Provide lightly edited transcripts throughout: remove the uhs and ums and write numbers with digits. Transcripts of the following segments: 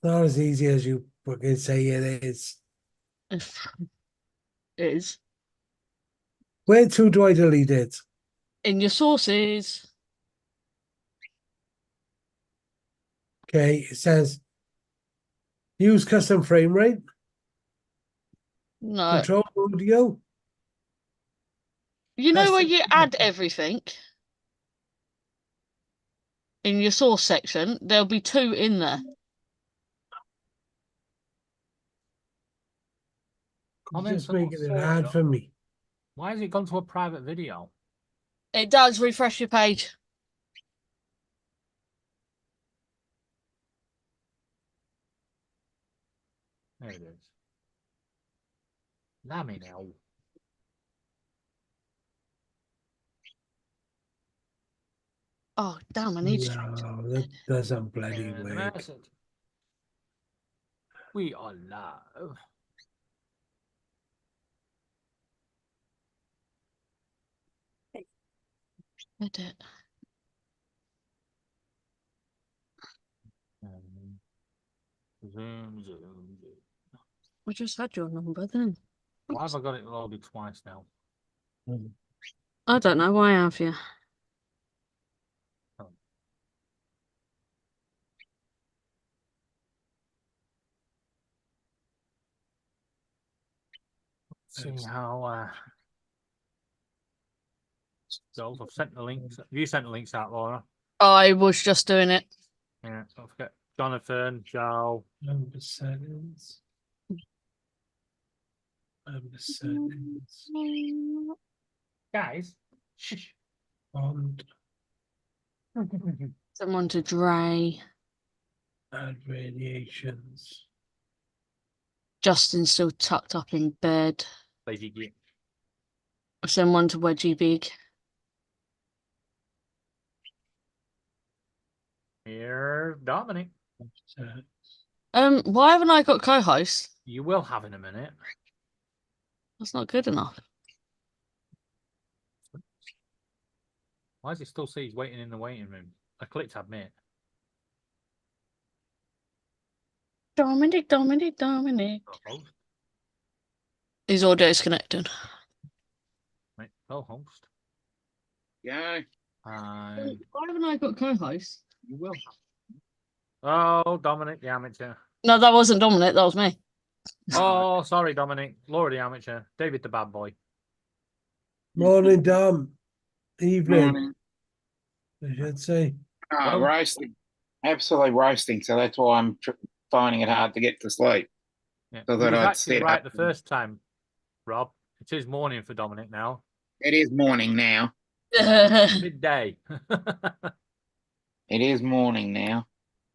not as easy as you fucking say it is. It is. Where to do I delete it? In your sources. Okay, it says use custom frame rate, No. control audio, You know where custom. you add everything? In your source section, there'll be two in there. Comments Just are not making it hard sorted. for me. Why has it gone to a private video? It does refresh your page. There it is. Let me know. Oh, damn, I need to. No, that doesn't bloody And the work. message. We are live. Edit. Zoom, zoom, zoom. I just had your number then. Why have I got it loaded twice now? I don't know. Why have you? Oops. See how goes. I've sent the links. Have you sent the links out, Laura? I was just doing it. Yeah, don't forget Jonathan, Joe. Number settings. Number settings. Guys, shush. Font. Someone to Dre. Add radiations. Justin's still tucked up in bed. Lazy git. Someone to Wedgie Big. Here, Dominic. Why haven't I got co-host? You will have in a minute. That's not good enough. Why does it still say he's waiting in the waiting room? I clicked admit. Dominic. Co-host. His audio is connected. Right, co-host. Yeah. Why haven't I got co-host? You will have. Oh, Dominic the amateur. No, that wasn't Dominic. That was me. Oh, sorry, Dominic. Laura the amateur. David the bad boy. Morning, Dom. Evening, Morning. I should say. Oh, Well- roasting. Absolutely roasting. So that's why I'm finding it hard to get to sleep. Yeah. So You that was I'd actually sit right up. the first time, Rob. It is morning for Dominic now. It is morning now. Midday. It is morning now.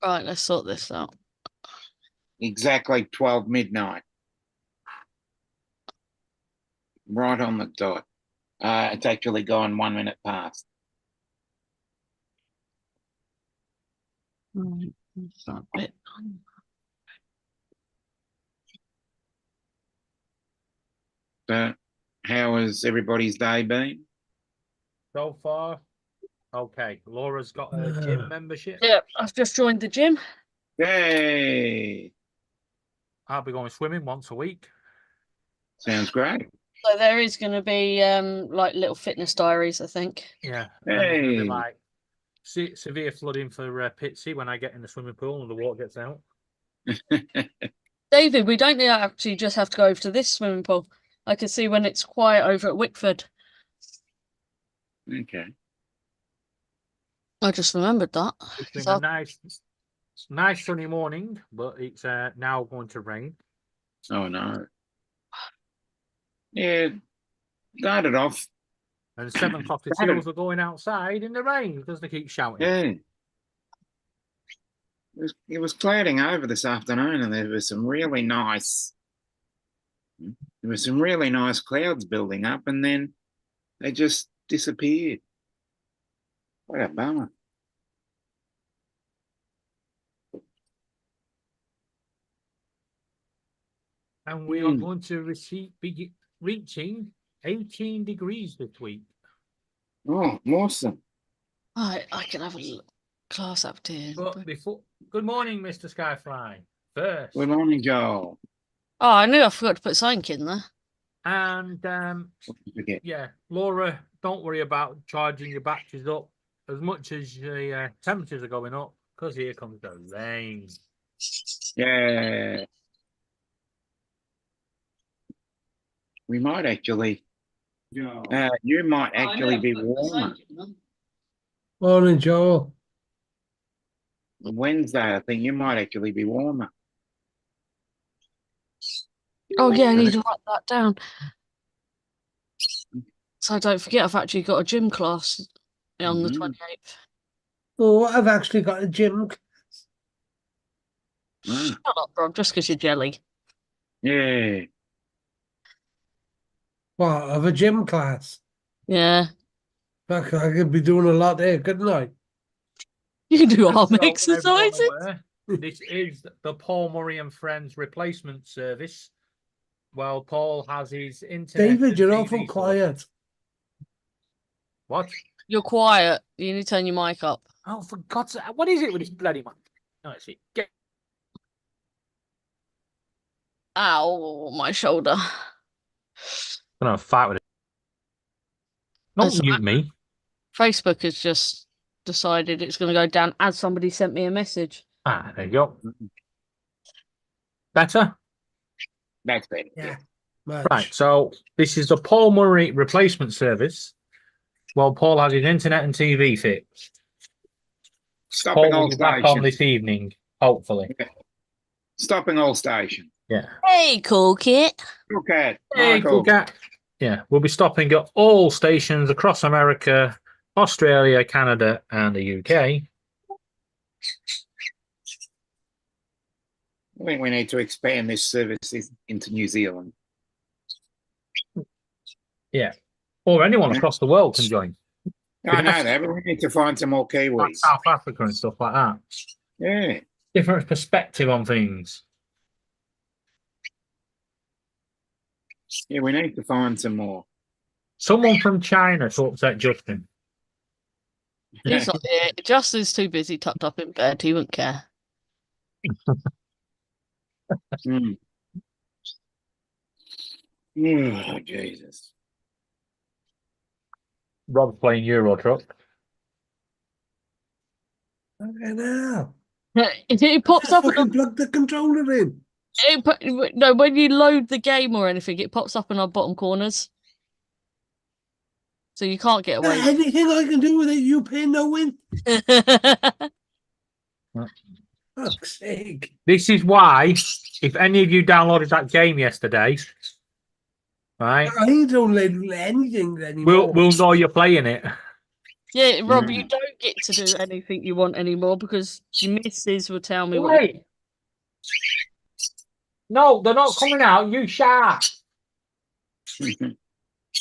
Right, let's sort this out. Exactly 12 midnight. Right on the dot. It's actually gone 1 minute past. Right, that's that bit. So how has everybody's day been? So far, okay. Laura's got a gym membership. Yeah, I've just joined the gym. Yay! I'll be going swimming once a week. Sounds great. So there is going to be like little fitness diaries, I think. Yeah. And there's gonna be Hey. like severe flooding for Pitsy when I get in the swimming pool and the water gets out. David, we don't actually just have to go over to this swimming pool. I can see when it's quiet over at Wickford. Okay. I just remembered that. It's been So- a nice sunny morning, but it's now going to rain. Oh no. Yeah, started off. And 7 cockatiels are going outside in the rain because they keep shouting. Yeah. It was clouding over this afternoon, and there was some really nice clouds building up, and then they just disappeared. What a bummer. And we are going to be reaching 18 degrees this week. Oh, awesome. I can have a look. Class up here. But before, good morning, Mr. Skyfly. first. Good morning, Joel. Oh, I knew I forgot to put something in there. And Forget. yeah, Laura, don't worry about charging your batteries up as much as the temperatures are going up, because here comes the rain. Yeah. We might actually. You might actually be warmer. Morning, Joel. Wednesday, I think you might actually be warmer. Oh yeah, I need to write that down. So I don't forget I've actually got a gym class on the Mhm. 28th. Oh, I've actually got a gym. Ah, Shut up, Rob, just because you're jelly. yeah. What, of a gym class? Yeah. Fuck, I could be doing a lot there, couldn't I? You can do arm So, everyone exercises. aware, this is the Paul Murray and Friends replacement service. Well, Paul has his internet. David, and you're TV awful sorted. quiet. What? You're quiet. You need to turn your mic up. Oh, for God's sake! What is it with this bloody man? No, it's it. Get Ow, my shoulder. gonna fight with it. Don't That's- mute me. Facebook has just decided it's going to go down as somebody sent me a message. Ah, there you go. Better? That's better. Yeah. Much. Right, so this is the Paul Murray replacement service. Well, Paul has his internet and TV fixed. Stopping Paul all will be back on stations. this evening, hopefully. Stopping all stations. Yeah. Hey, cool kid. Okay, Hey, Michael. cool cat. Yeah, we'll be stopping at all stations across America, Australia, Canada, and the UK. I think we need to expand this service into New Zealand. Yeah. Or anyone across the world can join. I know that, but we need to find some more Like Kiwis. South Africa and stuff like that. Yeah. Different perspective on things. Yeah, we need to find some more. Someone from China to upset Justin. He's not here. Justin's too busy tucked up in bed. He wouldn't care. Mm. Oh, Jesus. Rob's playing Euro Truck. Okay, now. It pops I up. fucking plugged the controller in. No, when you load the game or anything, it pops up in our bottom corners. So you can't get away. Anything I can do with it, you pay no win. Fuck's sake. This is why, if any of you downloaded that game yesterday, right, I don't let anything anymore. we'll know you're playing it. Yeah, Rob, Yeah. you don't get to do anything you want anymore because your missus will tell me what. Wait. No, they're not coming out. You shark.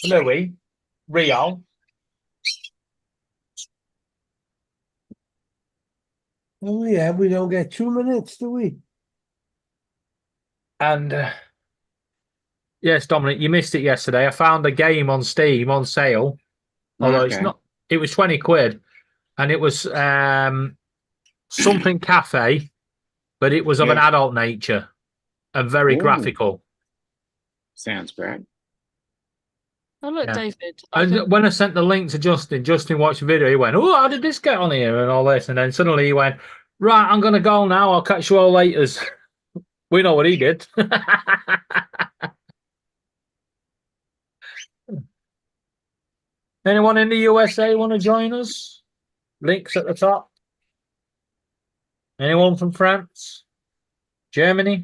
Louis, Rio. Oh, yeah, we don't get 2 minutes, do we? And yes, Dominic, you missed it yesterday. I found a game on Steam on sale. Although it's Okay. not, it was 20 quid. And it was something cafe, but it was of an Yeah. adult nature and very Ooh. graphical. Sounds great. Oh, look, Yeah. David. And when I sent the link to Justin watched the video. He went, "Oh, how did this get on here?" and all this. And then suddenly he went, "Right, I'm gonna go now. I'll catch you all later." We know what he did. Anyone in the USA want to join us? Links at the top. Anyone from France, Germany,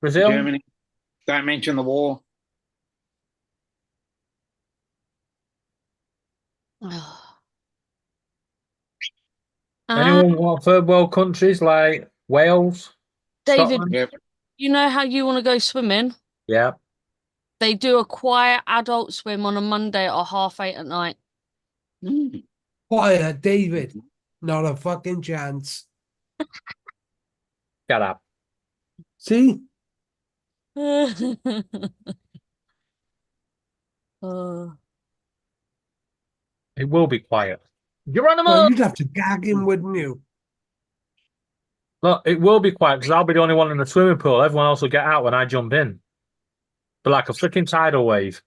Brazil? Germany. Don't mention the war. Anyone want third world countries like Wales, David, Scotland? Yep. you know how you want to go swimming? Yeah. They do a quiet adult swim on a Monday at 8:30 at night. Mm. Quiet, David. Not a fucking chance. Shut up. See? Oh. It will be quiet. Geronimo! Well, you'd have to gag him, wouldn't you? Look, it will be quiet because I'll be the only one in the swimming pool. Everyone else will get out when I jump in. But like a freaking tidal wave.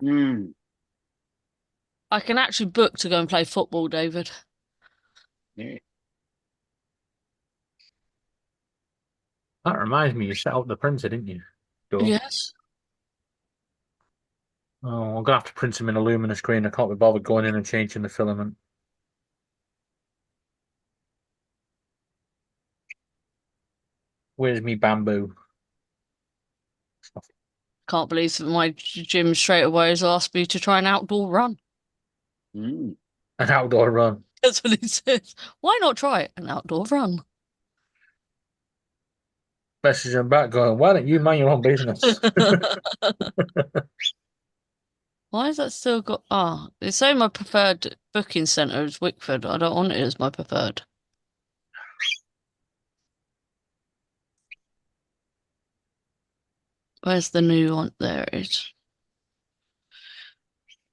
Mm. I can actually book to go and play football, David. Yeah. That reminds me, you set up the printer, didn't you? Sure. Yes. Oh, I'm gonna have to print them in a luminous green. I can't be bothered going in and changing the filament. Where's me bamboo? Can't believe that my gym straight away has asked me to try an outdoor run. Mm. An outdoor run. That's what he says. Why not try an outdoor run? Message him back going, why don't you mind your own business? Why has that still got... Ah, it's saying my preferred booking centre is Wickford. I don't want it as my preferred. Where's the new one? There it is.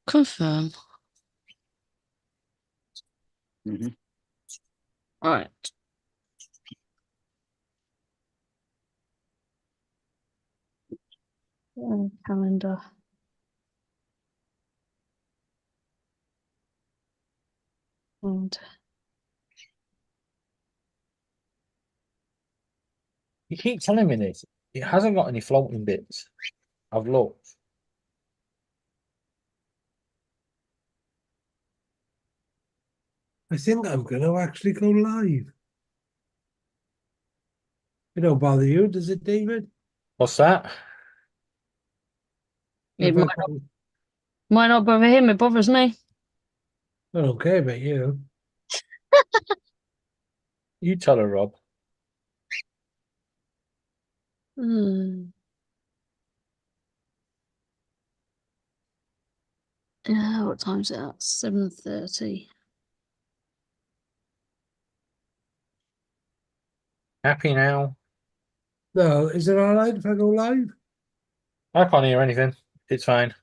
Confirm. Mm-hmm. Right. Calendar. And You keep telling me this. It hasn't got any floating bits. I've looked. I think I'm going to actually go live. It don't bother you, does it, David? What's that? it If I go, might not bother him, it bothers me. I don't care about you. You tell her, Rob. Yeah, what time's it at? 7:30. Happy now? No, is it all right if I go live? I can't hear anything. It's fine.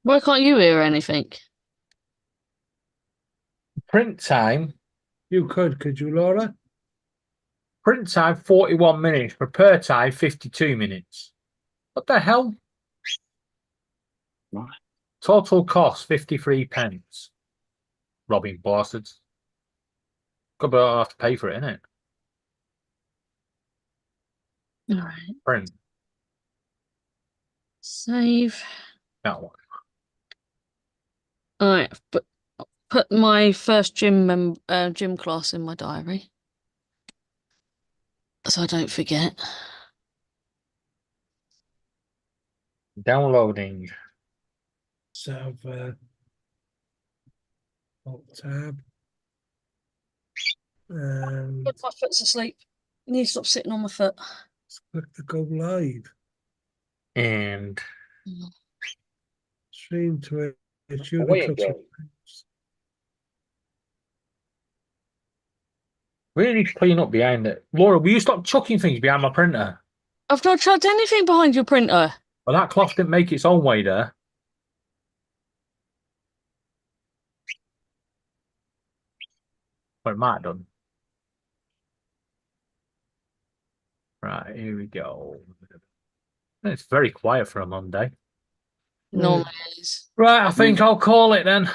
Why can't you hear anything? Print time. You could you, Laura? Print time 41 minutes. Prepare time 52 minutes. What the hell? Right. Total cost 53 pence. Robbing bastards. Could I'll have to pay for it, innit? All right. Print. Save. That one. All right, but put my first gym class in my diary so I don't forget. Downloading. So, alt tab. And Put my foot's asleep. You need to stop sitting on my foot. click the go live. And Stream to it. You away can it click goes. We need to clean up behind it. Laura, will you stop chucking things behind my printer? I've not chucked anything behind your printer. Well, that cloth didn't make its own way there. Well, it might have done. Right, here we go. It's very quiet for a Monday. Normally it is. Right, I think I'll call it then.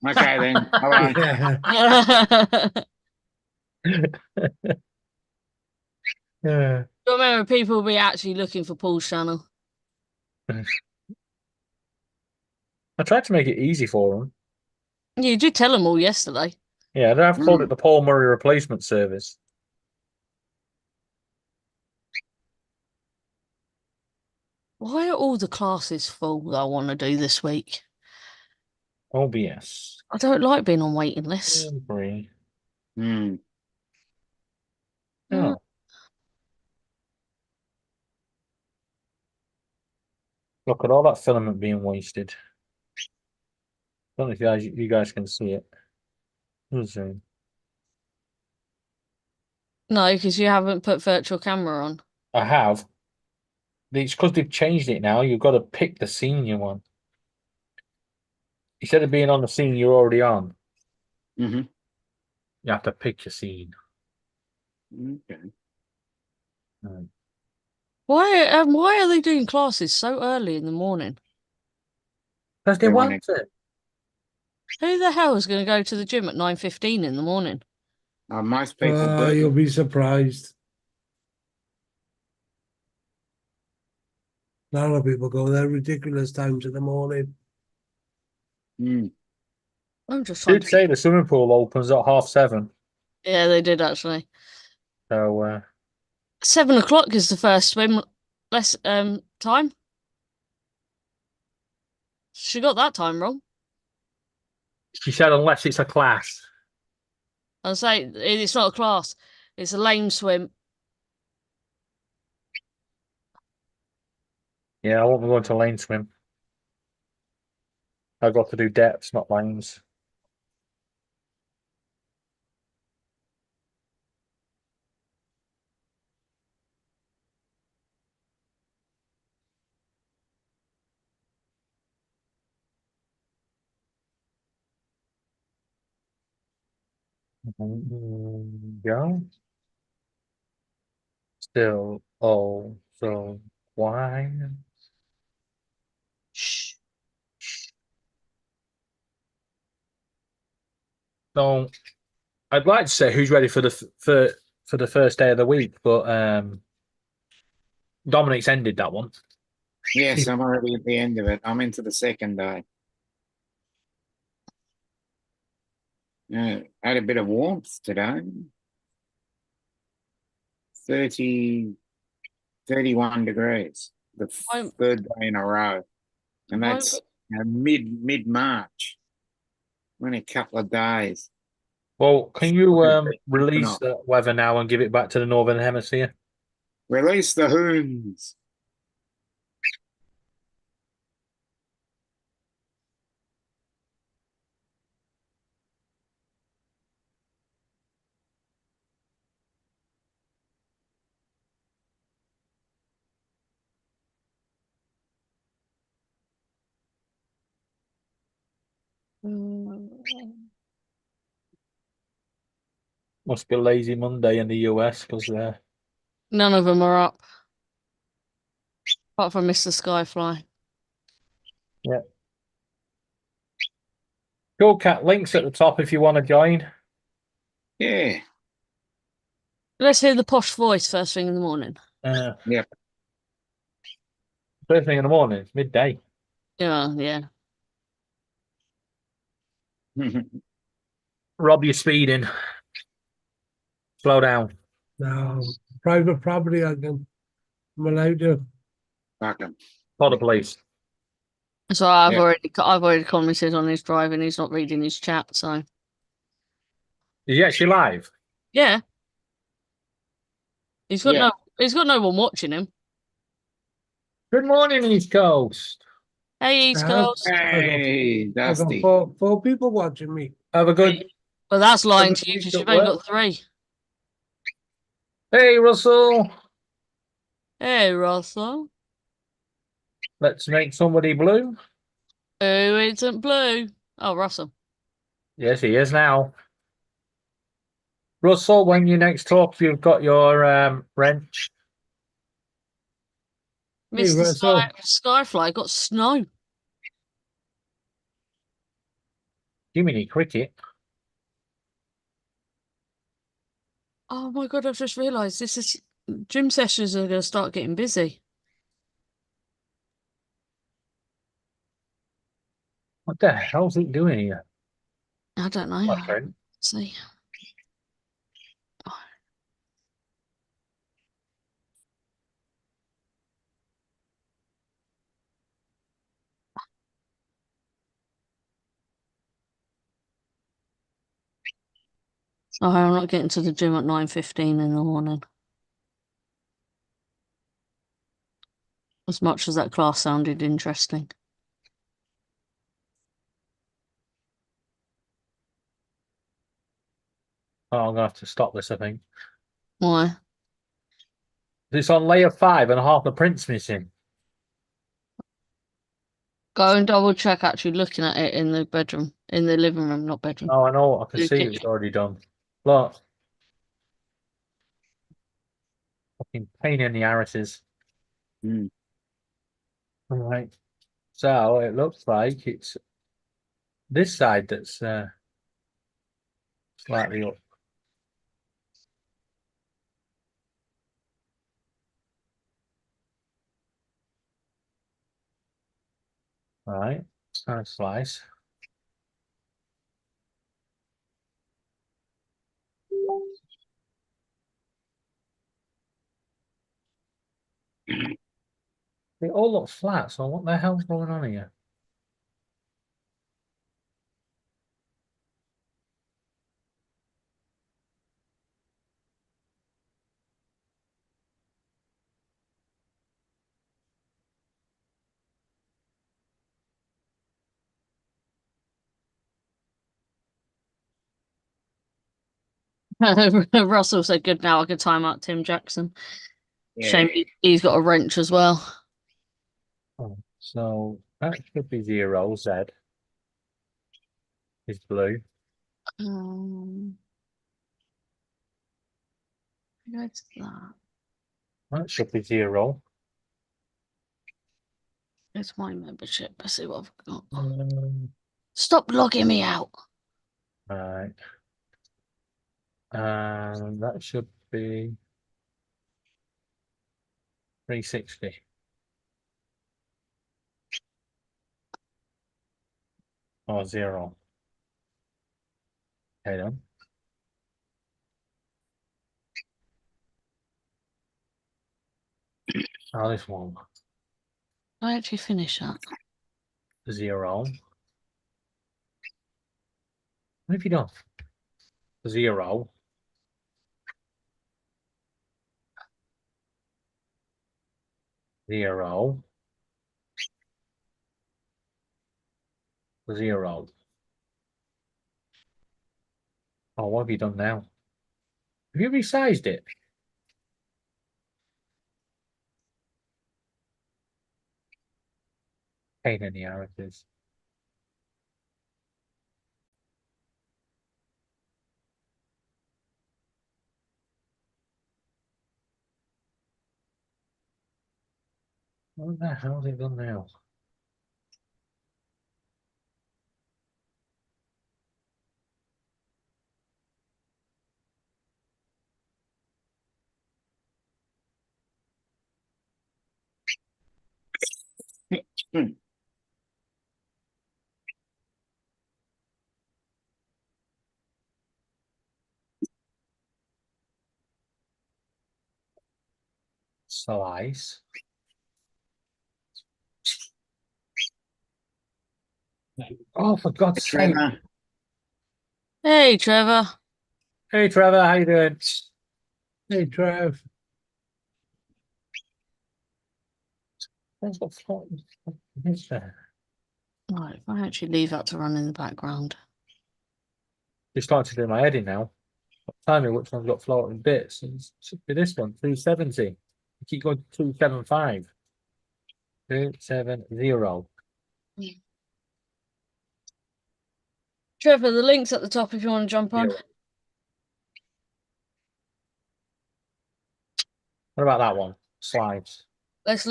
Okay then. All right. Yeah. Remember, people will be actually looking for Paul's channel. I tried to make it easy for them. You did tell them all yesterday. Yeah, I've called it the Paul Murray replacement service. Why are all the classes full that I want to do this week? OBS. I don't like being on waiting lists. Free. Mm. Oh. Look at all that filament being wasted. Don't know if you guys can see it. Zoom. No, because you haven't put virtual camera on. I have. it's because they've changed it now. You've got to pick the senior one instead of being on the scene you're already on. Hmm. You have to pick your scene. Okay. Right. Why are they doing classes so early in the morning? Because they They want want it. Who the hell is going to go to the gym at 9:15 in the morning? most people do. You'll be surprised. A lot of people go there ridiculous times in the morning. Mm. I'm just trying Did to. say the swimming pool opens at 7:30. Yeah, they did actually. So 7 o'clock is the first swim time. She got that time wrong. she said unless it's a class. I'll say it's not a class. It's a lane swim. Yeah, I won't be going to lane swim. I've got to do depths, not lanes. Yeah. Still, oh, so why? Shh. So I'd like to say who's ready for for the first day of the week, but Dominic's ended that one. Yes, I'm already at the end of it. I'm into the second day. Had a bit of warmth today. 30, 31 degrees. The Why- third day in a row, and why- that's mid March. Only a couple of days. Well, can you release Phenomenal. the weather now and give it back to the northern hemisphere? Release the hoons. Must be lazy Monday in the US because None of them are up, apart from Mr. Skyfly. yeah. Go Cat links at the top if you want to join. Yeah. Let's hear the posh voice first thing in the morning. Yep. First thing in the morning, it's midday. Yeah, yeah. Rob, you're speeding. Slow down. Now, private property, I'm allowed to. Fuck 'em. Call the police. So I've Yeah. already commented on his driving. He's not reading his chat, so Is he actually live? yeah. Yeah. He's got no one watching him. Good morning, East Coast. Hey, East Coast. Hey, I've got Dusty. four people watching me. Have a good. Well, that's lying Have a to you good because week you've at only work. got 3. Hey, Russell. Hey, Russell. Let's make somebody blue. Who isn't blue? Oh, Russell. Yes, he is now. Russell, when you next talk, you've got your wrench. Hey, Mr. Russell. Skyfly got snow. Jiminy Cricket. Oh my God, I've just realised this is gym sessions are going to start getting busy. What the hell's it doing here? I don't know. My friend. Let's see. Oh, I'm not getting to the gym at 9:15 in the morning. As much as that class sounded interesting. Oh, I'm gonna have to stop this, I think. Why? It's on layer 5 and half the print's missing. Go and double check actually looking at it in the bedroom, in the living room, not bedroom. Oh, I know. I can The see it's kitchen. already done. Look. Fucking pain in the arises. Mm. Right. So it looks like it's this side that's slightly up. All right. Nice slice. They all look flat, so what the hell's going on here? Russell said, "Good now. I can time out Tim Jackson." Yeah. Shame he's got a wrench as well. Oh, so that should be 0, Z. Is blue. What's that? That should be 0. It's my membership. Let's see what I've got. Right. Stop logging me out. And that should be 360. Or 0. Okay then. Now this one. I actually finish that. 0. What have you done? 0. 0. 0. Oh, what have you done now? Have you resized it? Pain in the arises. What the hell's it done now? Mm. Slice. Oh, for God's sake. Trevor. Hey, Trevor. Hey, Trevor, how you doing? Hey, Trev. What's got floating? Is there? Right, if I actually leave that to run in the background. Just starting to do my heading now. Tell me which one's got floating bits. It should be this one, 270. You keep going to 275. 270. Trevor, the link's at the top if you want to jump on. What about that one? Slides. Let's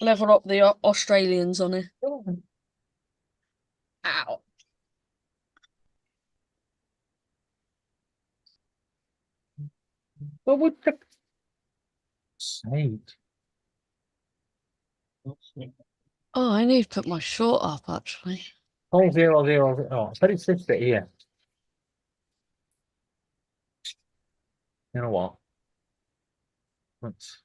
level up the Australians on it. Ow. What would the sake? Oh, I need to put my short up actually. Oh, 000. Oh, I bet it's this bit here. You know what? Let's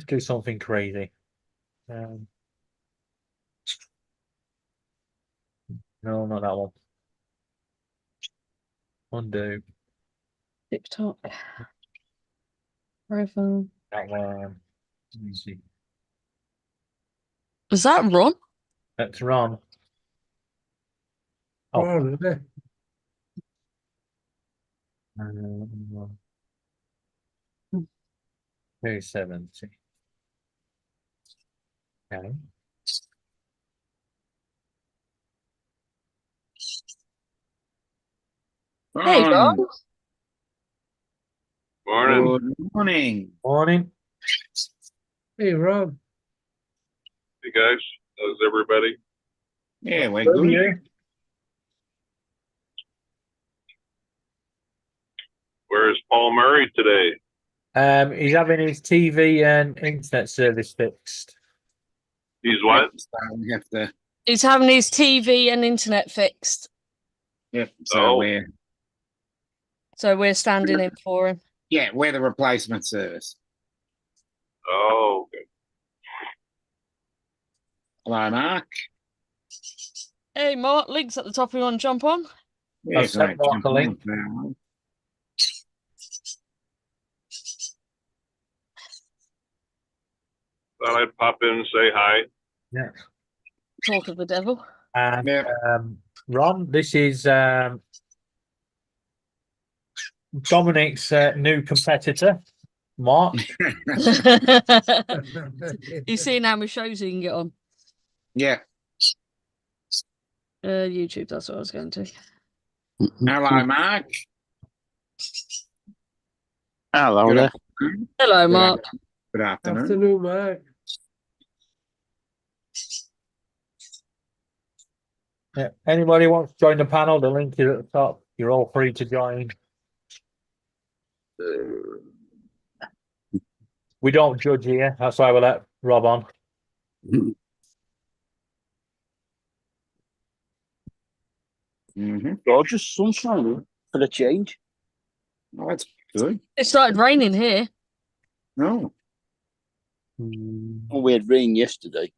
do something crazy. No, not that one. Undo. TikTok. Profile. That one. Easy. Is that Ron? That's Ron. Oh. Oh, really? Um, 270. Okay. Hey, Rob. Morning. Morning. Good morning. Morning. Hey, Rob. Hey guys, how's everybody? Yeah, we're Good, good. you? Where is Paul Murray today? He's having his TV and internet service fixed. He's what? Yep, so we have to. He's having his TV and internet fixed, Yep. So Oh. so we're standing in for him. we're the replacement service. Oh, okay. Hello, Mark. Hey, Mark, links at the top. You want to jump on? Yeah, I've sent Mark a link. Thought I'd pop in and say hi. Yeah. Talk of the devil. And Yeah. Ron, this is Dominic's new competitor, Mark. You see how many shows you can get on Yeah. YouTube. That's what I was going to. Hello, Mark. Hello Good there. afternoon. Hello, Mark. Good afternoon. Afternoon, Mark. Yeah. Anybody wants to join the panel, the link is at the top. You're all free to join. We don't judge here. That's why we let Rob on. Mm-hmm. Gorgeous sunshine for a change. Oh, that's good. It started raining here. No. We had rain yesterday.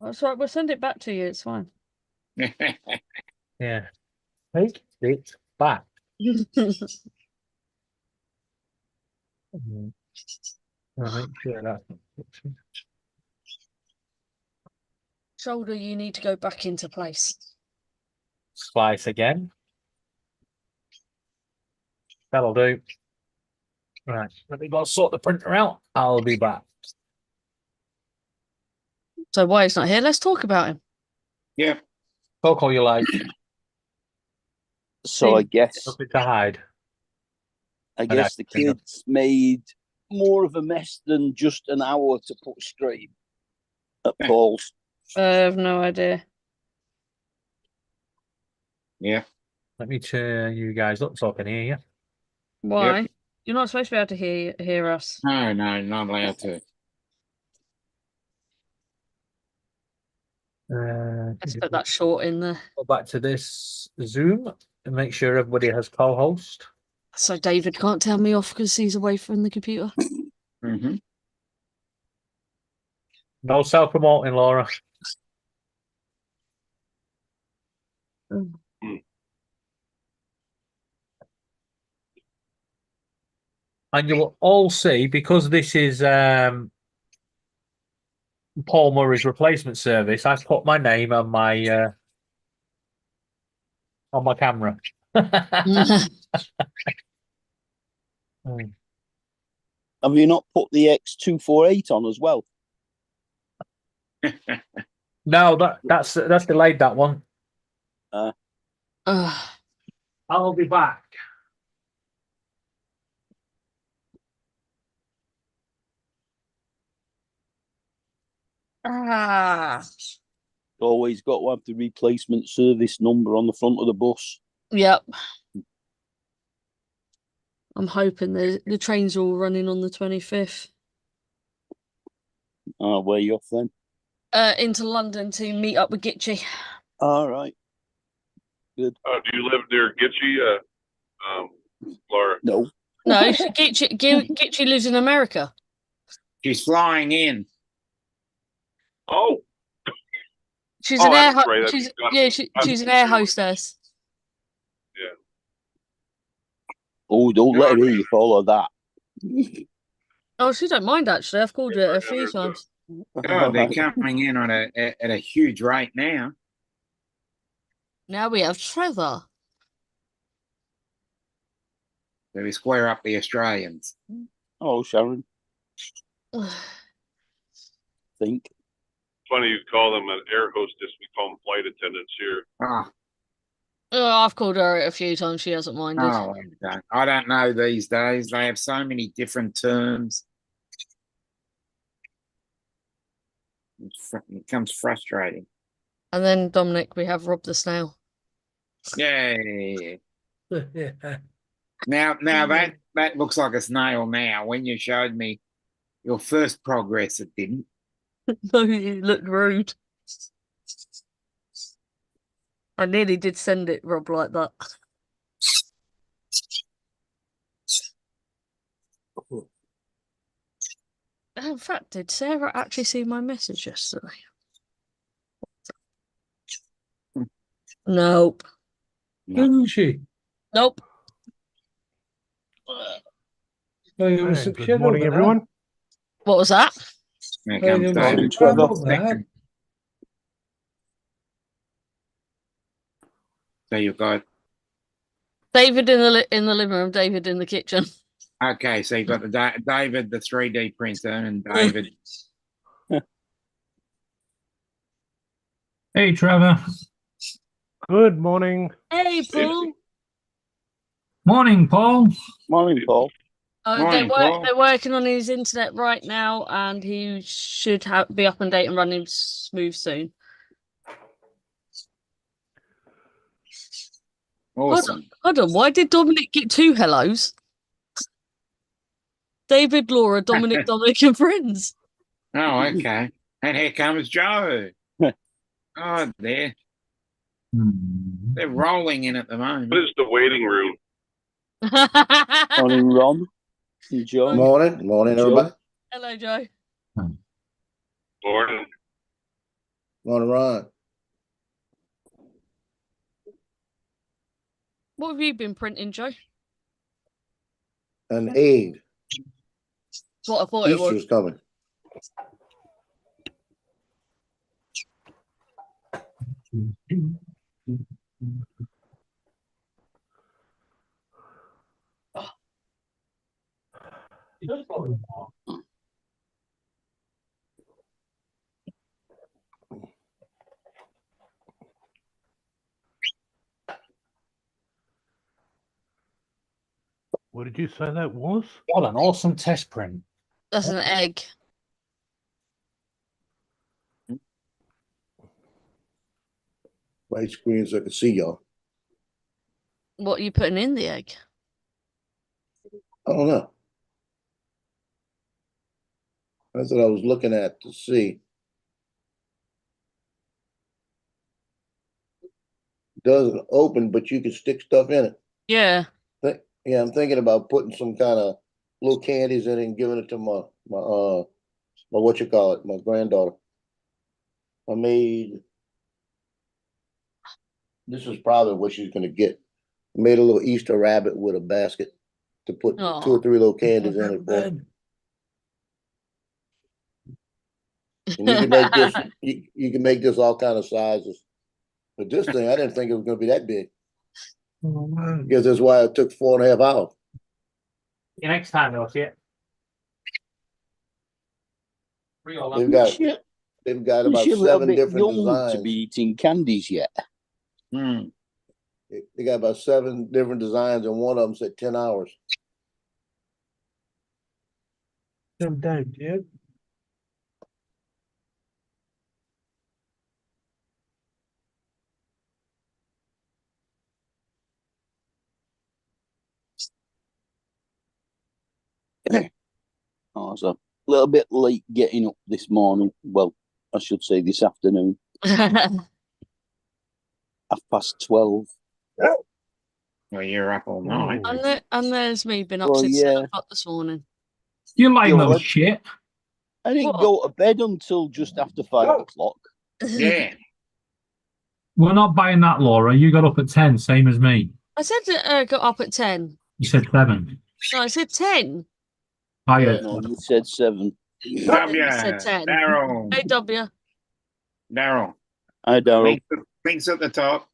That's right. We'll send it back to you. It's fine. Yeah. Take it back. I'll make sure that's not fixing. Shoulder, you need to go back into place. Slice again. That'll do. Right. Let me go sort the printer out. I'll be back. So why he's not here? Let's talk about him. Yeah. Talk all you like. So I guess Nothing to hide. the kids made more of a mess than just an hour to put straight at Paul's. I have no idea. Yeah. Let me turn you guys up so I can hear you. Why? Yep. You're not supposed to be able to hear us. No, not allowed to. Let's put that short in there. Go back to this Zoom and make sure everybody has co-host. So David can't tell me off because he's away from the computer. Mm-hmm. No self-promoting, Laura. And you will all see, because this is Paul Murray's replacement service, I've put my name on my camera. Have you not put the X248 on as well? No, that's delayed, that one. I'll be back. Always got to have the replacement service number on the front of the bus. Yep. I'm hoping the train's all running on the 25th. Where you off then? Into London to meet up with Gitchy. All right. Good. Do you live near Gitchy, Laura? No. No, Gitchy lives in America. She's flying in. Oh, She's Oh, an air. that's right. She's an air hostess. yeah. Oh, don't let her hear you follow that. Oh, she don't mind actually. I've called her a few times. Oh, they're coming in on at a huge rate now. Now we have Trevor. So we square up the Australians. Oh, Sharon, think. Funny you call them an air hostess. We call them flight attendants here. Oh, Oh, I've called her a few times. She hasn't minded. I don't know these days. They have so many different terms. It becomes frustrating. And then Dominic, we have Rob the Snail. Yay. Yeah. Now that looks like a snail now. When you showed me your first progress, it didn't. No, you looked rude. I nearly did send it, Rob, like that. In fact, did Sarah actually see my message yesterday? Nope. Didn't she? Nope. There was some Good shit morning, over there. everyone. What was that? There There comes was David. some trouble there. So you've got David in the living room, David in the kitchen. okay. So you've got the David, the 3D printer, and David. Hey, Trevor. Good morning. Hey, Paul. Morning, Paul. Morning, Paul. Morning, Paul. They're working on his internet right now, and he should be up and date and running smooth soon. Awesome. Hold on. Why did Dominic get two hellos? David, Laura, Dominic, Dominic, and friends. Oh, okay. And here comes Joe. Oh, they're rolling in at the moment. What is the waiting room? Morning, Ron. And Joe. Morning, Joe. everybody. Hello, Joe. Morning. Morning, Ron. What have you been printing, Joe? An aid. That's what I thought it was. Easter's coming. What did you say that was? What an awesome test print. That's an egg. White screen so I can see y'all. What are you putting in the egg? I don't know. That's what I was looking at to see. Doesn't open, but you can stick stuff in it. Yeah. Yeah, I'm thinking about putting some kind of little candies in it and giving it to my what you call it, my granddaughter. I made this is probably what she's gonna get. I made a little Easter rabbit with a basket to put 2 or 3 little candies in it for. And you can make this you can make this all kind of sizes. But this thing, I didn't think it was gonna be that big. Oh, wow. Because that's why it took 4.5 hours. Yeah, next time they'll see it. They've got about Is she a little 7 bit different young designs. to be eating candies yet? Hmm. They got about 7 different designs, and one of them said 10 hours. No doubt, yeah. I was a little bit late getting up this morning. Well, I should say this afternoon. 12:30. Well, you're up all night. And there's me, been up Well, since yeah. 7 o'clock this morning. You like Yeah, no well, shit. I didn't What? go to bed until just after 5 o'clock. Yeah. We're not buying that, Laura. You got up at 10, same as me. I said that got up at 10. You said 7. No, I said 10. Oh, yeah. No, you said 7. W. You said 10. Daryl. Hey, W. Daryl. Hi, Daryl. Links at the top.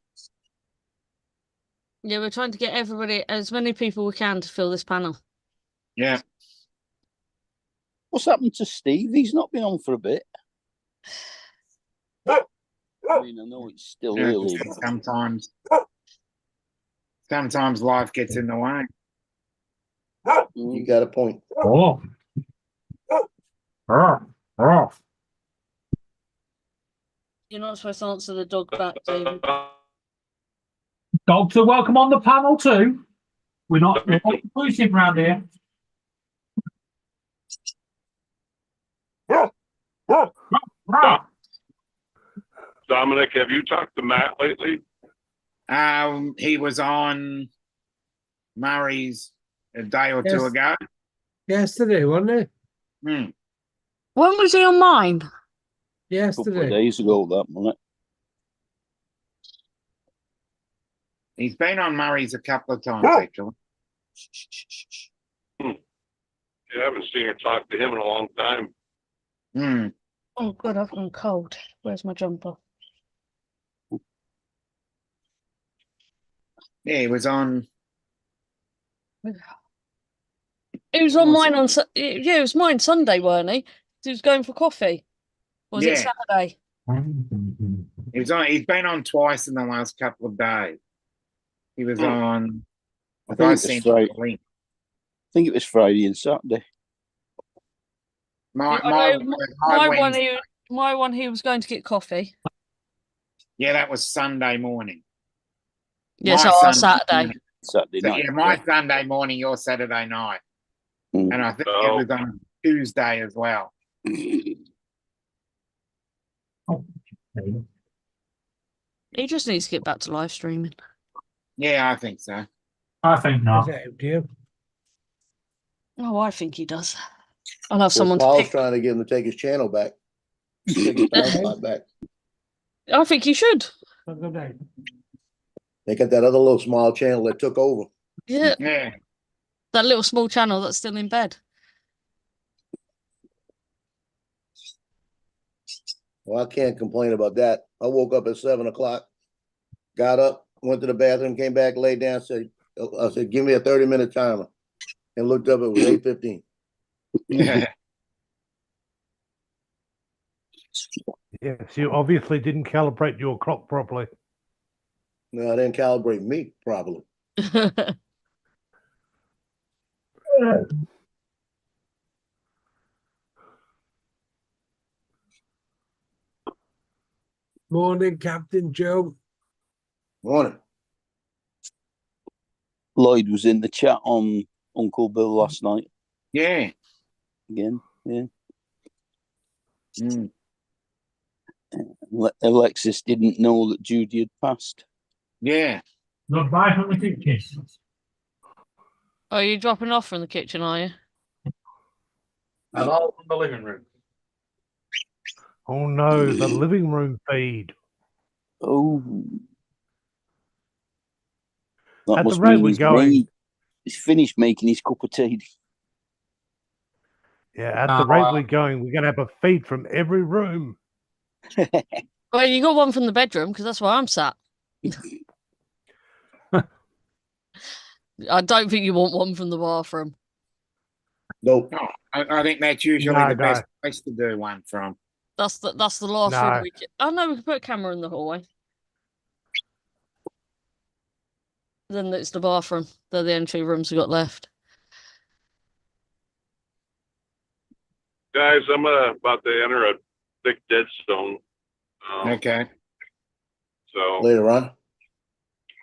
Yeah, we're trying to get everybody, as many people we can, to fill this panel. Yeah. What's happened to Steve? He's not been on for a bit. I mean, I know it's still Yeah, early. sometimes life gets in the way. You got a point. Oh. Oh. You're not supposed to answer the dog back, David. Dogs are welcome on the panel too. We're not exclusive around here. Dominic, have you talked to Matt lately? He was on Murray's a day or two Yes. ago. Yesterday, wasn't it? Hmm. When was he on mine? A couple of Yesterday. days ago, that wasn't He's been on Murray's a couple of times, actually. I haven't seen or talked to him in a long time. Hmm. Oh, good, I've gone cold. Where's my jumper? Yeah, he was on. He was on mine on. Yeah, it was mine Sunday, weren't he? He was going for coffee. Or was it Yeah. Saturday? He was on. He's been on twice in the last couple of days. He was on. I think it was sent Friday. the link. I think it was Friday and Saturday. My one, he was going to get coffee. Yeah, that was Sunday morning. Yeah, My so our Saturday. Saturday So, night. yeah, my Sunday morning, your Saturday night. Mm. And I think it was on Tuesday as well. He just needs to get back to live streaming. Yeah, I think so. I think not. Is that you? Oh, I think he does. I'll have Well, someone to Paul's pick. trying to get him to take his channel back. Take his time slot back. I think he should. Have a good day. They got that other little small channel that took over. Yeah, Yeah. that little small channel that's still in bed. Well, I can't complain about that. I woke up at 7 o'clock, got up, went to the bathroom, came back, laid down, I said, give me a 30-minute timer. And looked up, it was 8:15. Yeah. Yes, you obviously didn't calibrate your clock properly. No, I didn't calibrate me properly. Morning, Captain Joe. Morning. Lloyd was in the chat on Uncle Bill last night. Yeah. Again, yeah. Mm. Alexis didn't know that Judy had passed. Yeah. Not buy from the kitchen. Are you dropping off from the kitchen, are you? Hello from the living room. Oh no, the living room feed. Oh. That At must the rate mean we're he's going. he's finished making his cup of tea. Yeah, at the rate we're going, we're going to have a feed from every room. Well, you got one from the bedroom because that's where I'm sat. I don't think you want one from the bathroom. Nope. No, I think that's usually No, the no. best place to do one from. That's the last No. room we can. Oh no, we can put a camera in the hallway. Then it's the bathroom. They're the only two rooms we got left. Guys, I'm about to enter a thick dead zone. Okay. So Later on.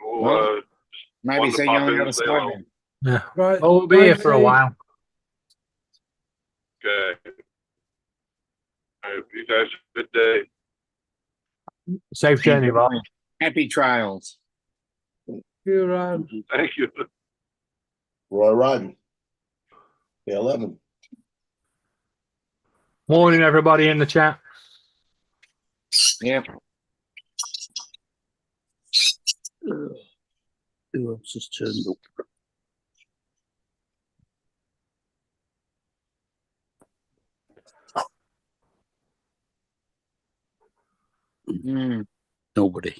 we'll, Maybe wanted to see you pop on in the and other say side hello. then. Yeah. Right. Oh, we'll be here for a Steve. while. Okay. All right, you guys have a good day. Safe journey, Rob. Happy trails. You're on. Thank you. Roy Rodden. Yeah, 11. Morning, everybody in the chat. Yep. Who else has turned up? Mm. Nobody.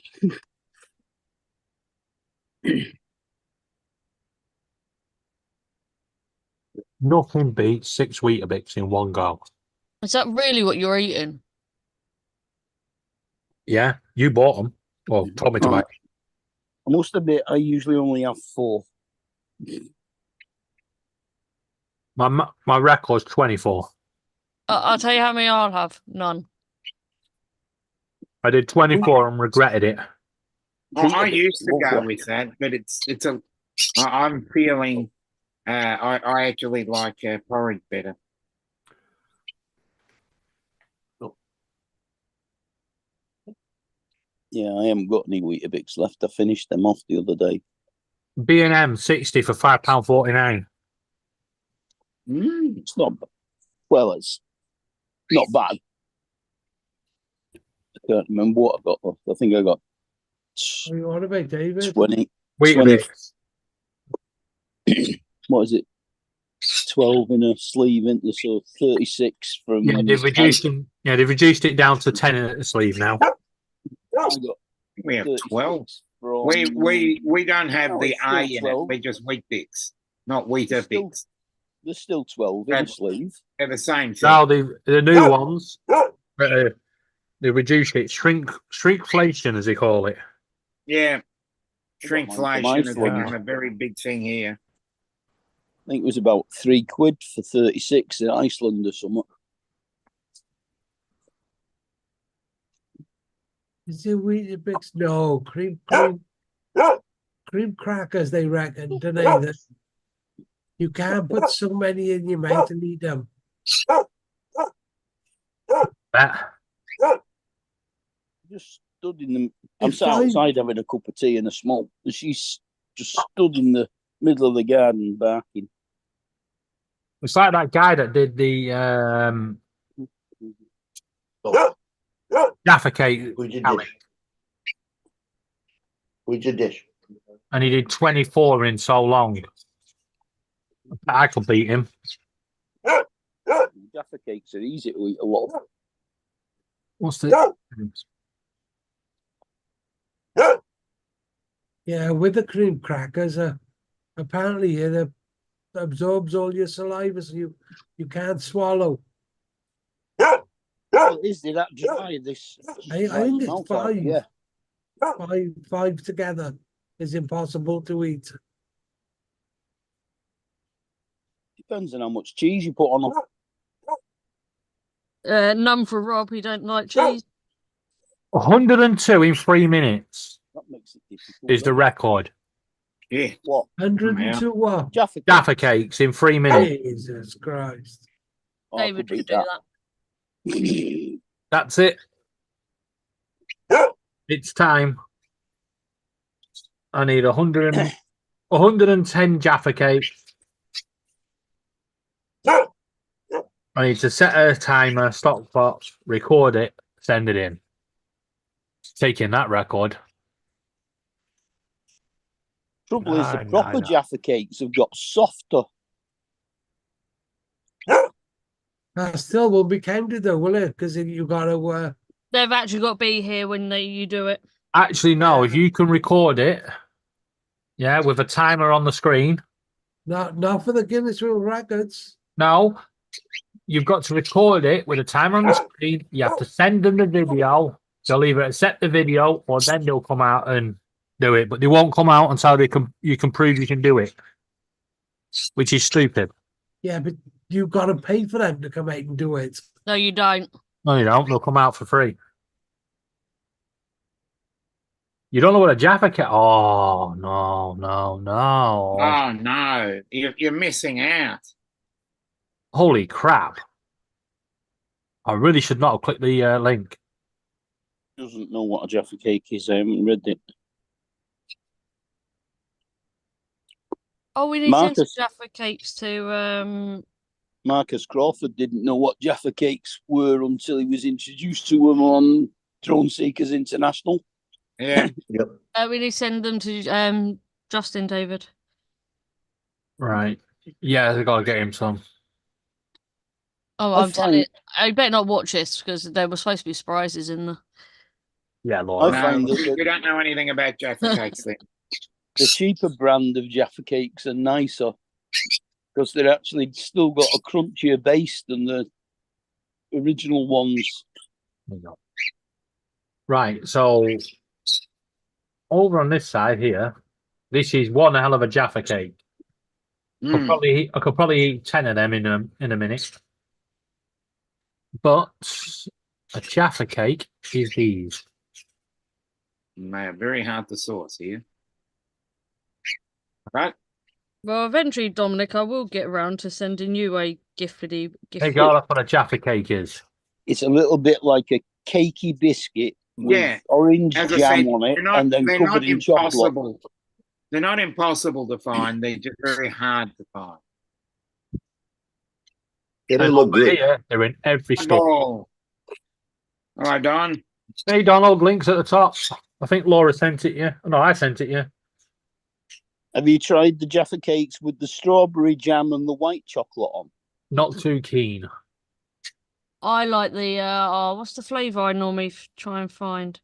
Nothing beats 6 Weetabix in one go. Is that really what you're eating? Yeah, you bought them. Well, told me to buy. Right. I must admit, I usually only have 4. My record's 24. I'll tell you how many I'll have. None. I did 24 and regretted it. I used to go with that, but I'm feeling I actually like porridge better. Yeah, I haven't got any Weetabix left. I finished them off the other day. B&M 60 for £5.49. It's not, well, it's not bad. I can't remember what I got left. I think I got What are you on about, David? 20. Weetabix. What is it? 12 in a sleeve, into so 36 from. Yeah, they've reduced it down to 10 in a sleeve now. I got We have 36 12. from- We don't have No, the it's still A in it. 12. We're just Weet-Bix, not There's still- Weetabix. There's still 12 in a sleeve. They're the same thing. Now the new ones, they reduced it. Shrinkflation, as they call it. Yeah. I got mine from Shrinkflation has Iceland. become a very big thing here. I think it was about £3 for 36 in Iceland or something. Is it Weetabix? No, cream crackers, they reckon, don't they? That you can't put so many in your mouth and eat them. That. Just stood in the. I'm It's sat fine. outside having a cup of tea and a smoke, and she's just stood in the middle of the garden barking. It's like that guy that did the Jaffa cake, Who's your challenge, dish? Who's your dish? and he did 24 in so long. I could beat him. Jaffa cakes are easy to eat a lot of. What's the? Yeah, with the cream crackers, apparently it absorbs all your saliva, so you can't swallow. Well, is they that dry? This. I dry think your it's mouth out, 5. Yeah. Five together is impossible to eat. Depends on how much cheese you put on them. None for Rob. He don't like cheese. 102 in 3 minutes That makes it difficult. is the record. Yeah. What? 102 what? Jaffa cakes? Jaffa cakes in 3 minutes. Jesus Christ. Oh, I David could could beat do that. that. That's it. It's time. I need 110 Jaffa cakes. I need to set a timer, stopwatch, record it, send it in. Taking that record. Trouble is, the No, proper no. Jaffa cakes have got softer. That still will be counted though, will it? Because you got to. They've actually got to be here when you do it. Actually, no, if you can record it, yeah, with a timer on the screen. Not for the Guinness World Records. No, you've got to record it with a timer on the screen. You have to send them the video. They'll either accept the video or then they'll come out and do it. But they won't come out until you can prove you can do it, which is stupid. Yeah, but you got to pay for them to come out and do it. No, you don't. No, you don't. They'll come out for free. You don't know what a Jaffa cake? Oh, no. Oh no, you're missing out. Holy crap. I really should not have clicked the link. Doesn't know what a Jaffa cake is. I haven't read it. Oh, we need to send some Marcus. Jaffa cakes to Marcus Crawford didn't know what Jaffa cakes were until he was introduced to them on Drone Seekers International. Yeah. we need to send them to Justin, David. Right. Yeah, they got to get him some. Oh, I I'm telling you, find- I better not watch this because there were supposed to be surprises in there. Yeah, I Laura. find No, that you don't know anything about Jaffa cakes then. the cheaper brand of Jaffa cakes are nicer. because they're actually still got a crunchier base than the original ones. There you go. Right, so over on this side here, this is one hell of a Jaffa cake. Mm. I could probably eat 10 of them in a minute. But a Jaffa cake is these. They are very hard to source here. Right? Well, eventually, Dominic, I will get around to sending you a giftedy There gift. you go, that's what a Jaffa cake is. It's a little bit like a cakey biscuit with Yeah. orange As I jam said, on it, they're not, and then they're covered not in chocolate. impossible. They're not impossible to find. They're just very hard to find. They And didn't look over good. here, they're in every store. Ball. All right, Don. Hey, Donald, links at the top. I think Laura sent it you. No, I sent it you. Have you tried the Jaffa cakes with the strawberry jam and the white chocolate on? Not too keen. I like the what's the flavour I normally try and find?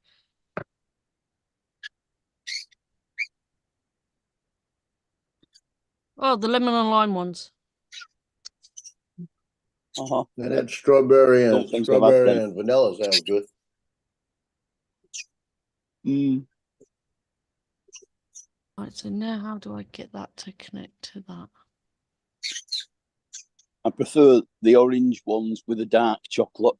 Oh, the lemon and lime ones. Uh-huh. And that strawberry Don't think I've had them. and vanilla sounds good. Mm. Right, so now how do I get that to connect to that? I prefer the orange ones with the dark chocolate.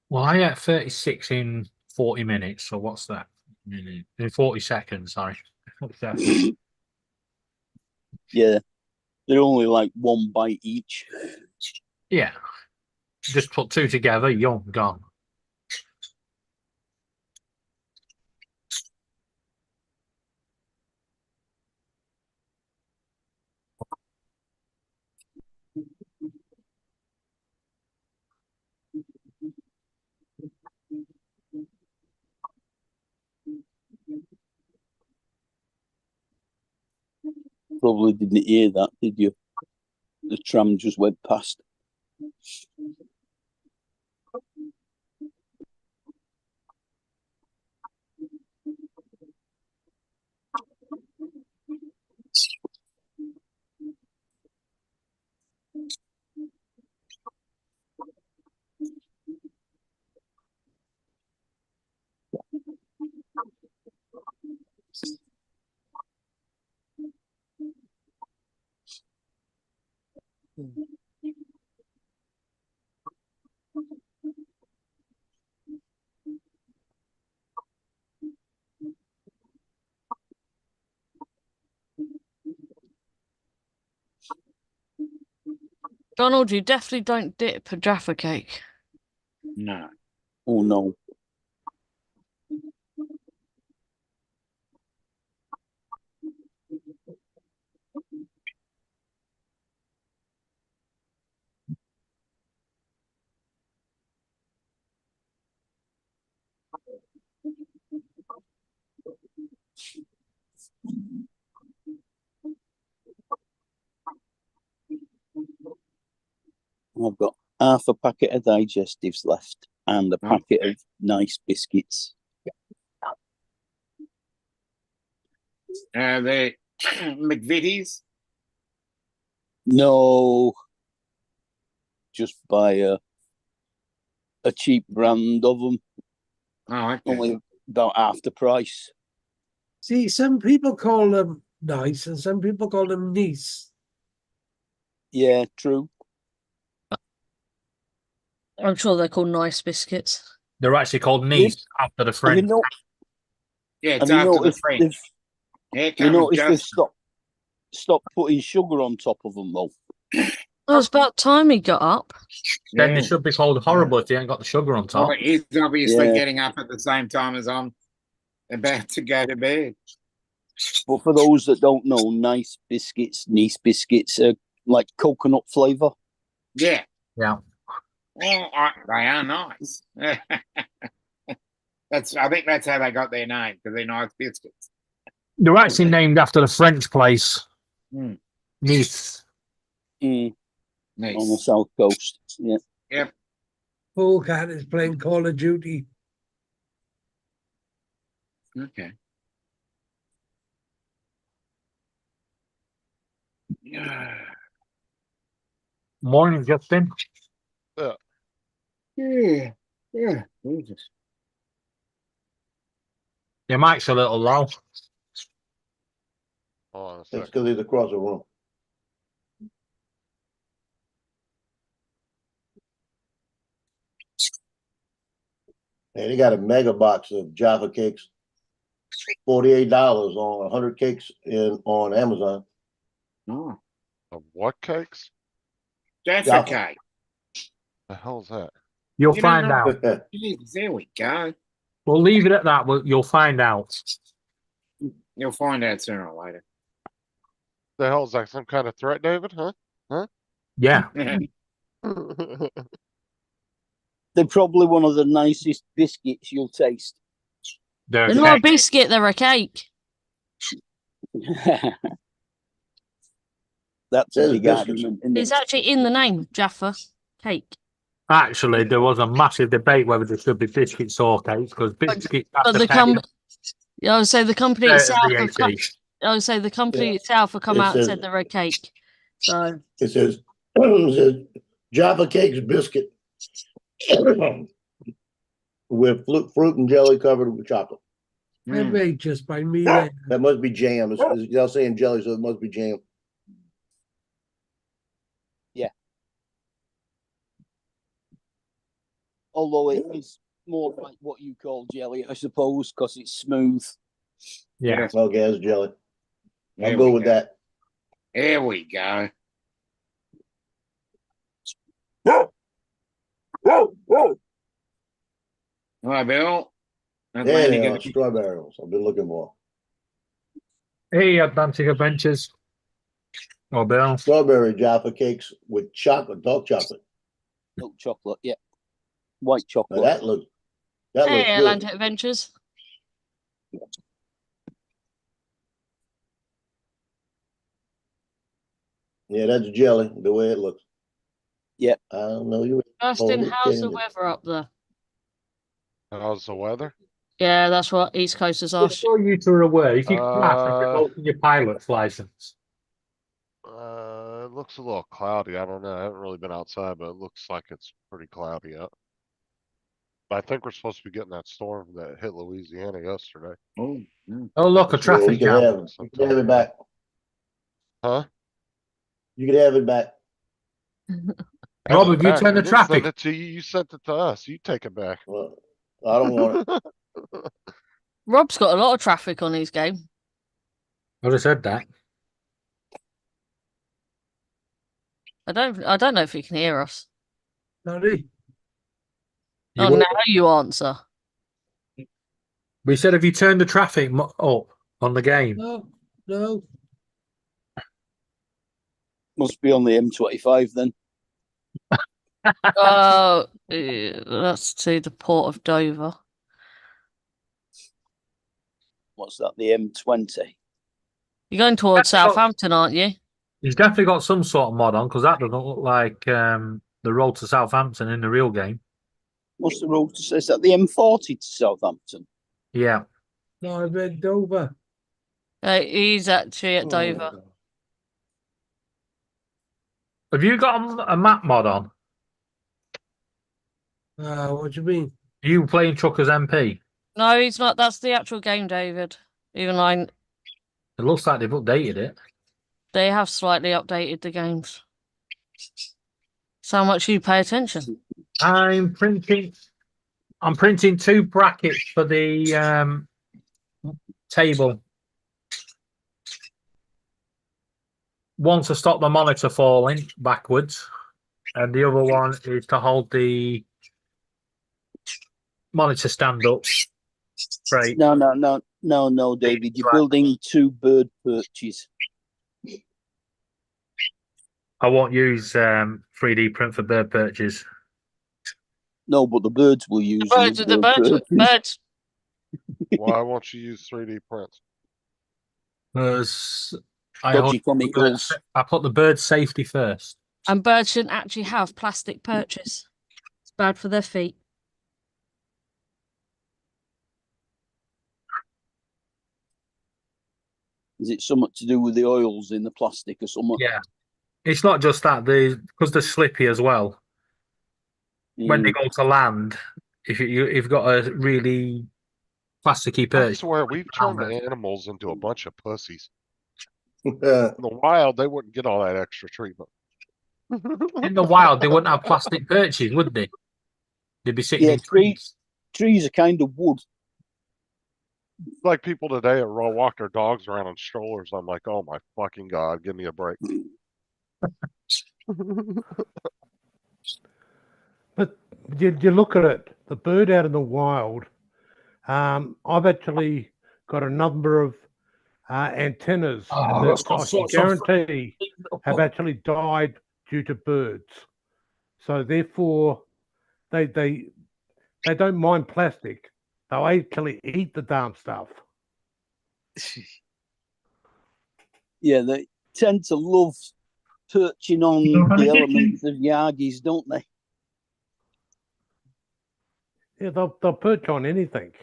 Well, I ate 36 in 40 minutes. So what's that? In 40 seconds, sorry. 40 seconds. Yeah, they're only like one bite each. Yeah. Just put two together, yum, gone. Probably didn't hear that, did you? The tram just went past. Donald, you definitely don't dip a Jaffa cake. No. Oh no. I've got half a packet of digestives left and a packet of nice biscuits. The McVitie's. No, just buy a cheap brand of them, Oh, okay. only about half the price. See, some people call them nice and some people call them nice. Yeah, true. I'm sure they're called nice biscuits. They're actually called Nice after the Have you, French. Yeah, it's have you after the noticed French. Here you comes noticed they've Justin. stopped putting sugar on top of them though? Oh, it's about time he got up. Then Yeah. they should be called horrible if they ain't got the sugar on top. Oh, he's obviously Yeah. getting up at the same time as I'm about to go to bed. But for those that don't know, nice biscuits are like coconut flavour. Yeah. Yeah. Well, they are nice. I think that's how they got their name, because they're nice biscuits. They're actually named after the French place. Mm. Nice. On the Nice. south coast. Yeah. Yep. Polecat is playing Call of Duty. Okay. Morning, Justin. Yeah. Yeah. Jesus. Your mic's a little low. Hold on a That's sec. because he's across the room. And he got a mega box of Jaffa cakes, $48 on 100 cakes on Amazon. Oh, Of what cakes? Jaffa Jaffa. cake. The hell's that? You'll You don't find know. out. Jeez, there we go. We'll leave it at that. You'll find out. You'll find out sooner or later. The hell's that? Some kind of threat, David? Huh? Yeah. They're probably one of the nicest biscuits you'll taste. They're They're not a cake. biscuit, they're a cake. That's a Says big biscuits. argument, isn't It's it? actually in the name, Jaffa cake. Actually, there was a massive debate whether there should be biscuits or cakes because biscuits have But to the pay I would say the company itself have VAT. I would say the company Yeah. itself have come It out and says- said they're a cake. So It says, it says Jaffa cakes biscuit with fruit and jelly covered with chocolate. They're Mm. made just by me there. That must be jam. Y'all saying jelly, so it must be jam. Although it is more like what you call jelly, I suppose, because it's smooth. Yeah. Okay, that's jelly. There I'll go we with go. that. There we go. All right, Bill. There Atlanta they gonna are, strawberries. I've been looking for Hey, Atlantic Adventures. Oh, Bill. strawberry Jaffa cakes with chocolate, dark chocolate. Milk chocolate, yeah. White Now chocolate. that looks good. hey, Atlantic Adventures. Yeah, that's jelly, the way it looks. Yep. I don't know you. Justin, Oh, how's the okay. weather up there? How's the weather? Yeah, that's what East Coasters Just asked. so you two are aware, if you crash, I'm revoking your pilot's license. It looks a little cloudy. I don't know. I haven't really been outside, but it looks like it's pretty cloudy out. But I think we're supposed to be getting that storm that hit Louisiana yesterday. Oh, mm. Oh, look, a Yeah, traffic you can jam. have it. You can have it back. Huh? You can have it back. Rob, have you Back. turned We the didn't send traffic? it to you. You sent it to us. You take it back. Well, I don't want it. Rob's got a lot of traffic on his game. I would have said that. I don't know if he can hear us. Sorry. You Oh, would- now you answer. We said, have you turned the traffic up on the game? No, no. Must be on the M25 then. Oh, let's see the port of Dover. What's that? The M20. You're going towards That's not- Southampton, aren't you? He's definitely got some sort of mod on because that doesn't look like the road to Southampton in the real game. What's the road to say? Is that the M40 to Southampton? Yeah. No, I meant Dover. He's actually at Dover. Have you got a map mod on? What do you mean? Are you playing Truckers MP? No, he's not. That's the actual game, David. Even though It looks like they've updated it. they have slightly updated the games. So how much you pay attention? I'm printing 2 brackets for the table. One to stop the monitor falling backwards, and the other one is to hold the monitor stand up straight. No, David. You're building 2 bird perches. I won't use 3D print for bird perches. No, but the birds will use Birds, them as the bird birds, perches. birds. Why won't you use 3D prints? Because Dodgy from eagles. I put the bird safety first. And birds shouldn't actually have plastic perches. It's bad for their feet. Is it something to do with the oils in the plastic or something? Yeah. It's not just that, because they're slippy as well. When they go to land, if you've got a really plasticky I perch. swear, we've turned the animals into a bunch of pussies. Yeah. In the wild, they wouldn't get all that extra treatment. In the wild, they wouldn't have plastic perches, would they? They'd be sitting Yeah, in trees. trees are kind of wood. Like people today that walk their dogs around in strollers. I'm like, oh my fucking God, give me a break. But you look at it, the bird out in the wild. I've actually got a number of antennas Oh, that that's got I can sorts of- guarantee have actually died due to birds. So therefore, they don't mind plastic. They'll actually eat the damn stuff. Yeah, they tend to love perching on the elements of Yagis, don't they? Yeah, they'll perch on anything.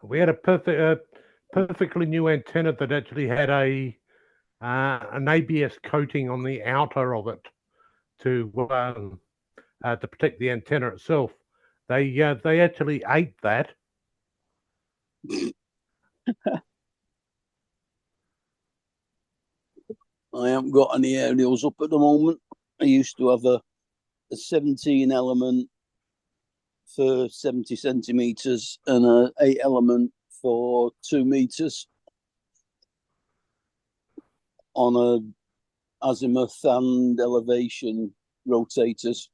We had a perfectly new antenna that actually had an ABS coating on the outer of it to protect the antenna itself. They actually ate that. I haven't got any aerials up at the moment. I used to have a 17 element for 70 centimeters and a 8 element for 2 meters on a azimuth and elevation rotators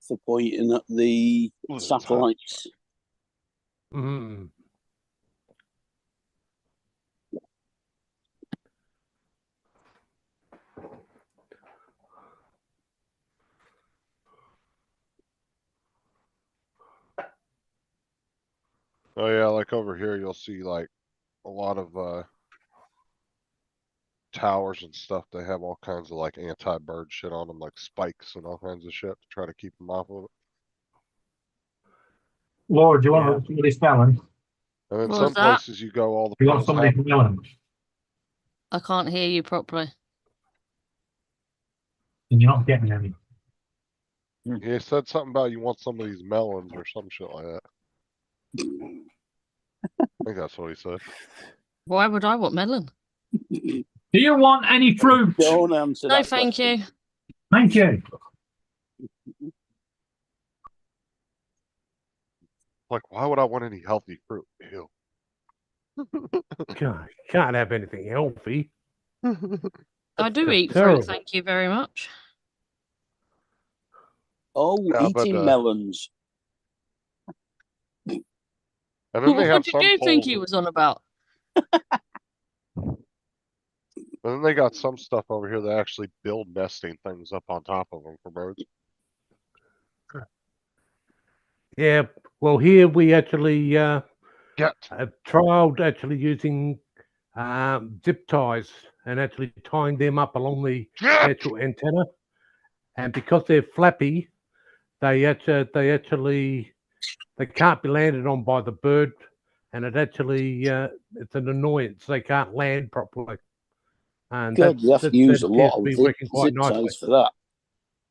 for pointing at the satellites. Mm. Oh yeah, like over here, you'll see like a lot of towers and stuff. They have all kinds of like anti-bird shit on them, like spikes and all kinds of shit to try to keep them off of it. Lord, do you want somebody smelling? And in What some was that? places, you go all the You want poles somebody have. smelling? I can't hear you properly. And you're not getting any. He said something about you want some of these melons or some shit like that. I think that's what he said. Why would I want melon? Do you want any fruit? Don't answer No, that thank question. you. Thank you. Like, why would I want any healthy fruit? Ew. God, can't have anything healthy. I do That's eat terrible. fruit, thank you very much. Oh, Yeah, but, eating melons. And then they What have did some you think poles. he was on about? And then they got some stuff over here that actually build nesting things up on top of them for birds. Yeah, well, here we actually Get. have trialed actually using zip ties and actually tying them up along the actual antenna. And because they're flappy, they can't be landed on by the bird, and it actually it's an annoyance. They can't land properly. And God, you have to use a appears lot to of be zip working quite nicely. ties for that.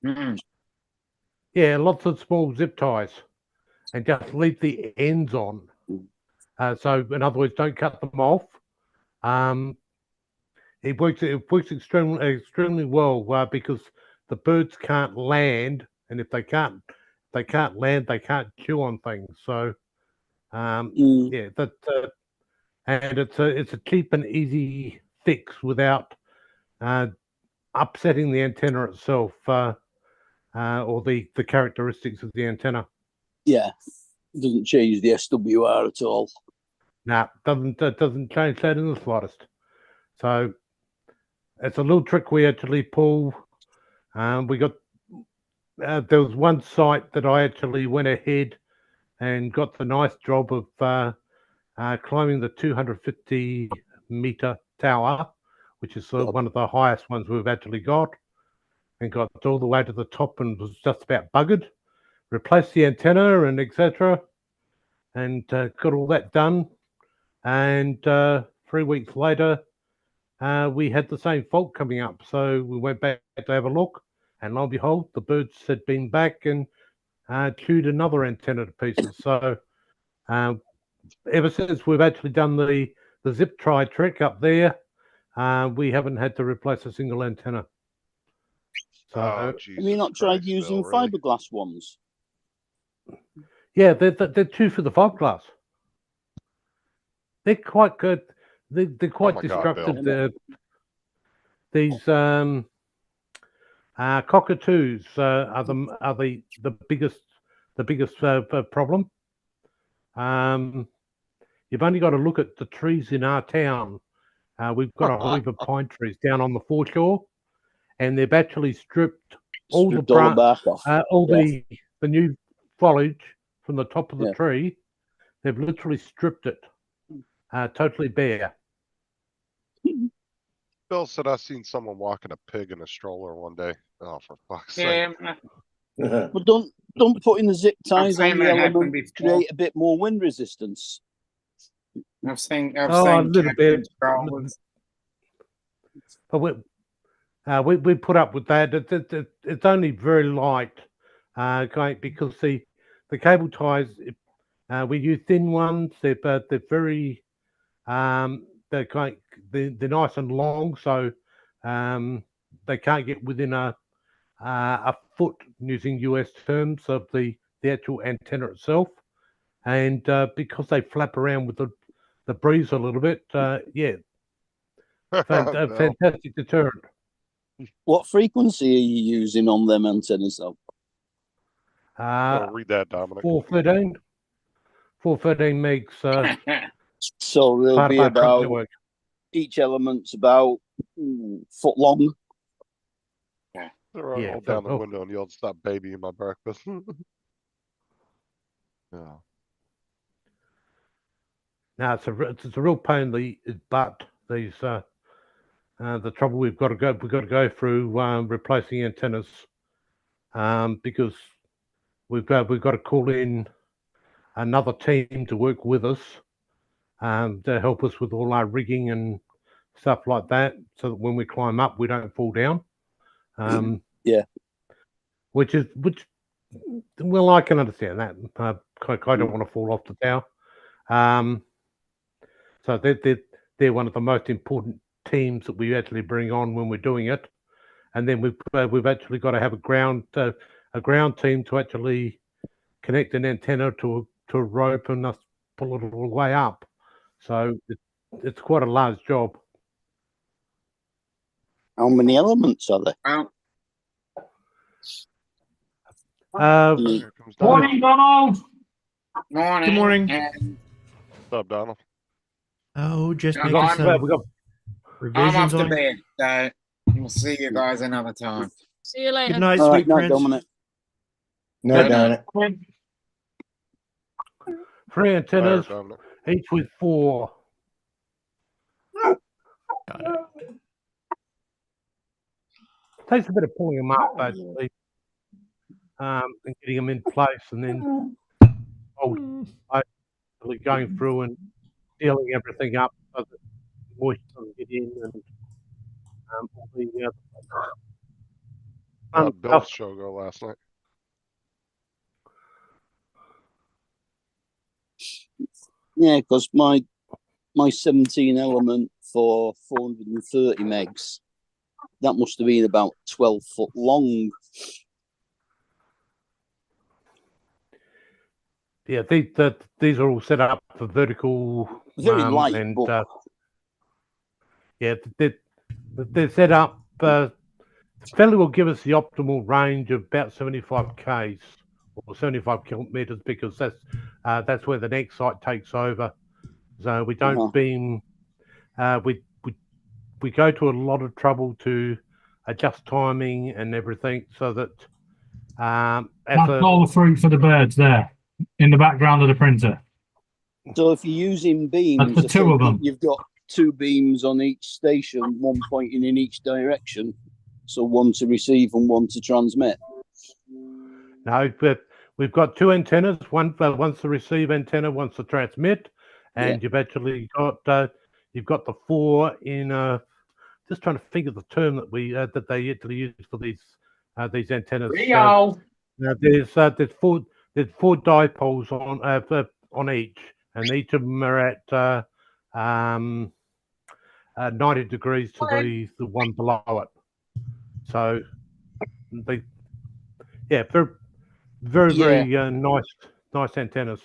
Mm. Yeah, lots of small zip ties, and just leave the ends on. So, in other words, don't cut them off. It works extremely well because the birds can't land, and if they can't land, they can't chew on things. So, yeah, and it's a cheap and easy fix without upsetting the antenna itself or the characteristics of the antenna. Yeah, it doesn't change the SWR at all. Nah, doesn't change that in the slightest. So it's a little trick we actually pull. We got there was one site that I actually went ahead and got the nice job of climbing the 250-meter tower, which is one of the highest ones we've actually got. and got all the way to the top and was just about buggered. Replaced the antenna and etc. And got all that done. And 3 weeks later, we had the same fault coming up. So we went back to have a look, and lo and behold, the birds had been back and chewed another antenna to pieces. So ever since we've actually done the zip tie trick up there, we haven't had to replace a single antenna. So Oh, Have you not tried Christ, using Bill, really? fiberglass ones? yeah, they're true for the fiberglass. They're quite good. They're quite my God, Bill. destructive. These cockatoos are the biggest problem. You've only got to look at the trees in our town. We've got a heap of pine trees down on the foreshore, and they've actually stripped all Stripped all the bark off. all Yeah. the new foliage from the top of the Yeah. tree. They've literally stripped it totally bare. Bill said I seen someone walking a pig in a stroller one day. Oh, for fuck's sake. Yeah, But don't put in the zip ties on seen the that happen element, before. create a bit more wind resistance. I've seen Oh, a little bit. strollers. But we put up with that. It's only very light, because the cable ties, we use thin ones. They're very they're nice and long, so they can't get within a foot, using US terms, of the actual antenna itself. And because they flap around with the breeze a little bit, yeah, Bill, fantastic deterrent. What frequency are you using on them antennas though? read that, Dominic. 413 megs. So they'll Part be of our truck about, network. each element's about foot long. They're Yeah, rolled down the so- window and yelled, "Stop babying my breakfast." Yeah. No, it's a real pain in the butt. These the trouble we've got to go through replacing antennas, because we've got to call in another team to work with us, to help us with all our rigging and stuff like that, so that when we climb up, we don't fall down. Yeah. Which well, I can understand that. I don't want to fall off the tower. So they're one of the most important teams that we actually bring on when we're doing it. And then we've actually got to have a ground team to actually connect an antenna to a rope and us pull it all the way up. So it's quite a large job. How many elements are there? Here comes Donald. Donald. Morning. Good morning. What's up, Donald? Oh, just Yeah, making I'm- some We got I'm off revisions to on. bed, so we'll see you guys another time. See you later. Good night, All right, sweet night, prince. Dominic. No, Good Dominic. 3 antennas, Fire, Dominic. each with 4. Got it. Takes a bit of pulling them up, basically, and getting them in place, and then basically going through and sealing everything up so that moisture doesn't get in, and all the fun How'd Bill's stuff. show go last night? Yeah, because my 17 element for 430 megs, that must have been about 12 foot long. Yeah, these are all set up for vertical. Very light, and but yeah, they're set up. Fairly will give us the optimal range of about 75 k's or 75 kilometers, because that's where the next site takes over. So we don't beam. We go to a lot of trouble to adjust timing and everything, so that That's all the fruit for the birds there in the background of the printer. so if you're using beams, That's the two of them. you've got 2 beams on each station, one pointing in each direction. So one to receive and one to transmit. No, but we've got two antennas. One's the receive antenna, one's the transmit, and you've actually got you've got the four in. Just trying to think of the term that they usually use for these antennas. Rio. There's four dipoles on each, and each of them are at 90 degrees to the one below it. So very nice antennas.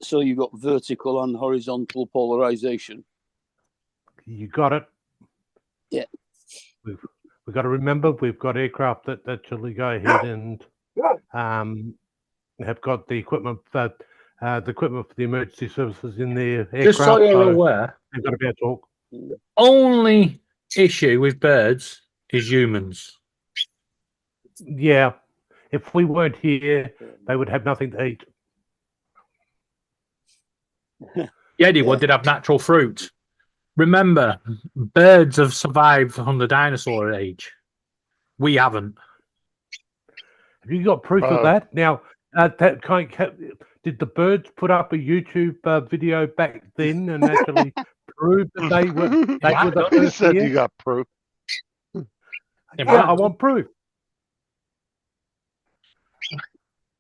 So you've got vertical and horizontal polarization. You got it. Yeah. We've got to remember we've got aircraft that actually go ahead and have got the equipment for the emergency services in their aircraft. Just so you're aware, they've got to be able to talk. Only issue with birds is humans. Yeah. If we weren't here, they would have nothing to eat. Yeah, they would. They'd have natural fruit. Remember, birds have survived on the dinosaur age. We haven't. Have you got proof of that? Now, did the birds put up a YouTube video back then and actually prove that they were the You first said year? you got proof. Yeah, I want proof.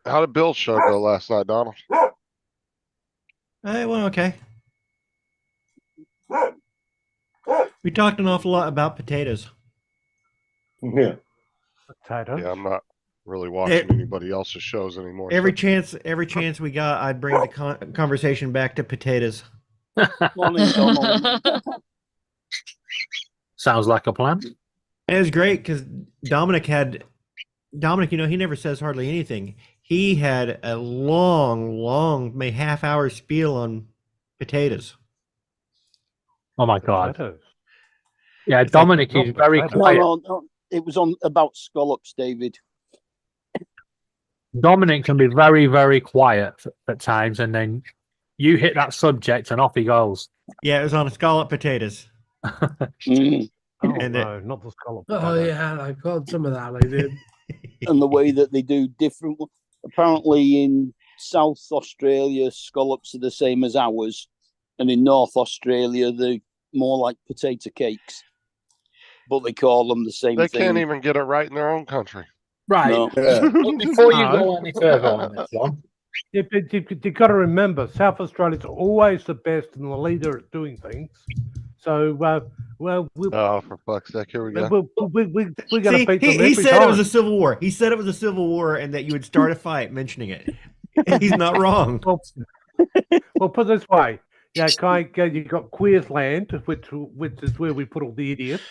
How did Bill's show go last night, Donald? It went okay. We talked an awful lot about potatoes. Yeah. Potatoes. Yeah, I'm not really watching anybody else's shows anymore. Every chance we got, I'd bring the conversation back to potatoes. Morning, Donald. Sounds like a plan. And it was great because Dominic, you know, he never says hardly anything. He had a long, maybe half-hour spiel on potatoes. Oh my god! Potatoes. Yeah, Dominic is very quiet. No, it was on about scallops, David. Dominic can be very, very quiet at times, and then you hit that subject, and off he goes. Yeah, it was on scallop potatoes. Mm. Oh, And no, not the scallop. Oh potato. yeah, I caught some of that. I did. And the way that they do different. Apparently, in South Australia, scallops are the same as ours, and in North Australia, they're more like potato cakes. But they call them the same They thing. can't even get it right in their own country. Right. No. Yeah. But before you No. go any further on this one, You've got to remember, South Australia's always the best and the leader at doing things. So, well, Oh, for fuck's sake, here we go. we're going to See, beat them he every said time. it was a civil war. He said it was a civil war and that you would start a fight mentioning it. He's not wrong. Well, put it this way. Yeah, you've got Queensland, which is where we put all the idiots.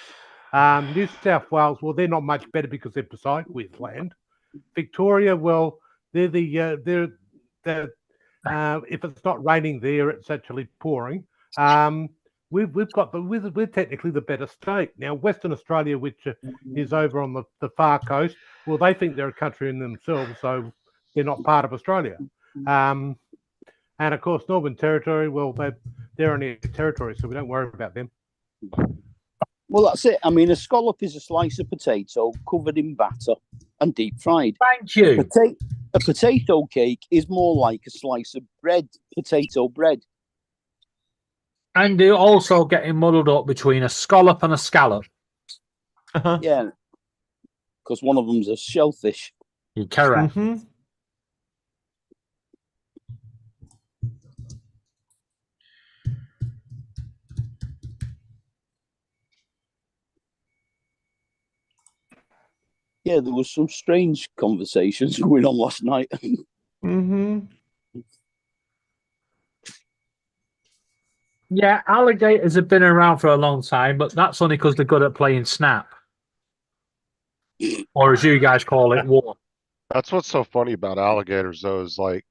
New South Wales, well, they're not much better because they're beside Queensland. Victoria, well, they're if it's not raining there, it's actually pouring. We're technically the better state. Now, Western Australia, which is over on the far coast, well, they think they're a country in themselves, so they're not part of Australia. And of course, Northern Territory, well, they're only a territory, so we don't worry about them. Well, that's it. I mean, a scallop is a slice of potato covered in batter and deep fried. thank you. A potato cake is more like a slice of bread, potato bread. And you're also getting muddled up between a scallop and a scallop. Uh-huh. Yeah, because one of them's a shellfish. You're correct. Mhm. Yeah, there was some strange conversations going on last night. Mm-hmm. Yeah, alligators have been around for a long time, but that's only because they're good at playing snap. Or as you guys call it, war. That's what's so funny about alligators, though, is like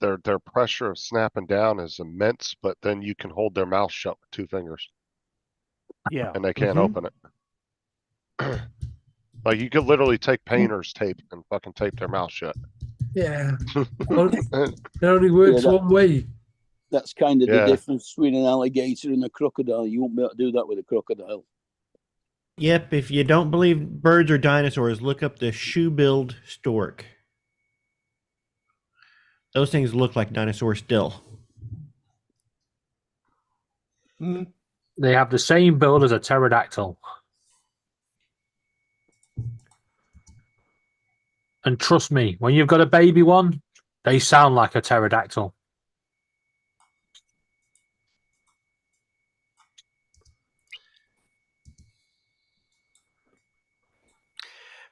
their pressure of snapping down is immense, but then you can hold their mouth shut with 2 fingers Yeah. and they can't Mhm. open it. Like you could literally take painter's tape and fucking tape their mouth shut. Yeah. It only works Yeah, that- one way. That's kind of Yeah. the difference between an alligator and a crocodile. You won't be able to do that with a crocodile. Yep, if you don't believe birds are dinosaurs, look up the shoe-billed stork. Those things look like dinosaurs still. Mm. They have the same build as a pterodactyl. And trust me, when you've got a baby one, they sound like a pterodactyl.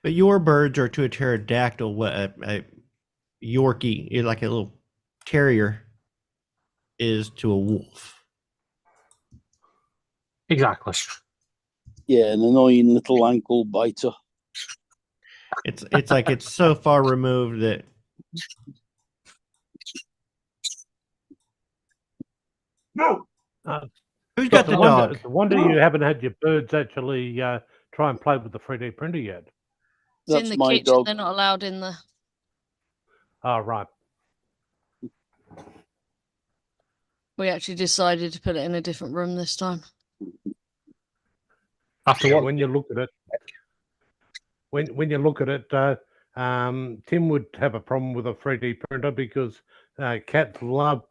But your birds are to a pterodactyl what a Yorkie, like a little terrier, is to a wolf. Exactly. Yeah, an annoying little ankle biter. It's like it's so far removed that who's got the dog? It's a wonder you haven't had your birds actually try and play with the 3D printer yet. It's in That's the my kitchen. dog. They're not allowed in the. Oh, right. We actually decided to put it in a different room this time. After what? When you look at it, when you look at it, Tim would have a problem with a 3D printer because cats love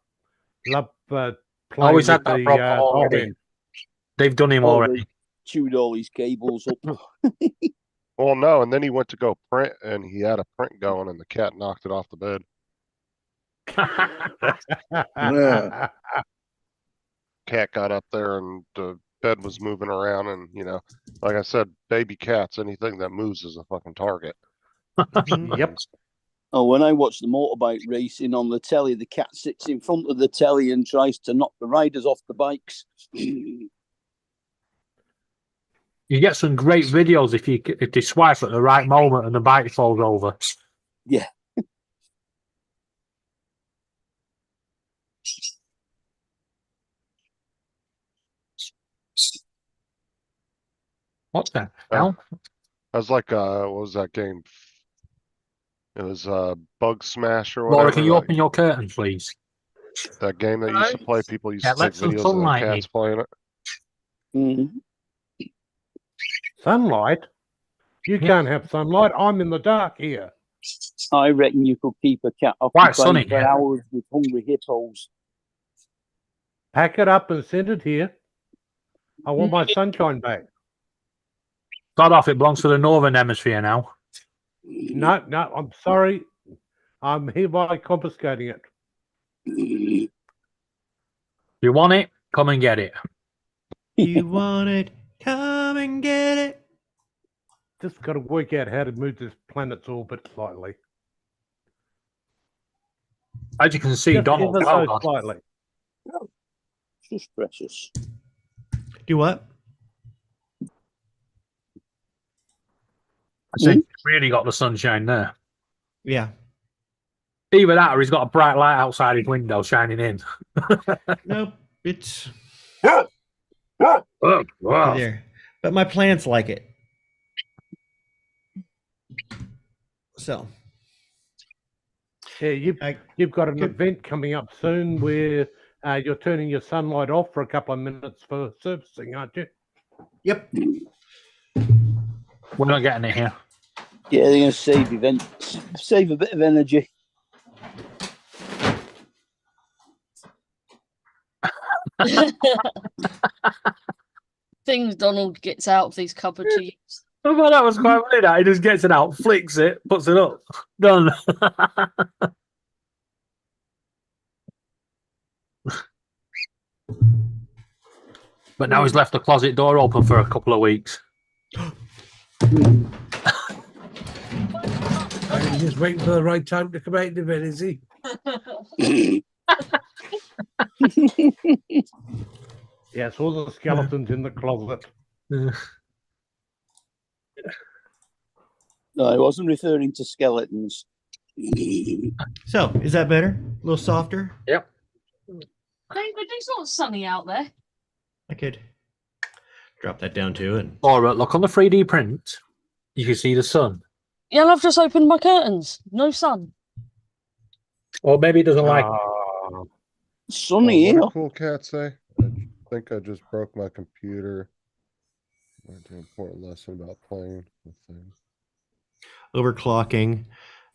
playing Always had with that the problem top already. end. They've done him Oh, already. they chewed all his cables up. Well, no, and then he went to go print, and he had a print going, and the cat knocked it off the bed. Yeah. Cat got up there, and the bed was moving around, and like I said, baby cats, anything that moves is a fucking target. Yep. Oh, when I watch the motorbike racing on the telly, the cat sits in front of the telly and tries to knock the riders off the bikes. You get some great videos if they swipe at the right moment and the bike falls over. Yeah. What's that? Oh. Hell? I was like, what was that game? It was Bug Smash or Laura, whatever. can you like, open your curtain, please? that game that used to play, people used Yeah, to take let some videos of their sunlight cats in. playing it. Mhm. Sunlight? You Yeah. can't have sunlight. I'm in the dark here. I reckon you could keep a cat Quite sunny occupied for here. hours with hungry hippos. Pack it up and send it here. I want my sunshine back. Start off, it belongs to the Northern Hemisphere now. No, I'm sorry. I'm hereby confiscating it. If you want it, come and get it. You want it? Come and get it. Just got to work out how to move this planet's orbit slightly. As you can see, Just Donald ever Trump. so slightly. Just precious. Do what? I think he's really got the sunshine there. Yeah. Either that or he's got a bright light outside his window shining in. Nope. It's Oh, wow. there. But my plants like it. So Yeah, you've got an event coming up soon where you're turning your sunlight off for a couple of minutes for servicing, aren't you? yep. We're not getting it here. Yeah, they're going to save a bit of energy. Things Donald gets out of these cupboard to use. I thought that was quite funny. That he just gets it out, flicks it, puts it up, done. But now he's left the closet door open for a couple of weeks. He's just waiting for the right time to come out of it, is he? Yes, all the skeletons in the closet. No, I wasn't referring to skeletons. So is that better? A little softer? Yep. David, it's not sunny out there. I could drop that down too. And Laura, look on the 3D print. You can see the sun. Yeah, I've just opened my curtains. No sun. Or maybe it doesn't like. Sunny What here. did Cool Cat say? I think I just broke my computer. Learned an important lesson about playing with things. Overclocking.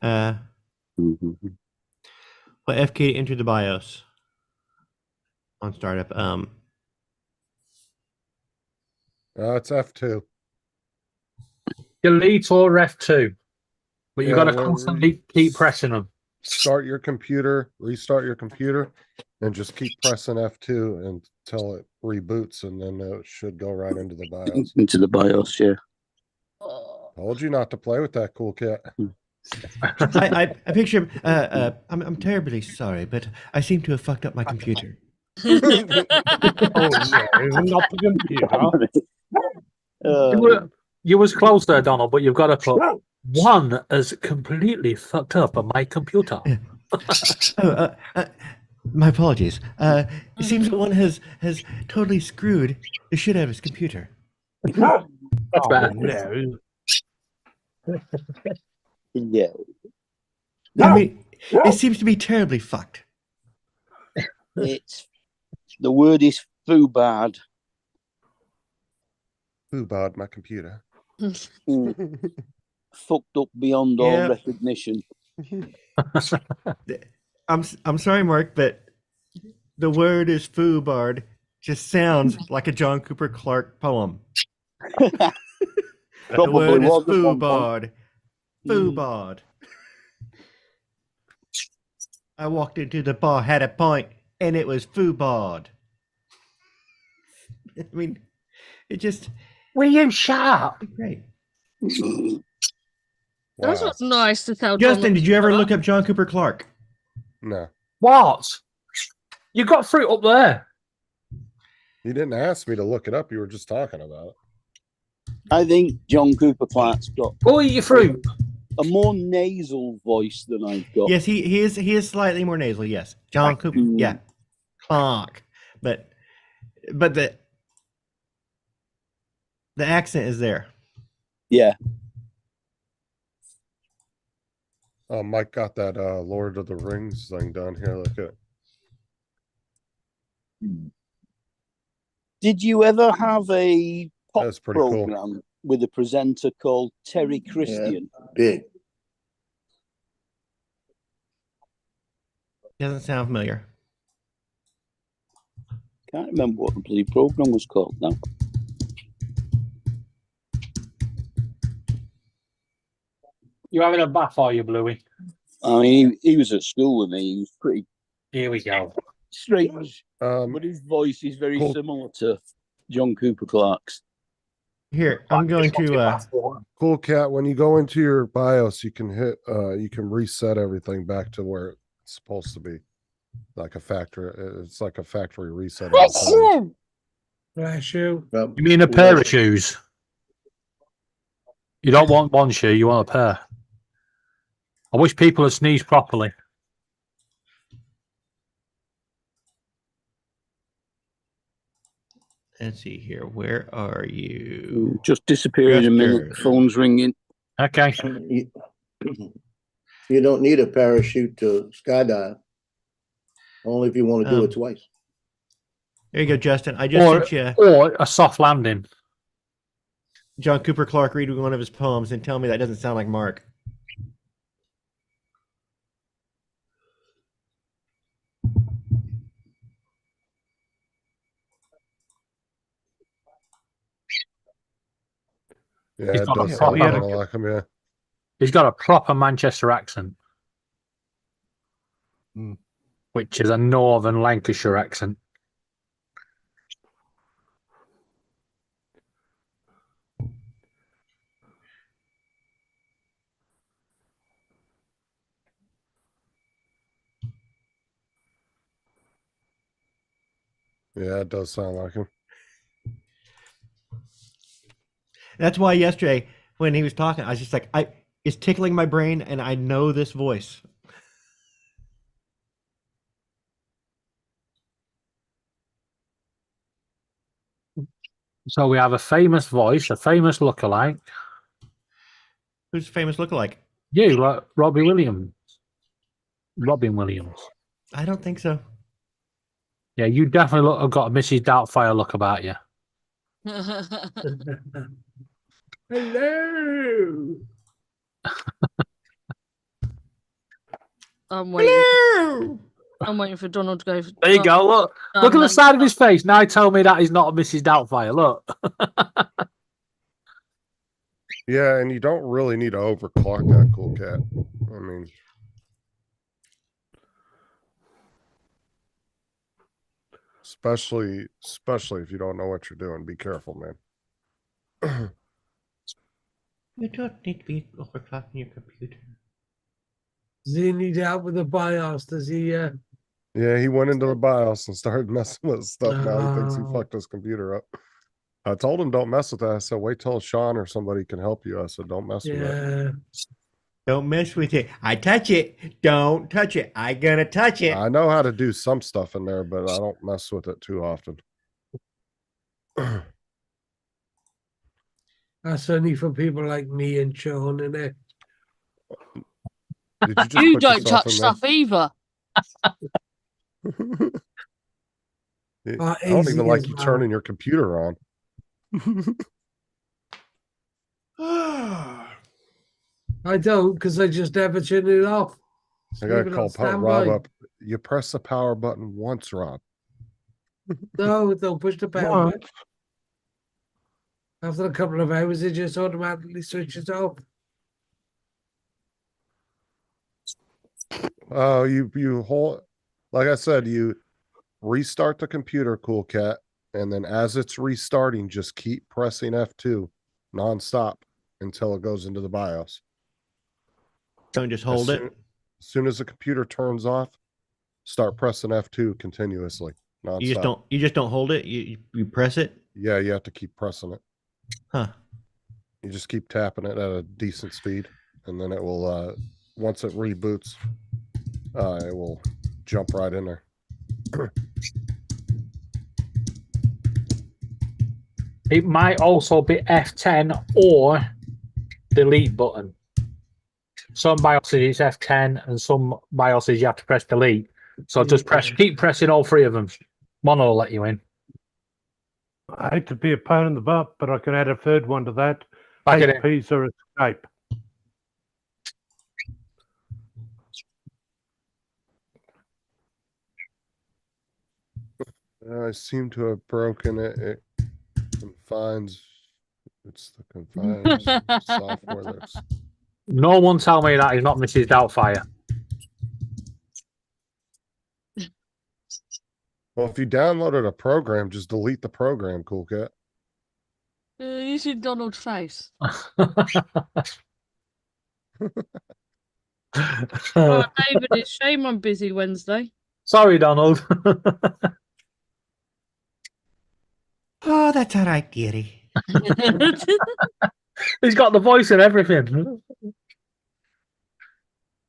Mhm. What FK to enter the BIOS on startup? It's F2. Delete or F2. But you've Yeah, got to where constantly keep pressing them. Start your computer, restart your computer, and just keep pressing F2 until it reboots, and then it should go right into the BIOS. Into the BIOS, yeah. Told you not to play with that, cool cat. I picture him. I'm terribly sorry, but I seem to have fucked up my computer. Oh, no, not the computer. You was close there, Donald, but you've got to put one as completely fucked up on my computer. My apologies. It seems that one has totally screwed the shit out of his computer. That's Oh, bad. no. Yeah. I mean, it seems to be terribly fucked. It's the word is foobad. Who bought my computer? Fucked up beyond all Yeah. recognition. I'm sorry, Mark, but the word is foobard. Just sounds like a John Cooper Clarke poem. The Probably word is was at one point. foobard. Foobard. I walked into the bar, had a pint, and it was foobard. I mean, it just Will you shut up? great. That's Wow. not nice to tell Justin, Donald did you ever to look up John Cooper Clarke? No. What? You got fruit up there. You didn't ask me to look it up. You were just talking about it. I think John Cooper Clarke's got Go eat your fruit. a more nasal voice than I've got. Yes, he is slightly more nasal. Yes, John Cooper. Yeah, Clarke, but the accent is there. Yeah. Mike got that Lord of the Rings thing done here. Look at. Did you ever have a pop That's pretty cool. program with a presenter called Terry Christian? Big. Doesn't sound familiar. Can't remember what the bloody program was called now. You having a bath, are you, Bluey? I mean, he was at school with me. He was pretty Here we go. strange, but his voice is very Cool. similar to John Cooper Clarke's. Here, I'm going to. Cool cat. When you go into your BIOS, you can hit. You can reset everything back to where it's supposed to be, like a factory. It's like a factory reset. all the time. Bless you. You mean a pair of shoes? You don't want one shoe, you want a pair. I wish people had sneezed properly. Let's see here. Where are you? Just disappeared in a minute. The phone's ringing. Okay. You don't need a parachute to skydive. Only if you want to do it twice. There you go, Justin. I just sent you Or a soft landing. John Cooper Clarke reading one of his poems and tell me that doesn't sound like Mark. Yeah, He's it got a does proper- sound kind of like him. Yeah. He's got a proper Manchester accent. Mm. Which is a northern Lancashire accent. Yeah, it does sound like him. That's why yesterday when he was talking, I was just like, it's tickling my brain, and I know this voice. So we have a famous voice, a famous lookalike. Who's famous lookalike? You, like Robbie Williams. Robin Williams. I don't think so. Yeah, you definitely have got a Mrs. Doubtfire look about you. Hello. I'm waiting. I'm waiting for Donald to go. There you go. Look at the no. side of his face. Now tell me that he's not a Mrs. Doubtfire. Look. Yeah, and you don't really need to overclock that cool cat. I mean, especially if you don't know what you're doing. Be careful, man. You don't need to be overclocking your computer. Does he need help with the BIOS? Does he? Yeah, he went into the BIOS and started messing with stuff. Now he thinks he Oh. fucked his computer up. I told him don't mess with that. I said wait till Sean or somebody can help you. I said don't mess with that. Yeah. Don't mess with it. I touch it. Don't touch it. I gonna touch it. I know how to do some stuff in there, but I don't mess with it too often. That's only for people like me and Sean, isn't it? Did you just You put don't yourself touch in there? stuff either. I don't easy even like as you well. turning your computer on. I don't, because I just never turn it off. Just I leave gotta it on call Rob standby. up. You press the power button once, Rob. No, don't push the power What? button. After a couple of hours, it just automatically switches off. Oh, you hold, like I said, you restart the computer, Cool Cat, and then as it's restarting, just keep pressing F2 nonstop until it goes into the BIOS. Don't just hold it. As soon as the computer turns off, start pressing F2 continuously. Nonstop. You just don't hold it. You press it. Yeah, you have to keep pressing it. Huh. You just keep tapping it at a decent speed, and then it will once it reboots, it will jump right in there. It might also be F10 or delete button. Some BIOSes it's F10 and some BIOSes you have to press delete. So just keep pressing all three of them. One will let you in. I hate to be a pain in the butt, but I can add a third one to that. Back it in. HPs or escape. I seem to have broken it. It confines. It's the confines software that's. No one tell me that he's not Mrs. Doubtfire. Well, if you downloaded a program, just delete the program, Cool Cat. You see Donald's face. Oh, David, it's shame I'm busy Wednesday. Sorry, Donald. Oh, that's all right, dearie. He's got the voice and everything.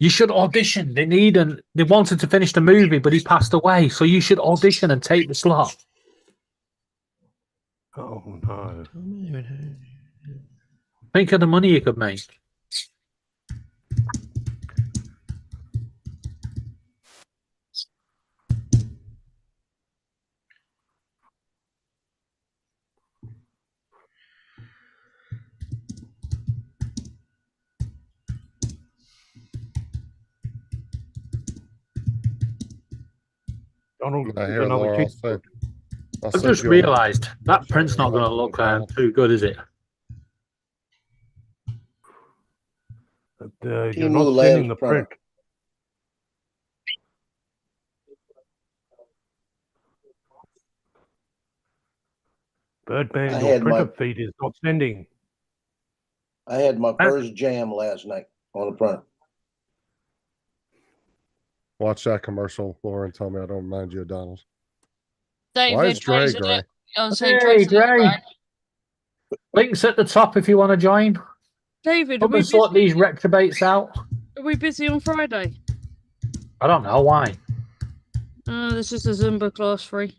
You should audition. They wanted to finish the movie, but he passed away. So you should audition and take the slot. Oh no. Think of the money you could make. Donald, I hear another Laura. kid. I've just realised that print's not going to look too good, is it? You're Timu not Labs sending the printer. print. Birdman, I your had printer my- feed is not sending. I had my first jam last night on the printer. Watch that commercial, Laura, and tell me I don't remind you of Donald. David, Why is Dre Dre's a gray? little- I was saying Hey, Dre's a little Dre. grey. Links at the top if you want to join. David, are Come we, and sort busy, these reprobates out. are we busy on Friday? I don't know why. This is a Zumba class free.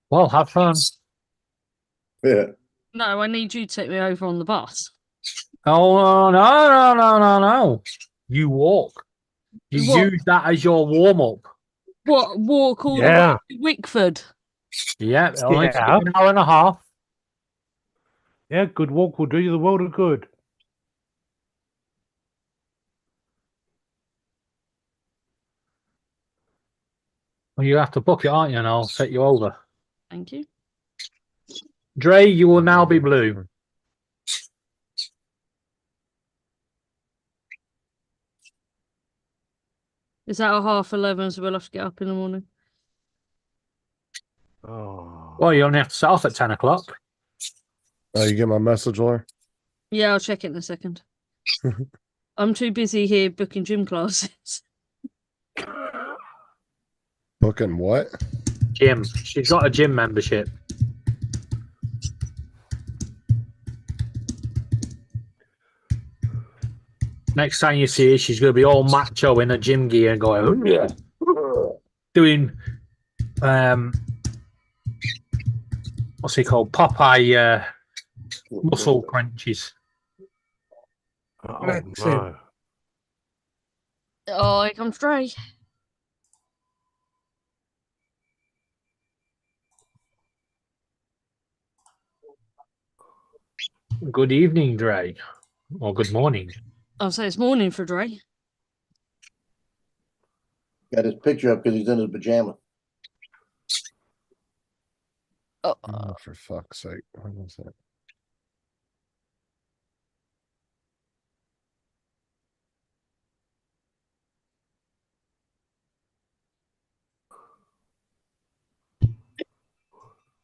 Well, have fun. Yeah. No, I need you to take me over on the bus. Oh, no. You walk. You What? use that as your warm-up. What, walk all Yeah. the way to Wickford? Yeah, it'll only take Yeah. an hour and a half. Yeah, good walk will do you the world of good. Well, you have to book it, aren't you? And I'll set you over. Thank you. Dre, you will now be blue. Is that a 11:30? So we'll have to get up in the morning. Oh. Well, you only have to set off at 10 o'clock. You get my message, Laura? Yeah, I'll check it in a second. I'm too busy here booking gym classes. Booking what? Gym. She's got a gym membership. Next time you see her, she's going to be all macho in a gym gear going, "Oh, yeah," doing, what's it called? Popeye muscle crunches. Oh, Excellent. no. Oh, here comes Dre. Good evening, Dre. Or good morning. I'll say it's morning for Dre. Got his picture up because he's in his pajama. Oh, Oh, for fuck's sake. What was that?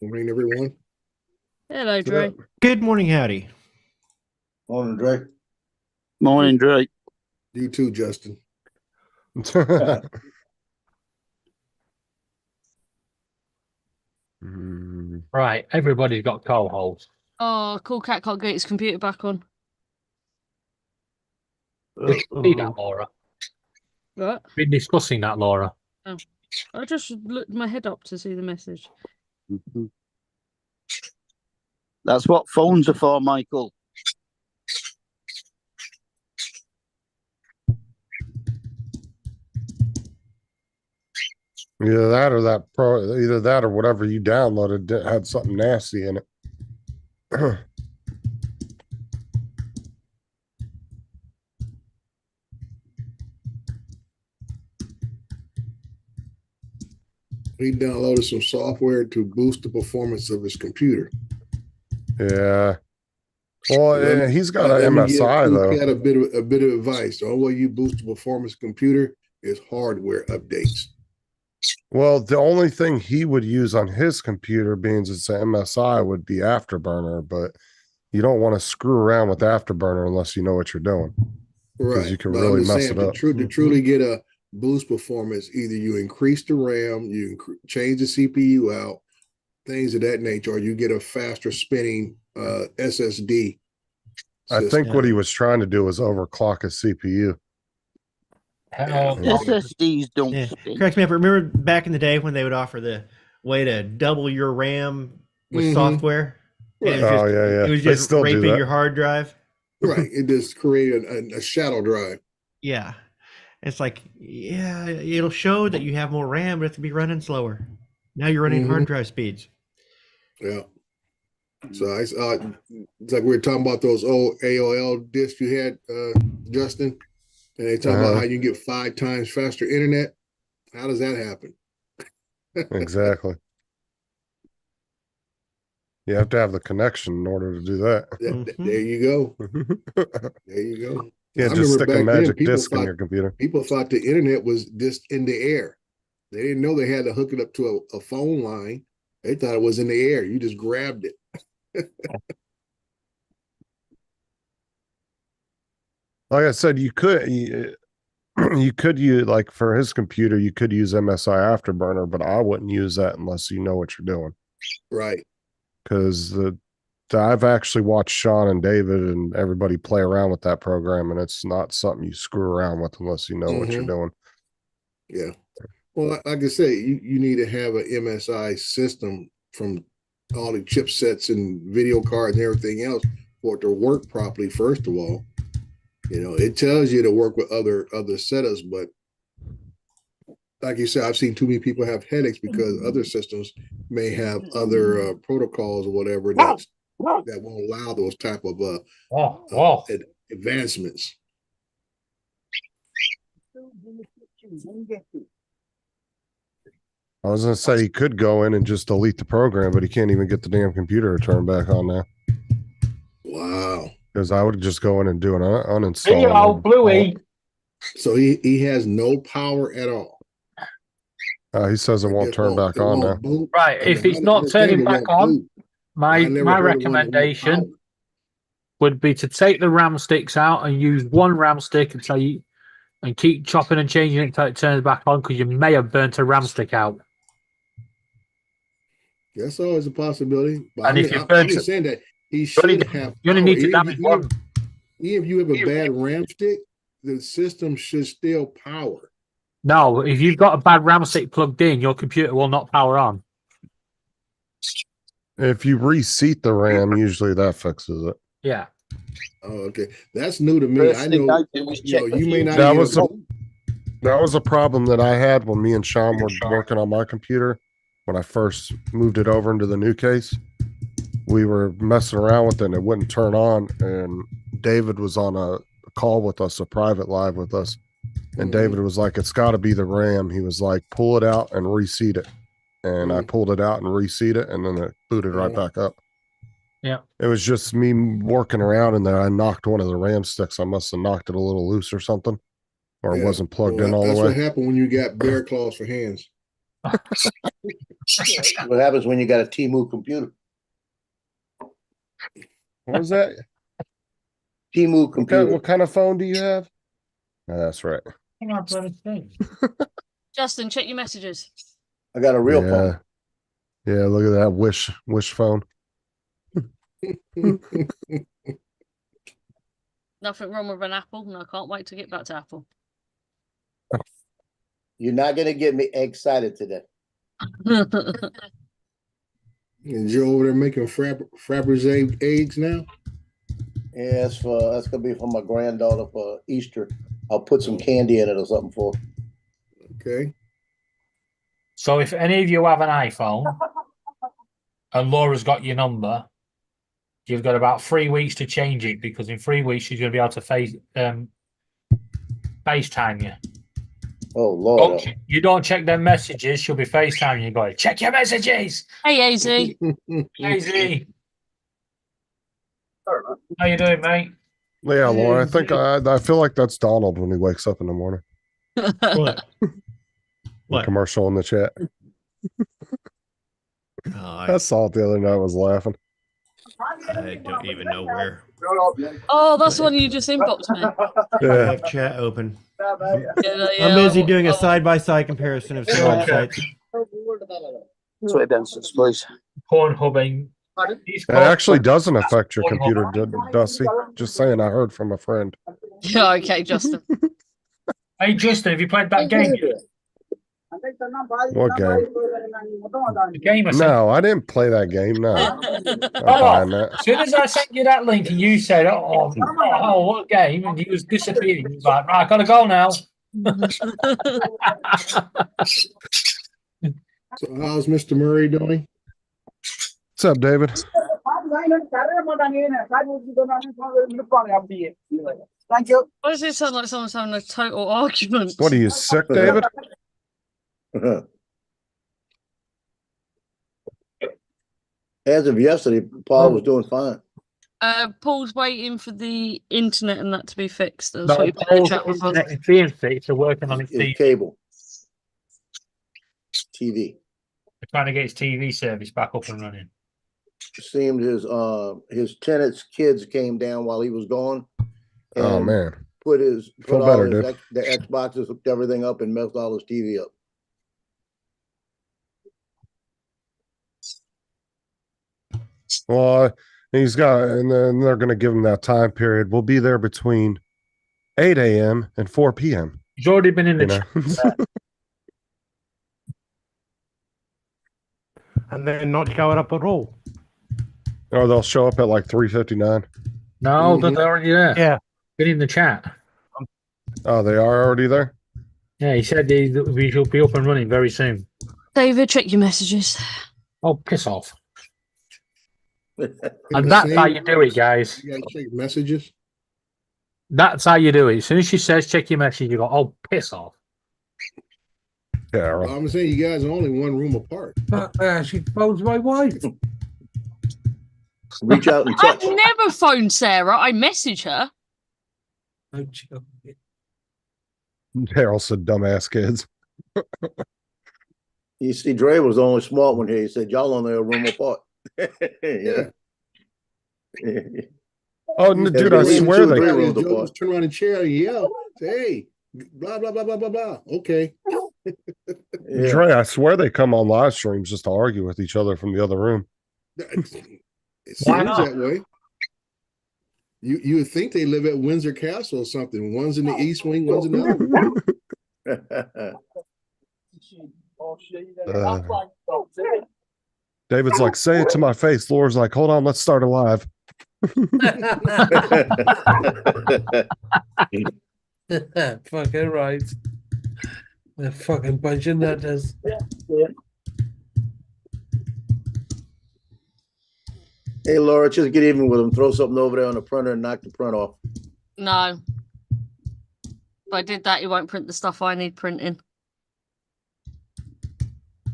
Morning, everyone. hello, What's Dre. up? Good morning, howdy. Morning, Dre. Morning, Drake. You too, Justin. Mm, Right, everybody's got co-hosts. Oh, cool cat can't get his computer back on. Did you see that, Laura? What? Been discussing that, Laura. I just looked my head up to see the message. That's what phones are for, Michael. Either that or that pro, either that or whatever you downloaded had something nasty in it. He downloaded some software to boost the performance of his computer. Yeah. Well, Let me- he's got an let me give MSI Cool though. Cat a bit of advice. The only way you boost the performance computer is hardware updates. Well, the only thing he would use on his computer, being it's an MSI, would be Afterburner, but you don't want to screw around with Afterburner unless you know what you're doing. Right. you can But really I'm just mess saying, it up. to truly get a boost performance, either you increase the RAM, you change the CPU out, things of that nature, or you get a faster spinning SSD. I think what he was trying to do was overclock his CPU. Hell, SSDs don't Yeah. spin. Correct me if I remember back in the day when they would offer the way to double your RAM with Mhm. software. Right. It was just, yeah. It was They just still do raping that. your hard drive. Right. It just created a shadow drive. Yeah. It's like, yeah, it'll show that you have more RAM, but it's gonna be running slower. Now you're running hard drive speeds. Yeah. So it's like we were talking about those old AOL discs you had, Justin, and they talk about how you can get 5 times faster internet. How does that happen? Exactly. You have to have the connection in order to do that. There you go. There you go. Yeah, I just remember stick a back then, magic people disc in thought- your computer. People thought the internet was just in the air. They didn't know they had to hook it up to a phone line. They thought it was in the air. You just grabbed it. Like I said, you could use, like, for his computer, you could use MSI Afterburner, but I wouldn't use that unless you know what you're doing. Right. Because I've actually watched Sean and David and everybody play around with that program, and it's not something you screw around with unless you know what you're doing. Yeah. Well, like I say, you need to have an MSI system from all the chipsets and video cards and everything else for it to work properly, first of all. You know, it tells you to work with other setups, but like you said, I've seen too many people have headaches because other systems may have other protocols or whatever that won't allow those type of advancements. I was gonna say he could go in and just delete the program, but he can't even get the damn computer to turn back on now. Wow. Because I would just go in and do an uninstall. Video, Bluey. So he has no power at all. He says it won't turn back on now. Boot. Right. If it's not turning back on, my recommendation would be to take the RAM sticks out and use one RAM stick and keep chopping and changing it until it turns back on, because you may have burnt a RAM stick out. That's always a possibility. But And I'm just saying that he should have. You only need to damage one. Even if you have a bad RAM stick, the system should still power. No, if you've got a bad RAM stick plugged in, your computer will not power on. If you reseat the RAM, usually that fixes it. Yeah. Oh, okay. That's new to me. I know, you may not. That was a problem that I had when me and Sean were working on my computer when I first moved it over into the new case. We were messing around with it and it wouldn't turn on, and David was on a call with us, a private live with us, and David was like, it's got to be the RAM. He was like, pull it out and reseat it. And I pulled it out and reseat it, and then it booted right back up. Yeah. It was just me working around, and then I knocked one of the RAM sticks. I must have knocked it a little loose or something, or it wasn't plugged in all the way. That's what happened when you got bear claws for hands. What happens when you got a Temu computer? What was that? Temu computer. What kind of phone do you have? That's right. Justin, check your messages. I got a real phone. Yeah, look at that wish phone. Nothing wrong with an Apple, and I can't wait to get back to Apple. You're not gonna get me excited today. And you're over there making Fabergé eggs now? Yeah, that's gonna be for my granddaughter for Easter. I'll put some candy in it or something for her. Okay. So if any of you have an iPhone and Laura's got your number, you've got about 3 weeks to change it, because in 3 weeks she's going to be able to FaceTime you. Oh, Lord. You don't check their messages, she'll be FaceTiming you going, check your messages. Hey, AZ. AZ. How you doing, mate? Yeah, Laura, I think I feel like that's Donald when he wakes up in the morning. What? The commercial in the chat. I saw it the other night. I was laughing. I don't even know where. Oh, that's the one you just inboxed me. I have chat open. Yeah, I'm busy doing a side-by-side comparison of some websites. Sweat dancers, please. Pornhubbing. It actually doesn't affect your computer, Dusty. Just saying, I heard from a friend. Yeah, okay, Justin. Hey, Justin, have you played that game yet? What game? The game No, I didn't play that game. No. As soon as I sent you that link and you said, oh, what game? And you was disappearing. You was like, right, I gotta go now. So how's Mr. Murray doing? What's up, David? Thank you. Why does it sound like someone's having a total argument? What are you, sick, David? As of yesterday, Paul was doing fine. Paul's waiting for the internet and that to be fixed. That's No, what you've been in the chat with us. internet is being fixed, so working on his TV. Cable. TV. They're trying to get his TV service back up and running. Seemed his tenant's kids came down while he was gone. Oh man. Put Feel all better, his dude. the Xboxes, hooked everything up and messed all his TV up. Well, he's got, and then they're going to give him that time period. We'll be there between 8 a.m. and 4 p.m. He's already been in the chat. And they're not showing up at all. Or they'll show up at like 3:59. No, they're already there. Yeah. Get in the chat. Oh, they are already there? Yeah, he said we should be up and running very soon. David, check your messages. Oh, piss off. In And the that's how same you do it, guys. You gotta check messages. That's how you do it. As soon as she says check your message, you go, oh, piss off. Carol. I'm saying you guys are only one room apart. She phones my wife. Reach out and I've touch. never phoned Sarah. I message her. I'm joking. Carol said, "Dumbass kids." You see, Dre was the only smart one here. He said, y'all only a room apart. Yeah. Oh, dude, I swear they. Just turn around and chair and yell, say, hey, blah, blah, blah, blah, blah, blah. Okay. Yeah. Dre, I swear they come on live streams just to argue with each other from the other room. It Why seems not? that way. You would think they live at Windsor Castle or something. One's in the east wing, one's in the other. David's like, say it to my face. Laura's like, hold on, let's start a live. Fucking right. The fucking bunch of nutters. Hey, Laura, just get even with them. Throw something over there on the printer and knock the print off. No. If I did that, he won't print the stuff I need printing.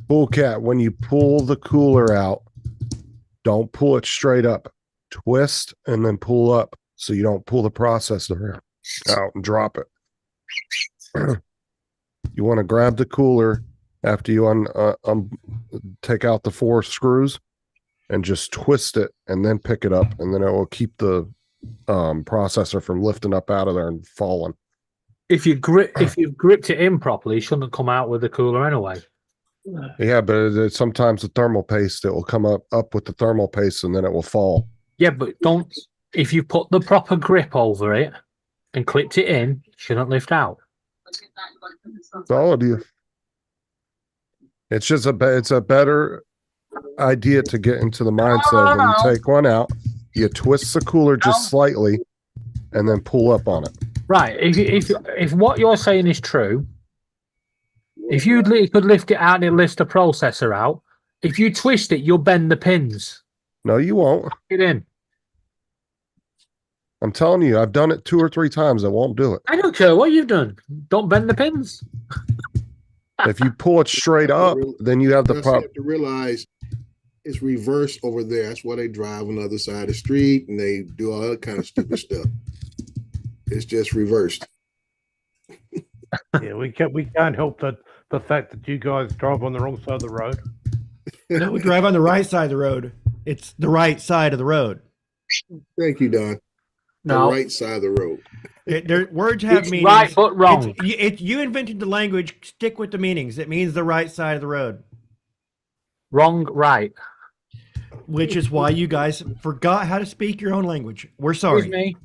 Bull cat, when you pull the cooler out, don't pull it straight up. Twist and then pull up so you don't pull the processor out and drop it. You want to grab the cooler after you take out the 4 screws and just twist it and then pick it up, and then it will keep the processor from lifting up out of there and falling. If you've gripped it in properly, it shouldn't come out with the cooler anyway. Yeah, but sometimes the thermal paste, it will come up with the thermal paste and then it will fall. Yeah, but don't. If you put the proper grip over it and clipped it in, it shouldn't lift out. Solid you. It's just it's a better idea to get into the mindset when you take one out, you twist the cooler just slightly, and then pull up on it. Right. If what you're saying is true, if you could lift it out and it lifts the processor out, if you twist it, you'll bend the pins. No, you won't. Get in. I'm telling you, I've done it 2 or 3 times. It won't do it. I don't care what you've done. Don't bend the pins. If you pull it straight up, then you have the You problem. have to realize it's reversed over there. That's why they drive on the other side of the street and they do all that kind of stupid stuff. It's just reversed. Yeah, we can't help the fact that you guys drive on the wrong side of the road. No, we drive on the right side of the road. It's the right side of the road. Thank you, Don. No. The right side of the road. Words have It's meanings. right but wrong. You invented the language. Stick with the meanings. It means the right side of the road. Wrong, right. Which is why you guys forgot how to speak your own language. We're sorry. Excuse me.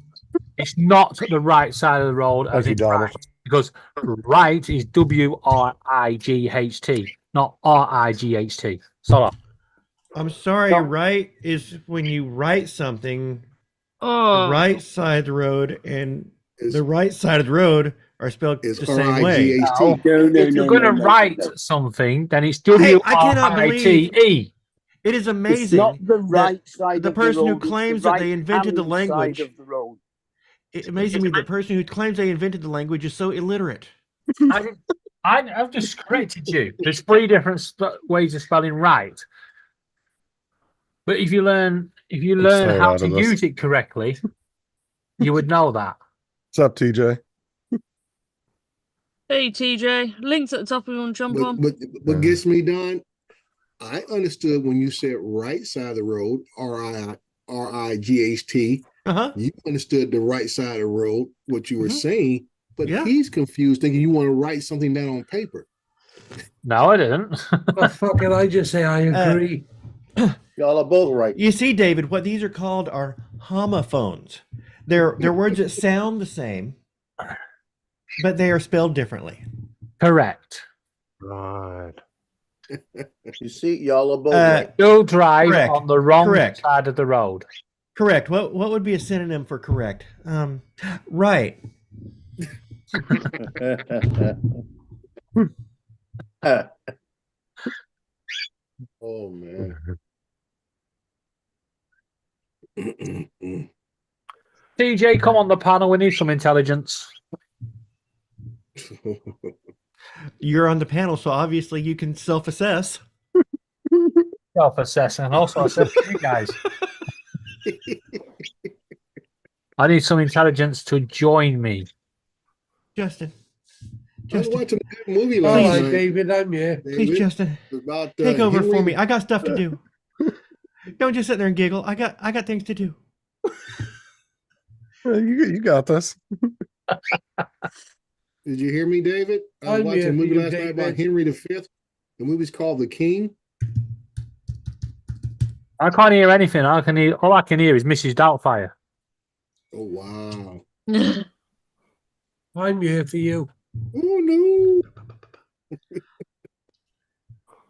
It's not the right side of the road as in right, because right is WRIGHT, not RIGHT. So I'm sorry. Right is when you write something. Oh. The right side of the road and the right side of the road are spelled the same way. No, if you're going to write something, then it's WRITE. It is amazing. It's not the right side the of the person who road, it's claims the that they invented the right-hand language. side of the road. It's amazing me. The person who claims they invented the language is so illiterate. I've just corrected you. There's 3 different ways of spelling right. But if you learn how to use it correctly, you would know that. What's up, TJ? Hey, TJ. Links at the top if you want to jump on. But what gets me, Don, I understood when you said right side of the road, RIGHT. You understood the right side of the road, what you were saying, but he's confused, thinking you want to write something down on paper. No, I didn't. Well, fucking, I just say I agree. Y'all are both right. You see, David, what these are called are homophones. They're words that sound the same, but they are spelled differently. Correct. Right. You see, y'all are both right. You'll drive Correct. on the wrong Correct. side of the road. Correct. What would be a synonym for correct? Right. Oh man. TJ, come on the panel. We need some intelligence. You're on the panel, so obviously you can self-assess. Self-assess and also assess you guys. I need some intelligence to join me. Justin. I was Justin. watching a movie All last right, night. David, I'm here. Please, David, Justin. about Take over for Henry- me. I got stuff to do. Don't just sit there and giggle. I got things to do. You got this. Did you hear me, David? I was I'm watching here a for movie you, last night about David. Henry V. The movie's called The King. I can't hear anything. All I can hear is Mrs. Doubtfire. Oh wow. I'm here for you. Oh no.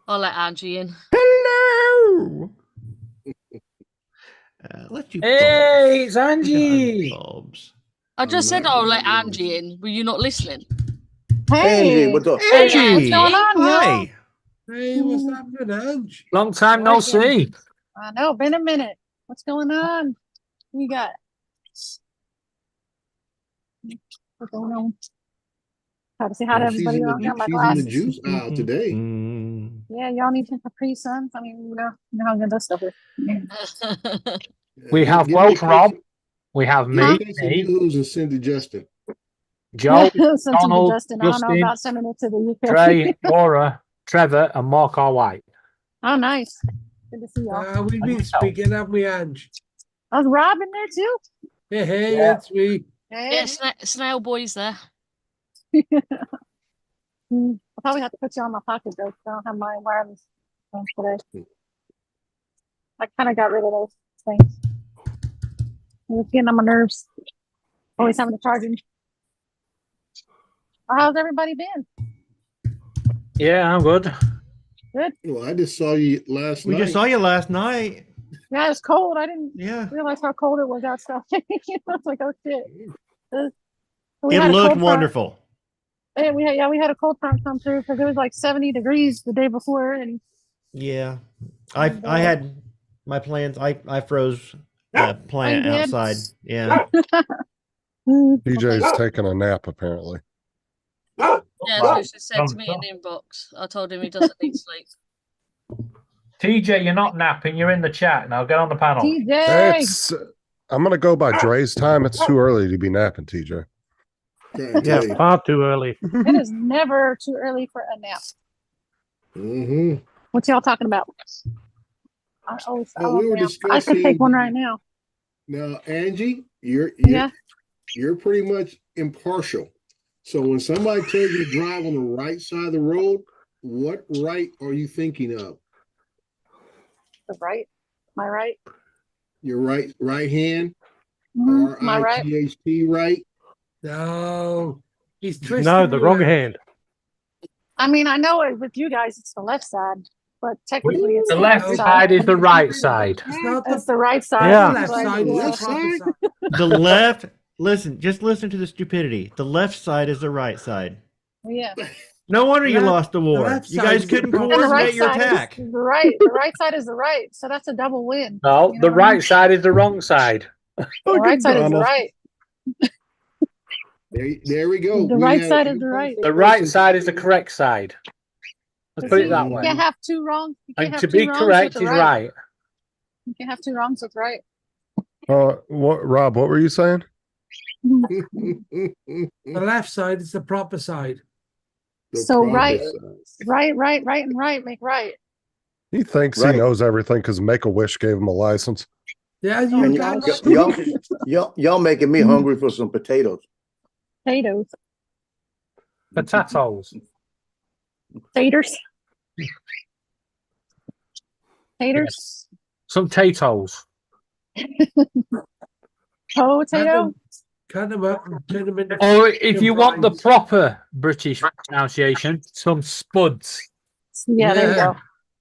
I'll let Angie in. Hello. Let's do Hey, it's bulbs. Angie. Bulbs. I just said not I'll let really. Angie in. Were you not listening? Angie, what's up? Angie. What's going on, y'all? Hi. Hey, what's happening, Ange? Long time no see. I know, been a minute. What's going on? What you got? What's going on? How to say hi to She's everybody. in I got my the glasses. juice aisle today. Yeah, y'all need some Capri Suns. I mean, you know how good this stuff is. We have Give me a Welsh case- Rob. We have give me a me, case of Yoo-hoos and send to Justin. Joe, Send some to Donald, Justin. I don't know Justin, about sending it to the UK. Trey, Laura, Trevor, and Mark R. White. Oh, nice. Good to see y'all. We've been speaking, haven't we, Ange? I was Rob in there too. Hey, hey, Yeah. it's me. Hey. Yeah, Snail Boy's there. I'll probably have to put you on my pocket though, 'cause I don't have my wireless phone today. I kind of got rid of those things. It was getting on my nerves. Always having to charge them. How's everybody been? Yeah, I'm good. Good. Well, I just saw you last We night. just saw you last night. Yeah, it's cold. I didn't Yeah. realize how cold it was outside. I was like, oh shit. We It had a looked cold front. wonderful. And we had a cold front come through because it was like 70 degrees the day before, and Yeah. I had my plans. I froze the plant Oh, you did? outside. Yeah. DJ's taking a nap apparently. Yeah, that's what she said to me in the inbox. I told him he doesn't need sleep. TJ, you're not napping. You're in the chat now. Get on the panel. TJ. I'm gonna go by Dre's time. It's too early to be napping, TJ. Yeah, far too early. It is never too early for a nap. Mm-hmm. What y'all talking about? I always Well, we were nap. I could take discussing- one right now. Now, Angie, you're pretty much impartial. So when somebody tells you to drive on the right side of the road, what right are you thinking of? The right? My right? Your right hand? Mhm, my right? R-I-T-H-T, right? No, he's twisting. No, the you wrong out. hand. I mean, I know it with you guys, it's the left side, but technically it's The left side is the right side. It's not It's the right side. Yeah. the left but, side. yeah. It's the proper side. The left. Just listen to the stupidity. The left side is the right side. Yeah. No wonder you Left- lost the war. left You side guys is the couldn't proper And the coordinate right your side attack. is the right. The right side is the right. So that's a double win. No, You know the what I mean? right side is the wrong side. The right side is the Donald. right. There we go. The We right had side is an the right. The right side is the correct side. Let's put it that You way. can't have two wrong. You can't And have to two be wrongs correct with is the right. You can't have two wrongs with right. What, Rob? What were you saying? The left side is the proper side. So right, and right make right. He thinks Right. he knows everything because Make a Wish gave him a license. Yeah, Oh, you And got y'all making me hungry for some potatoes. Potatoes. Potatoes. Taters. Taters. Some potatoes. Potato. cut them up and turn them into. Or if you want the fries. proper British pronunciation, some spuds. Yeah, there you Yeah. go.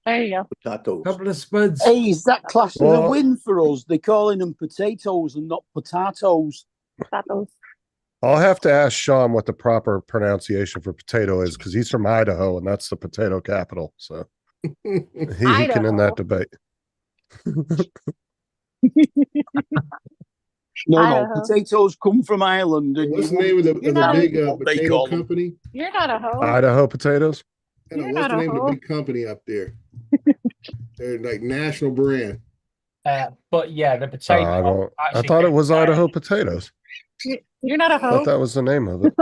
There you go. Potatoes. Couple of spuds. Hey, is that classed as a Well- win for us? They're calling them potatoes and not potatoes. Potatoes. I'll have to ask Sean what the proper pronunciation for potato is because he's from Idaho and that's the potato capital. So he can in that debate. No, Idaho. potatoes come from Ireland. And What's the you name of the You're not big what they potato call them. company? You're not a hoe. Idaho potatoes. What's You're the not a name of the hoe. big company up there? They're like national brand. But yeah, the I potato. don't. I actually thought it came was from Idaho potatoes. You're not a I thought hoe. that was the name of it.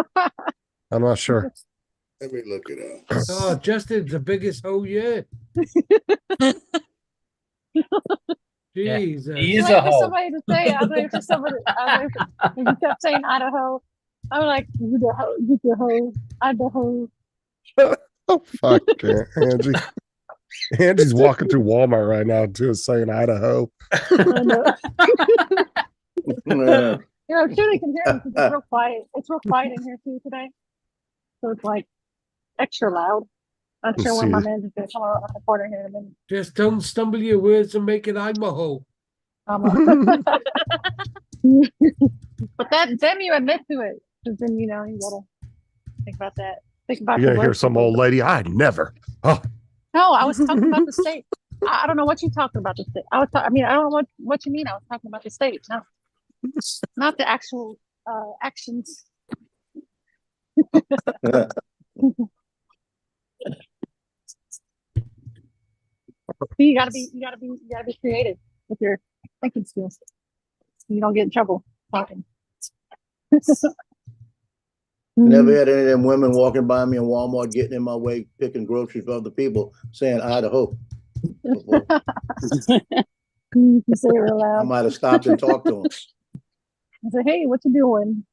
I'm not sure. Let me look it up. Oh, Justin's the biggest hoe yet. Yeah. Jesus. He is Waiting a for hoe. somebody to say it. I was waiting for somebody. I was waiting for, when you kept saying Idaho. I'm like, you the hoe, you the hoe, Idaho. Oh fuck, Angie. Angie's walking through Walmart right now too, saying Idaho. I know. Yeah. You know, truly can hear me because it's real quiet. It's real quiet in here too today. So it's like extra loud. I'm Let's sure when my see. manager's gonna come around the corner here in a minute. Just don't stumble your words and make it I'm a hoe. But then you admit to it. Because then you know you gotta think about that. Think about You're the gonna hear words some people old lady. I never. Oh, No, I was talking about the state. I don't know what you're talking about the state. I mean, I don't know what you mean. I was talking about the state, not the actual actions. You gotta be creative with your thinking skills. You don't get in trouble talking. Never had any of them women walking by me in Walmart, getting in my way, picking groceries for other people, saying Idaho. before. You can say it real I loud. might have stopped and talked to them. I say, hey, what you doing?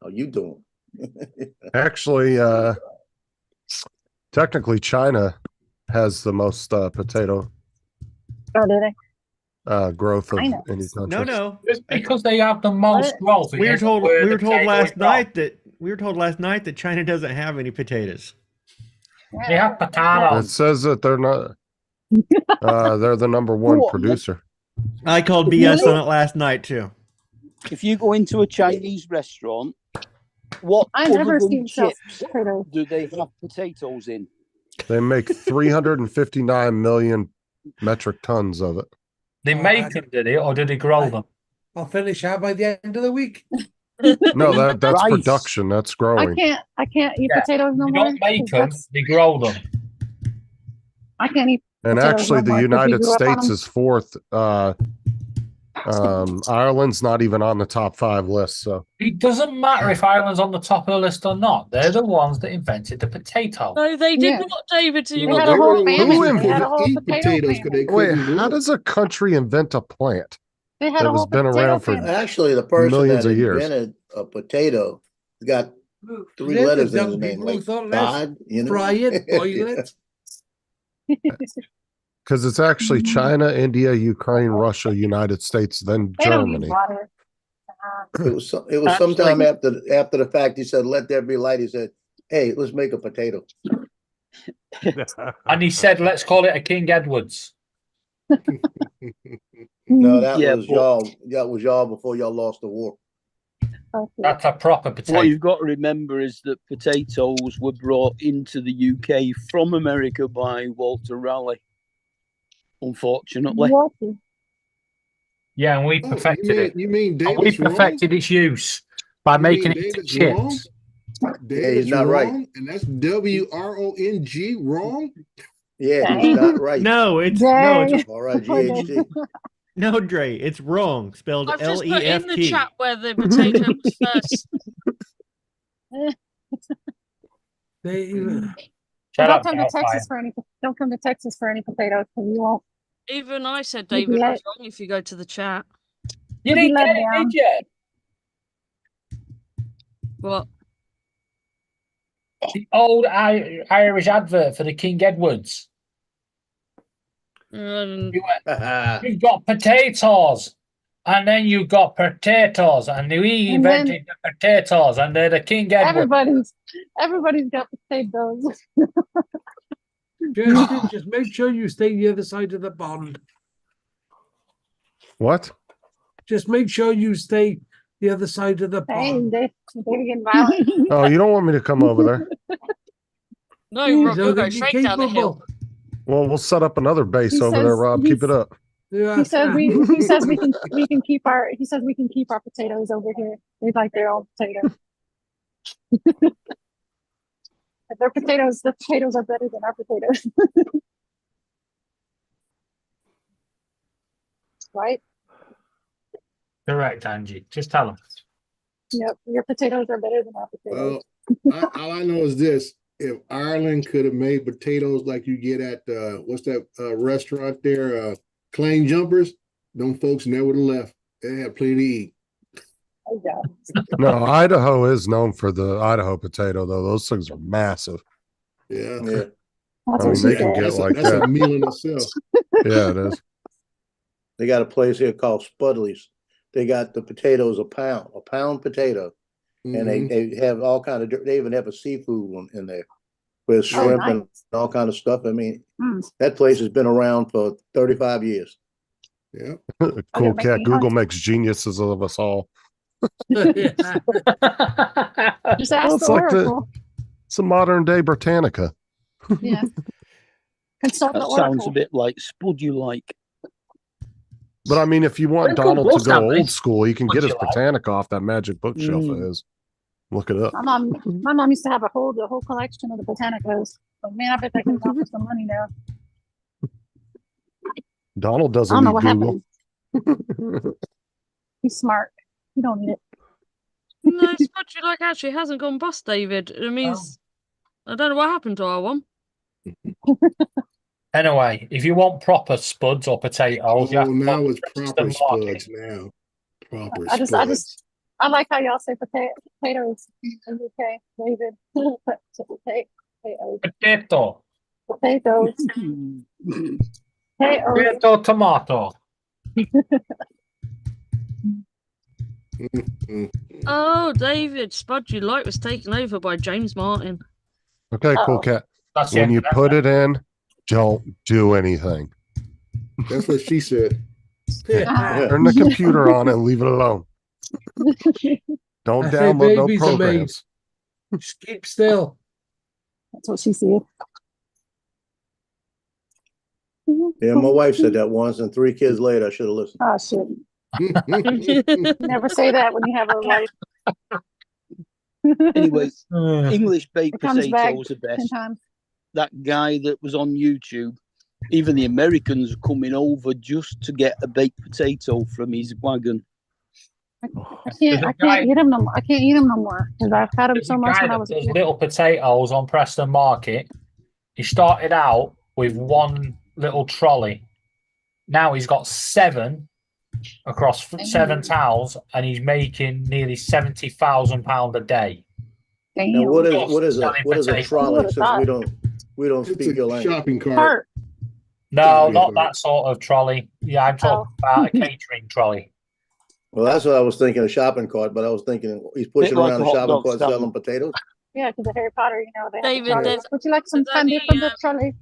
How you doing? actually, technically, China has the most potato Oh, did they? growth of China. any country. No. Just because they have the most growth. it We were isn't told where we the were told potato last is from. night that China doesn't have any potatoes. They have It potatoes. says that they're not. They're the number one What? producer. I called BS on it last night too. If you go into a Chinese restaurant, what I've other never than seen chips potatoes. do they have potatoes in? They make 359 million metric tons of it. They make them, did they, or did they grow them? I'll finish out by the end of the week. No, that's Rice. production. That's I growing. can't eat Yeah. potatoes no They more. don't make 'cause them; that's- they grow them. I can't eat And potatoes actually, no the more 'cause we United grew up on States them. is fourth. Ireland's not even on the top 5 list. So It doesn't matter if Ireland's on the top of the list or not. They're the ones that invented the potato. No, they did Yeah. not, David. They You had got a whole They famine. Who They had a invented- whole eat potato potatoes because famine. they wait, couldn't grow. how does a country invent a plant? They had that a has whole been potato around for- famine. Actually, the person Millions that of years. invented a potato got 3 They're the letters in dumb his name, people who like thought, let's God, you know. fry it, boil it. Because it's actually China, India, Ukraine, Russia, United States, then They don't use Germany. water. It was sometime after the fact. He said, "Let there be light." He said, "Hey, let's make a potato." And he said, let's call it a King Edward's. No, that Yeah, was but- y'all. That was y'all before y'all lost the war. That's a proper potato. What you've got to remember is that potatoes were brought into the UK from America by Walter Raleigh. Unfortunately, Water. Yeah, and we Oh, perfected it. you mean And we David's wrong? perfected its use by You making mean it into David's wrong? chips. David's he's not right. wrong, and that's WRONG wrong. Yeah, he's not right. No, it's Dang. All right, Poor GHD. no, Dre. It's wrong. Spelled I've just put in the L-E-F-T. chat where the potato was first. They, Shut Don't up, come to Hellfire. Texas for any. Don't come to Texas for any potatoes because you won't. Even I said You'd be David was let- wrong if you go to the chat. You You'll be didn't let get it, down. did you? What? The old Irish advert for the King Edwards. You went, you've got potatoes, and then you've got potatoes, and we And then- invented the potatoes, and they're the King Edward. Everybody's got potatoes. just make sure you stay the other side of the pond. What? Just make sure you stay the other side of the Hey, pond. they getting violent. Oh, you don't want me to come over there? No, He's Rob, you'll go only straight down the hill. capable. Well, we'll set up another base He over there, says Rob. Keep it up. He says we can keep our potatoes over here. They like their own potatoes. Their potatoes, the potatoes are better than our potatoes. Right? Correct, Angie. Just tell them. Yep, your potatoes are better than our potatoes. Well, all I know is this: if Ireland could have made potatoes like you get at what's that restaurant there, Claim Jumpers, them folks never would have left. They had plenty to eat. Oh, yeah. No, Idaho is known for the Idaho potato, though. Those things are massive. Yeah. Yeah. That's I what mean, she they can said. get like That's a that. meal in itself. Yeah, it is. They got a place here called Spudley's. They got the potatoes a pound potato, and Mhm. they have all kind of. They even have a seafood one in there with Oh, shrimp and nice. all kind of stuff. I mean, Mm. that place has been around for 35 years. Yeah. Cool make cat. me Google hungry. makes geniuses of us all. Just ask Well, it's the like oracle. it's a modern day Britannica. Yeah. Consult the That sounds oracle. a bit like Spud you like. But I mean, if you want Local Donald to books, go haven't they? old school, he can What get his you like? Britannica off that magic bookshelf of Mm. his. Look it up. My mom used to have the whole collection of the Botanicas. But man, I bet they can offer some money now. Donald I doesn't don't know need what Google. happened. He's smart. You don't need it. No, Spud You Like actually hasn't gone bust, David. It means I don't know what happened to our one. Anyway, if you want proper spuds or potatoes, you have Oh, to now go it's to the proper market. spuds now. Proper I spuds. like how y'all say potatoes in the UK, David. Potatoes. Potato. Potatoes. Potatoes. Potato, tomato. Mm. Oh, David, Spud You Like was taken over by James Martin. Okay, cool Uh-oh. cat. That's the When end you of that put then. it in, don't do anything. That's what she said. Turn the computer on and leave it alone. Don't I say download no babies are made. programs. Just keep still. That's what she said. Yeah, my wife said that once, and 3 kids later, I should have listened. Oh shit. Never say that when you have a wife. Anyway, English baked It comes back potatoes are 10 best. times. That guy that was on YouTube, even the Americans are coming over just to get a baked potato from his wagon. I can't eat them no more. I can't eat them no more because I've had them There's so a much guy when I that was a does kid. little potatoes on Preston Market. He started out with one little trolley. Now he's got 7 across 7 towns, and he's making nearly £70,000 a day. Damn. Now, what is Selling a potatoes. trolley? Would've Since thought. we don't It's speak a your language. shopping cart. Cart. No, Shopping not cart. that sort of trolley. Yeah, I'm talking about a catering trolley. Well, that's what I was thinking, a shopping cart. But I was thinking he's pushing Bit like around a a hot shopping dog cart stand. selling potatoes. Yeah, because of Harry Potter, you know, they have the David, trolley. there's- Would you like some there's candy only, from the trolley?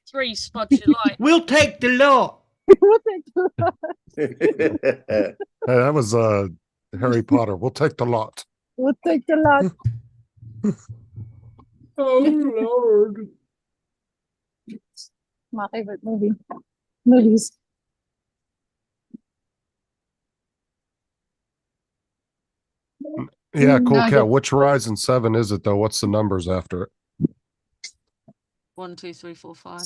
3 Spud You Like. We'll take the lot. Hey, that was Harry Potter. We'll take the lot. We'll take the lot. Oh Lord. My favorite movies. Yeah, cool No, I cat. get- Which Ryzen 7 is it though? What's the numbers after it? 1, 2, 3, 4, 5.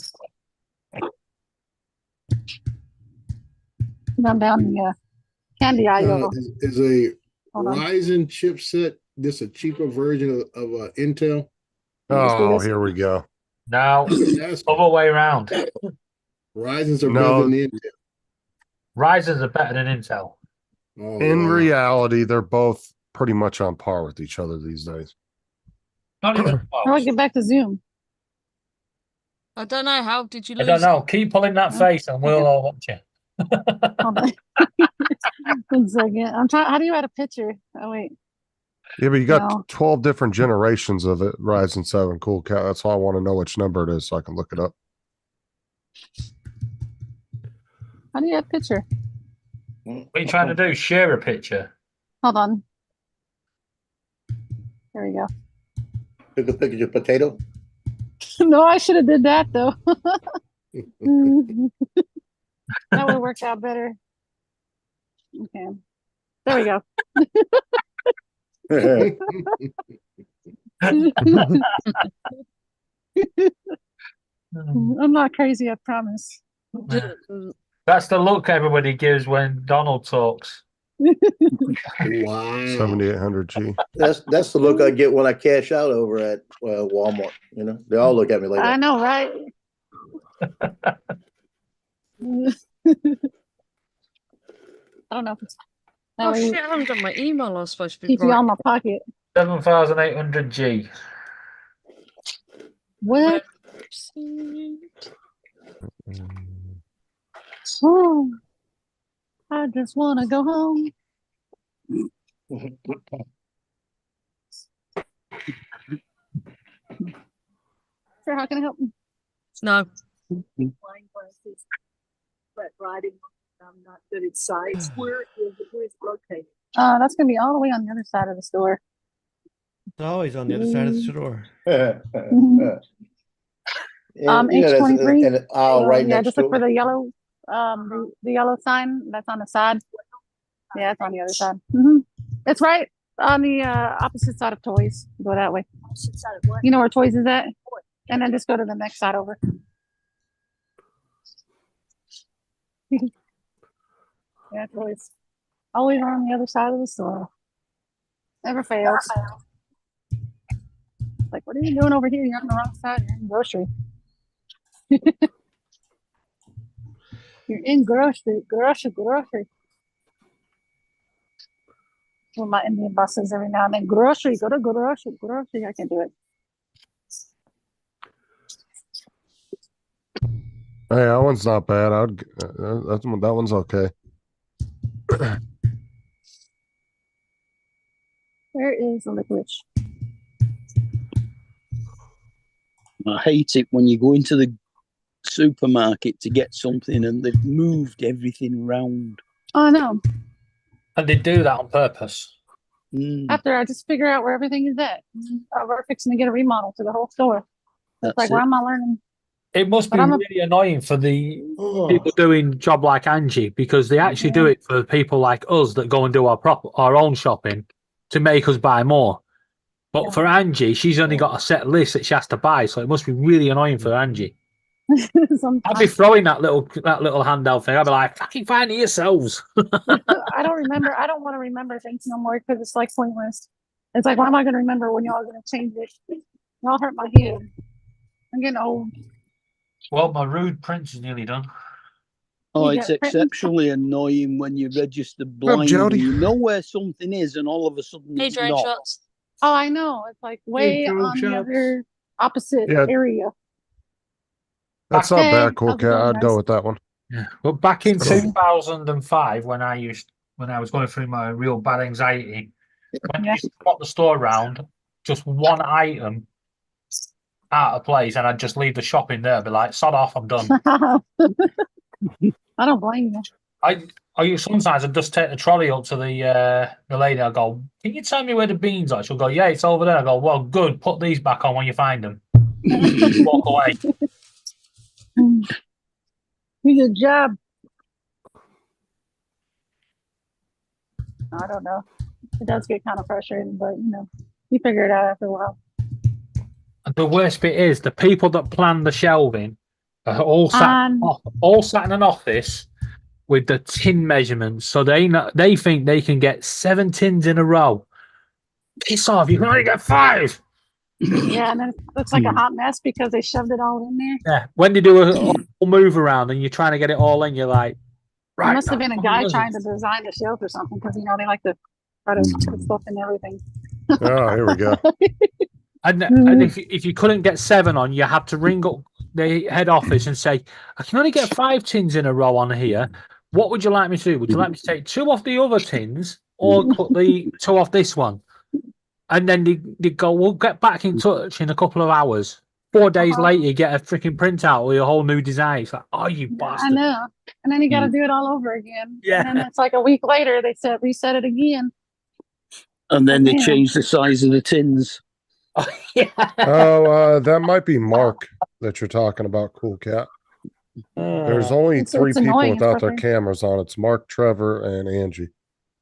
I'm down the candy aisle. Is a Hold on. Ryzen chipset this a cheaper version of Intel? Oh, here we go. Now, That's other way around. Ryzen's are No. better than the Intel. Ryzers are better than Intel. Oh, In wow. reality, they're both pretty much on par with each other these days. Not even How do I close. get back to Zoom? I don't know. How did you I lose? don't know. Keep pulling that face and we'll all watch it. Hold on. 1 second. I'm trying. How do you add a picture? Oh wait. Yeah, but you got No. 12 different generations of it. Ryzen 7, cool cat. That's why I want to know which number it is so I can look it up. How do you add a picture? What are you trying to do? Share a picture? Hold on. There we go. Took a picture of your potato. No, I should have did that though. That would have worked out better. Okay. There we go. I'm not crazy, I promise. That's the look everybody gives when Donald talks. Wow. 7800G. That's the look I get when I cash out over at Walmart. You know, they all look at me like I that. know, right? I don't know if it's Oh shit, I haven't done my email I was supposed to be keep you on my pocket. 7800G. What? Oh, I just want to go home. Sure, how can I help? No. But riding, I'm not good at sites. Where is it located? That's gonna be all the way on the other side of the store. It's always on the other side of the store. H23. And aisle right Yeah, next just to look for it. the yellow, the yellow sign that's on the side. Yeah, it's on the other side. It's right on the opposite side of Toys. Go that way. You know where Toys is at? And then just go to the next side over. Yeah, Toys. Always on the other side of the store. Never fails. Like, what are you doing over here? You're on the wrong side. You're in grocery. You're in grocery. With my Indian buses every now and then. Grocery. Go to grocery. I can do it. Hey, that one's not bad. That one's okay. Where is the licorice? I hate it when you go into the supermarket to get something and they've moved everything around. Oh, no. And they do that on purpose. After I just figure out where everything is at. We're fixing to get a remodel to the whole store. It's like, why am I learning? It must be really annoying for the people doing job like Angie, because they actually do it for people like us that go and do our own shopping to make us buy more. But for Angie, she's only got a set list that she has to buy, so it must be really annoying for Angie. I'd be throwing that little handout thing. I'd be like, fucking find it yourselves. I don't remember. I don't want to remember things no more because it's like pointless. It's like, why am I going to remember when y'all are going to change it? Y'all hurt my head. I'm getting old. Well, my rude prince is nearly done. Oh, You it's got printing? exceptionally annoying when you register Up, blind and Jody? you know where something is and all of a sudden Hey, it's Drake not. Shots. Oh, I know. It's like way Intro on the shots. other opposite Yeah. area. That's not Hey, bad, cool how's it cat. going, I'd go guys? with that one. Yeah. Well, back in 2005, when I was going through my real bad anxiety, when you used to put the store around, just one item out of place, and I'd just leave the shopping there, be like, sod off, I'm done. I don't blame you. Sometimes I'd just take the trolley up to the lady. I go, can you tell me where the beans are? She'll go, yeah, it's over there. I go, well, good. Put these back on when you find them. Walk away. Good job. I don't know. It does get kind of frustrating, but you figure it out after a while. The worst bit is the people that plan the shelving are all sat in an office with the tin measurements, so they think they can get 7 tins in a row. Piss off! You can only get 5. Yeah, and then it looks like a hot mess because they shoved it all in there. Yeah, when they do a whole move around and you're trying to get it all in, you're like, right. It must have been a guy does trying it? to design the shelf or something because they like to try to put stuff in everything. Oh, here we go. And if you couldn't get 7 on, you had to ring up the head office and say, I can only get 5 tins in a row on here. What would you like me to do? Would you like me to take 2 off the other tins or cut the 2 off this one? And then they go, we'll get back in touch in a couple of hours. 4 days later, you get a freaking printout with a whole new design. It's like, oh, you bastard. I know. And then you got to do it all over again. Yeah. And then it's like a week later, they said reset it again. And then they Yeah. changed the size of the tins. Oh, that might be Mark that you're talking about, Cool Cat. There's only It's three people annoying, without their especially- cameras on. It's Mark, Trevor, and Angie.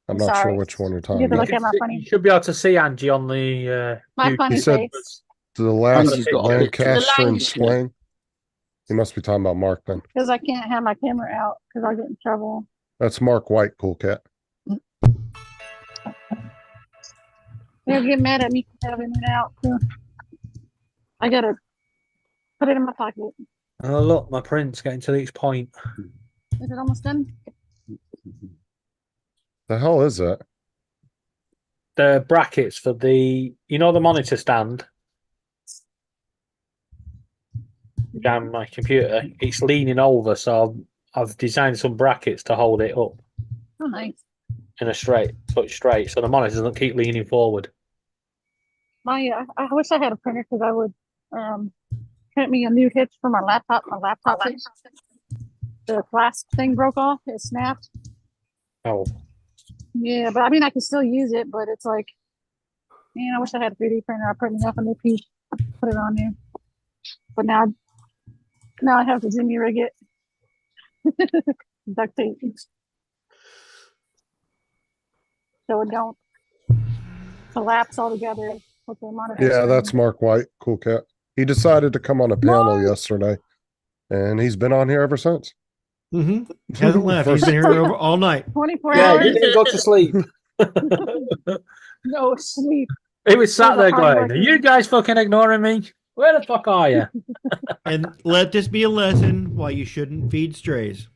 I'm not sure sorry. which one you're You talking have to about. look at my You funny, should be able to see Angie on the. my YouTube. funny He said face the last Angie's got a Lancaster and Lancashire. Swain. He must be talking about Mark then. because I can't have my camera out because I'll get in trouble. That's Mark White, Cool Cat. They'll get mad at me for having it out. So I gotta put it in my pocket. Oh look, my print's getting to each point. Is it almost done? The hell is that? The brackets for the, the monitor stand down my computer. It's leaning over, so I've designed some brackets to hold it up Oh, nice. in a straight, so the monitor doesn't keep leaning forward. I wish I had a printer because I would print me a new hitch for my laptop. Hitch. The clasp thing broke off. It snapped. Oh, Yeah, but I mean, I can still use it, but it's like, man, I wish I had a 3D printer. I printed off a new piece, put it on there. But now I have to jimmy rig it. Duct tape. So it don't collapse all together with the monitor. Yeah, screen. that's Mark White, Cool Cat. He decided to come on a panel yesterday, and he's been on here ever since. Mm-hmm. Hasn't left. He's First- been here over all night. 24 yeah, hours. you didn't go to sleep. No sleep. He was sat It was a there hard going, work "Are you guys fucking ignoring me? Where the fuck are you?" And let this be a lesson why you shouldn't feed strays.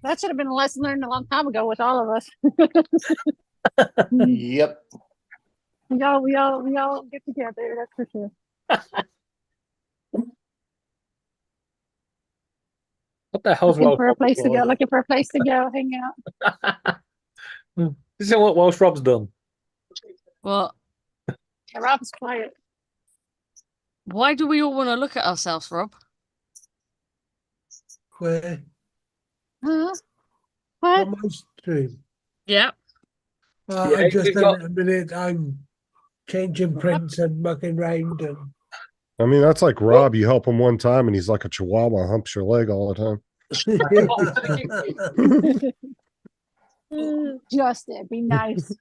That should have been a lesson learned a long time ago with all of us. Yep. We all get together. That's for sure. What the hell's Looking Welsh for a Rob place to go. done? Looking for a place to go. Hang out. This is what Welsh Rob's done. Well, Yeah, Rob's quiet. why do we all want to look at ourselves, Rob? Where Huh? What? on my stream. Yeah. Yeah, I just we've got- a minute. I'm changing prints and mucking round and I mean, that's like Rob. You help him one time, and he's like a chihuahua, humps your leg all the time. Justin, be nice.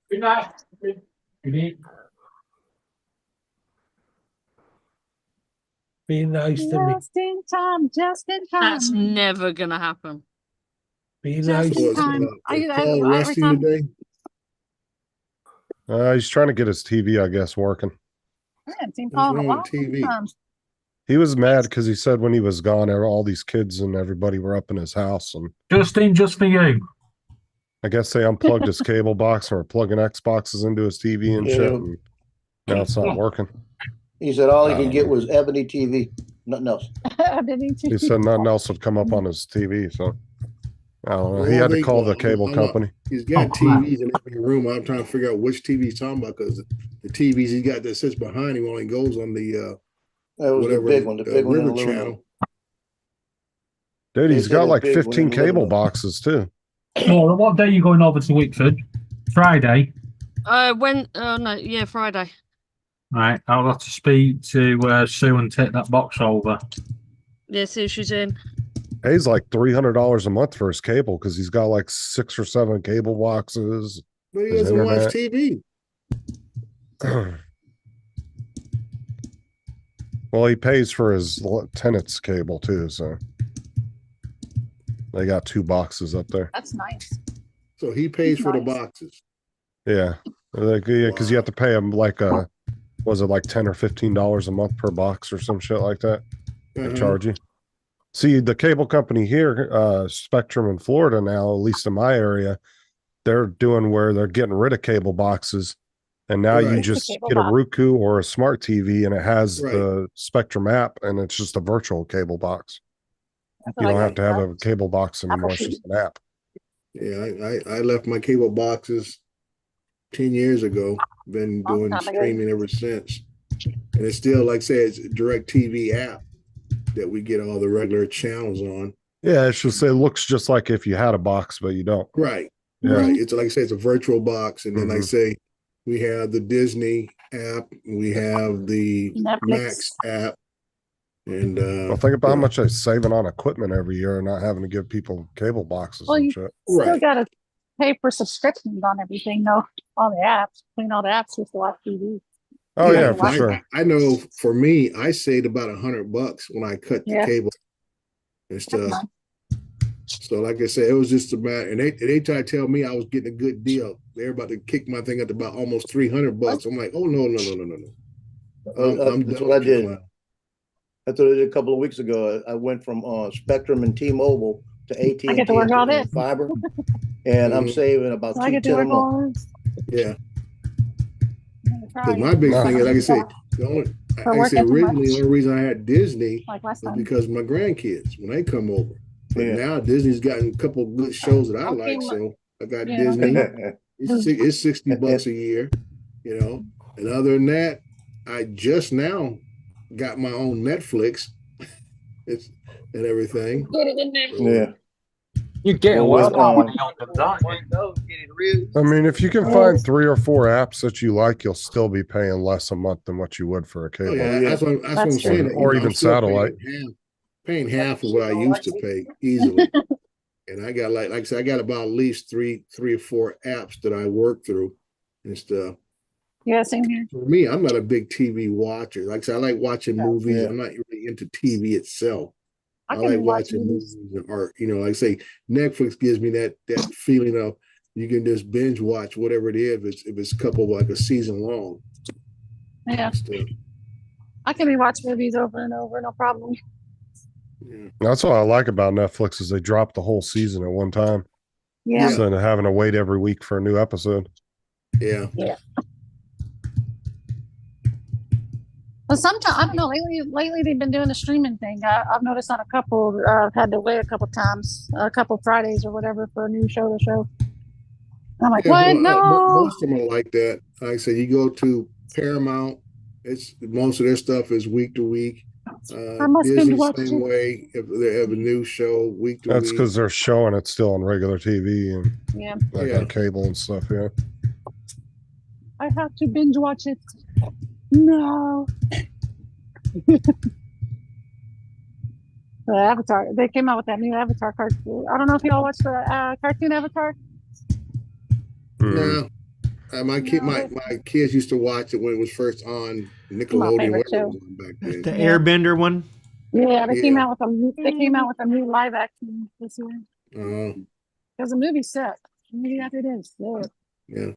Good night. Good evening. be nice to me. Just in time. Just in time. That's never gonna happen. Be Just nice. in Was, time. is Paul every resting time. today? He's trying to get his TV, I guess, working. I haven't seen What's Paul in a wrong long with TV? time. He was mad because he said when he was gone, all these kids and everybody were up in his house, and Justine, just for you. I guess they unplugged his cable box and were plugging Xboxes into his TV and Yeah. shit. And now it's not working. He said all he I could don't get know. was ebony TV, nothing else. I didn't He said nothing else would come up on his TV, so I don't know. He Well, had to they- call the well, cable I'm company. He's got Oh, crap. TVs in every room. I'm trying to figure out which TV he's talking about because the TVs he got that sits behind him only goes on the That was whatever the big one, the big one in uh, River the living room. channel. Dude, They he's said got it's like big when 15 in the living cable room. boxes too. Well, what day are you going over to Wickford? Friday. Friday. Right, I'll have to speak to Sue and take that box over. Yeah, see if she's in. Pays like $300 a month for his cable because he's got like 6 or 7 cable boxes. But he His doesn't watch internet. TV. Well, he pays for his tenant's cable too, so they got 2 boxes up there. That's nice. So he pays for the Nice. boxes. Yeah, because you have to pay him like was it like $10 or $15 a month per box or some shit like that? They Uh-huh. charge you. See, the cable company here, Spectrum in Florida now, at least in my area, they're doing where they're getting rid of cable boxes, and now you Right. just Cable get a box. Roku or a smart TV, and it has Right. the Spectrum app, and it's just a virtual cable box. That's You what I don't have got. to have a cable box anymore; it's TV. just an app. Yeah, I left my cable boxes 10 years ago. Been Long doing time ago. streaming ever since. And it's still, like I said, it's a direct TV app. that we get all the regular channels on. Yeah, it's just it looks just like if you had a box, but you don't. Right. Yeah. Right. It's like I say, it's a virtual box. And then like I Mhm. say, we have the Disney app, we have the Netflix. Max app. And Well, think about how much they're saving on equipment every year and not having to give people cable boxes Well, and you shit. still Right. got to pay for subscriptions on everything, though. All the apps, clean all the apps just to watch TV. Oh yeah, Yeah, for sure. I know for me, I saved about $100 when I cut the Yeah. cable and stuff. So like I said, it was just about, and they tried to tell me I was getting a good deal. They're about to kick my thing up to about almost $300. I'm like, oh no. I'm That's done what I with you did. clown. That's what I did a couple of weeks ago. I went from Spectrum and T-Mobile to AT&T I get to work all and this. fiber, and I'm Mhm. saving about So I get to $210 a work month. all this. Yeah. I'm gonna try Because my it. big Nice. thing is, like I say, the only, For like I working said, too originally, the much. only reason I had Disney Like last was time. because of my grandkids when they come over. But Yeah. now Disney's gotten a couple of good shows that I Okay, like, so I got yeah. Disney. It's $60 a year, you know. And other than that, I just now got my own Netflix. It's and everything. Get it in there. Yeah. You're getting Well, well with, on money on them, aren't you? I mean, if you can find 3 or 4 apps that you like, you'll still be paying less a month than what you would for a Oh cable. yeah, yeah. that's what I'm That's saying. true. Or I'm even still satellite. paying half of what I used to pay easily. And I got like I said, I got about at least three or four apps that I work through and stuff. Yeah, same here. For me, I'm not a big TV watcher. Like I said, I like watching movies. Yeah. I'm not really into TV itself. I I can like watch watching movies. movies and art. You know, like I say, Netflix gives me that feeling of you can just binge watch whatever it is if it's a couple like a season long. Yeah, and stuff. I can rewatch movies over and over, no problem. Yeah. That's what I like about Netflix is they drop the whole season at one time Yeah. instead of having to wait every week for a new episode. Yeah. Yeah. But sometimes I don't know. Lately they've been doing the streaming thing. I've noticed on a couple. Had to wait a couple times, a couple Fridays or whatever for a new show to show. And I'm like, Yeah, what? well, No. most of them are like that. Like I said, you go to Paramount, it's most of their stuff is week to week. I must binge Disney watch same it. way. If they have a new show week to That's week. because they're showing it still on regular TV and Yeah. like Yeah. on cable and stuff. Yeah. I have to binge watch it. No. The Avatar. They came out with that new Avatar cartoon. I don't know if y'all watched the cartoon Avatar. Mm. No, my kids used to watch it when it was first on Nickelodeon, favorite whatever it show. was on back then. The Yeah. Airbender one. Yeah, they came Yeah. out with a new live action this year. Because the movie sucked. The movie after it is. Yeah. Yeah,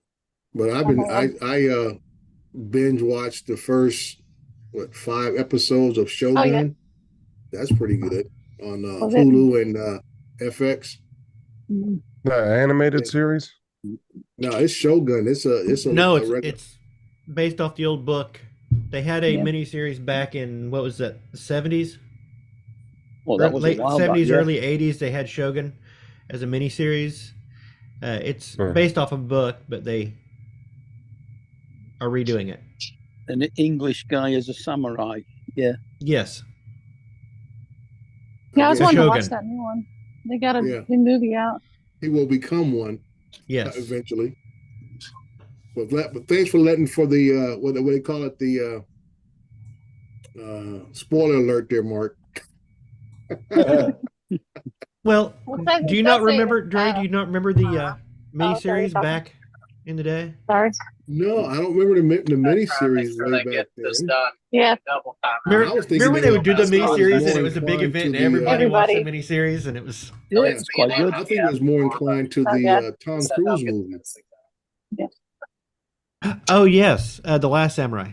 but I binge watched the first 5 episodes of Shogun. Oh, yeah. That's pretty good on Was it? Hulu and FX. Mhm. The animated series. No, it's Shogun. It's a No, a it's regular- it's based off the old book. They had a Yeah. miniseries back in what was that, the 70s? Well, that was late a while 70s, back, yeah. early 80s. They had Shogun as a miniseries. It's Sure. based off a book, but they are redoing it. An English guy as a samurai. Yeah. Yes. Yeah, I was guess wanting to watch Shogun. that new one. They got a Yeah. new movie out. he will become one Yes. eventually. But thanks for letting for the what do they call it, the spoiler alert there, Mark. Well, Well, do you don't not say remember, it. Dre? Do you not remember the sorry, miniseries talking. back in the day? Sorry. No, I don't remember the miniseries way back then. Yeah. Remember, I was thinking remember when they would do the I was miniseries and more it was a big inclined event and to the, everybody watched the Everybody. miniseries and it was Yeah, it's quite good. I think it was more inclined to Oh, the yeah. Tom Cruise movie. oh yes, The Last Samurai.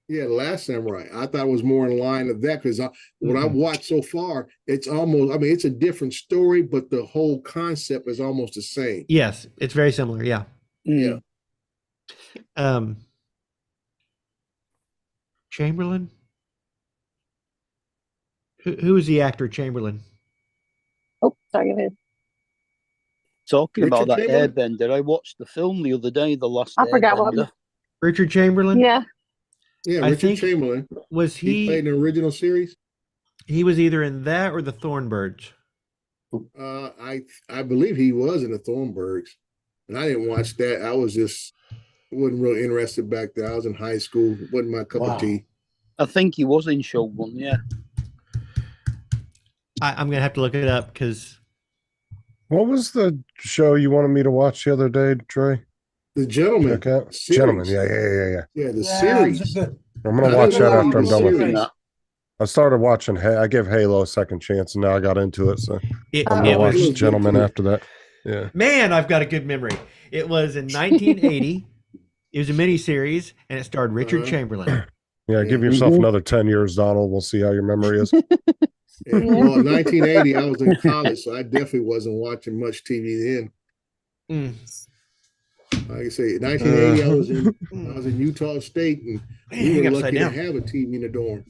Yeah, The Last Samurai. I thought it was more in line of that because what I've Mhm. watched so far, it's almost, I mean, it's a different story, but the whole concept is almost the same. Yes, it's very similar. Yeah. Yeah. Chamberlain. Who is the actor Chamberlain? Oh, sorry, go ahead. Talking about Richard that Chamberlain? Airbender, I watched the film the other day, The Last I forgot what. Airbender. Richard Chamberlain. Yeah. Yeah, I Richard think- Chamberlain. Was He he? played in the original series. He was either in that or the Thornbirds. I believe he was in the Thornburgs, and I didn't watch that. I wasn't really interested back then. I was in high school. Wasn't my cup of tea. I think he was in show one. Yeah. I'm gonna have to look it up because What was the show you wanted me to watch the other day, Trey? The Gentleman. Check out series. Gentleman. Yeah. Yeah, the Yeah, series. I'm gonna watch that after I'm done with series. it. I started watching. I give Halo a second chance, and now I got into it. So it, I'm it gonna watch was, Gentleman after that. Yeah. man, I've got a good memory. It was in 1980. It was a miniseries, and it starred Richard Chamberlain. Yeah, give yourself another 10 years, Donald. We'll see how your memory is. Well, in 1980, I was in college, so I definitely wasn't watching much TV then. Like I say, 1980, I was in Utah State, and we were lucky to have a TV in the dorm.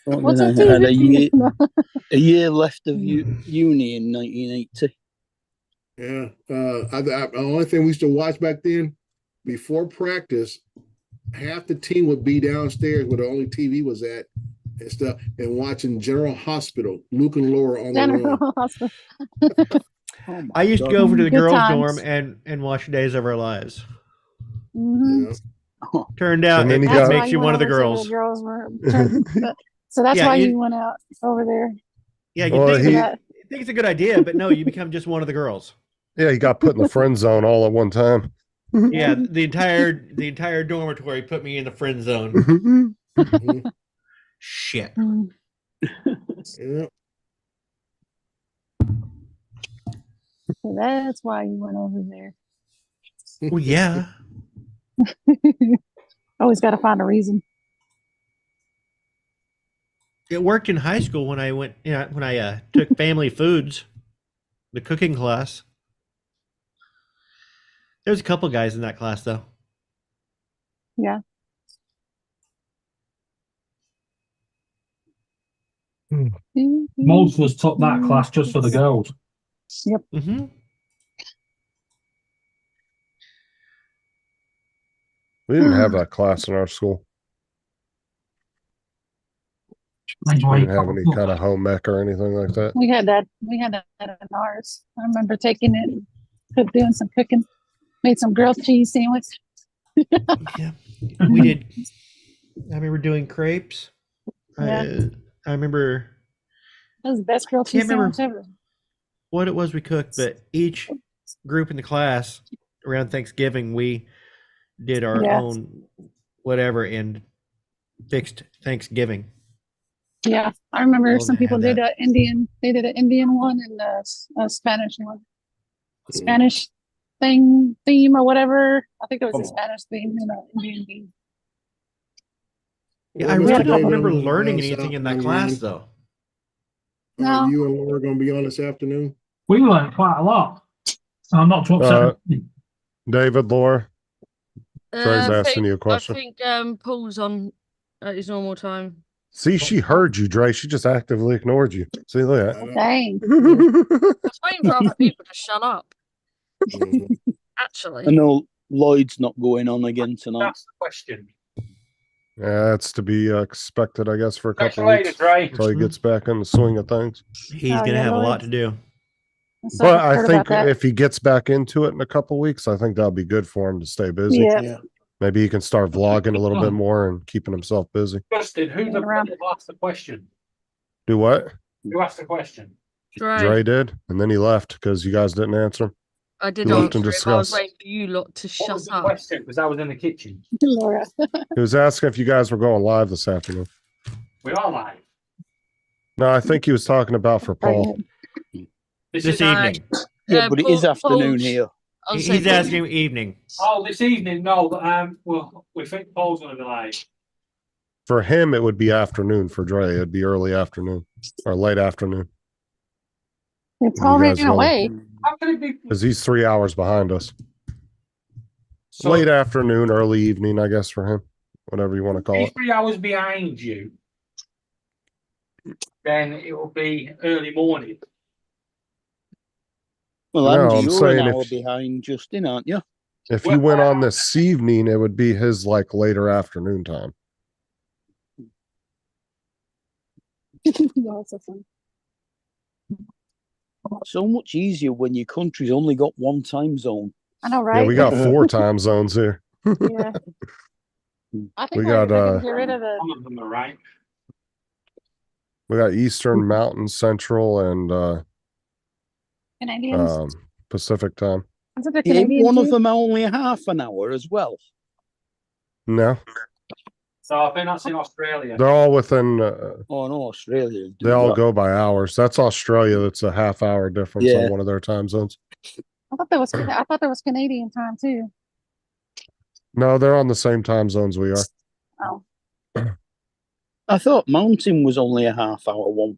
What's I a had TV? a year left of uni in 1980. Yeah, the only thing we used to watch back then, before practice, half the team would be downstairs where the only TV was at and stuff, and watching General Hospital, Luke and Laura on General the Hospital. I used to go over to the Good girls' times. dorm and watch Days of Our Lives. Mhm. Turned out And then it you just got- makes you one of the went over girls. to the girls' room. So that's Yeah, why you- you went out over there. Yeah, you Well, think, he- think it's a good idea, but no, you become just one of the girls. Yeah, he got put in the friend zone all at one time. Yeah, the entire dormitory put me in the friend zone. Shit. Yeah. So that's why you went over there. Well, yeah. Always got to find a reason. It worked in high school when I went, when I took family foods, the cooking class. There's a couple guys in that class though. Yeah. Most of us took that class just for the girls. Yep. Mm-hmm. We didn't have that class in our school. We didn't have any kind of home ec or anything like that. We had that. We had that in ours. I remember taking it, doing some cooking, made some grilled cheese sandwich. Yeah, we did. I remember doing crepes. Yeah. I remember. That was the best grilled cheese Can't remember sandwich ever. what it was we cooked, but each group in the class around Thanksgiving, we did our Yeah. own whatever and fixed Thanksgiving. Yeah, I remember Well, some they people had did an Indian. They did an Indian one and a Spanish one. Spanish theme or whatever. I think it was a Spanish theme and an Indian theme. Yeah, I Well, really Mr. don't David, remember I'm gonna learning bounce anything out in that on class you. though. No. You and Laura going to be on this afternoon? We learned quite a lot. I'm not too upset. David, Laura, Trey's asking you a I question. think Paul's on at his normal time. See, she heard you, Dre. She just actively ignored you. See, look at Dang. I was waiting for other people to shut up. Mhm. Actually, I know Lloyd's not going on again tonight. That's the question. Yeah, that's to be expected, I guess, for a Catch couple you later, weeks Dre. until he gets back in the swing of things. He's Oh, gonna yeah, have a lot Lloyd's. to do. So But I I heard think about that. if he gets back into it in a couple weeks, I think that'll be good for him to stay busy. Yeah. Yeah. Maybe he can start vlogging a little bit more and keeping himself busy. Justin, who the Around. fuck asked the question? Do what? Who asked the question? Dre did, and then he left because you guys didn't answer him. I did He left answer and it, but I was discussed. waiting for you lot to What shut was the up. question? Because I was in the kitchen. Laura. He was asking if you guys were going live this afternoon. We are live. No, I think he was talking about for Paul. This is evening. Yeah, but it is afternoon Paul's- here. I'll say He's Paul's- asking evening. Oh, this evening? No, well, we think Paul's going to be live. For him, it would be afternoon. For Dre, it'd be early afternoon or late afternoon Paul you guys ran know. away. How can it be? because he's 3 hours behind us. So Late afternoon, early evening, I guess, for him. Whatever you want to call he's it. 3 hours behind you. Then it will be early morning. Well, No, Andy, I'm you're saying an if- hour behind Justin, aren't you? If you went on this evening, it would be his like later afternoon time. Yeah, it's so fun. So much easier when your country's only got one time zone. I know, right? Yeah, we got 4 time zones here. Yeah. I think We we're got gonna get rid of the. Some of them are right. we got Eastern, Mountain, Central, and Canadians. Pacific time. Is it the Yeah, Canadian one of too? them only a half an hour as well. No, So I think that's in Australia. they're all within. Oh no, Australia. They all go by hours. That's Australia. That's a half-hour difference Yeah. on one of their time zones. I thought there was Canadian time too. No, they're on the same time zones we are. Oh, I thought Mountain was only a half hour one.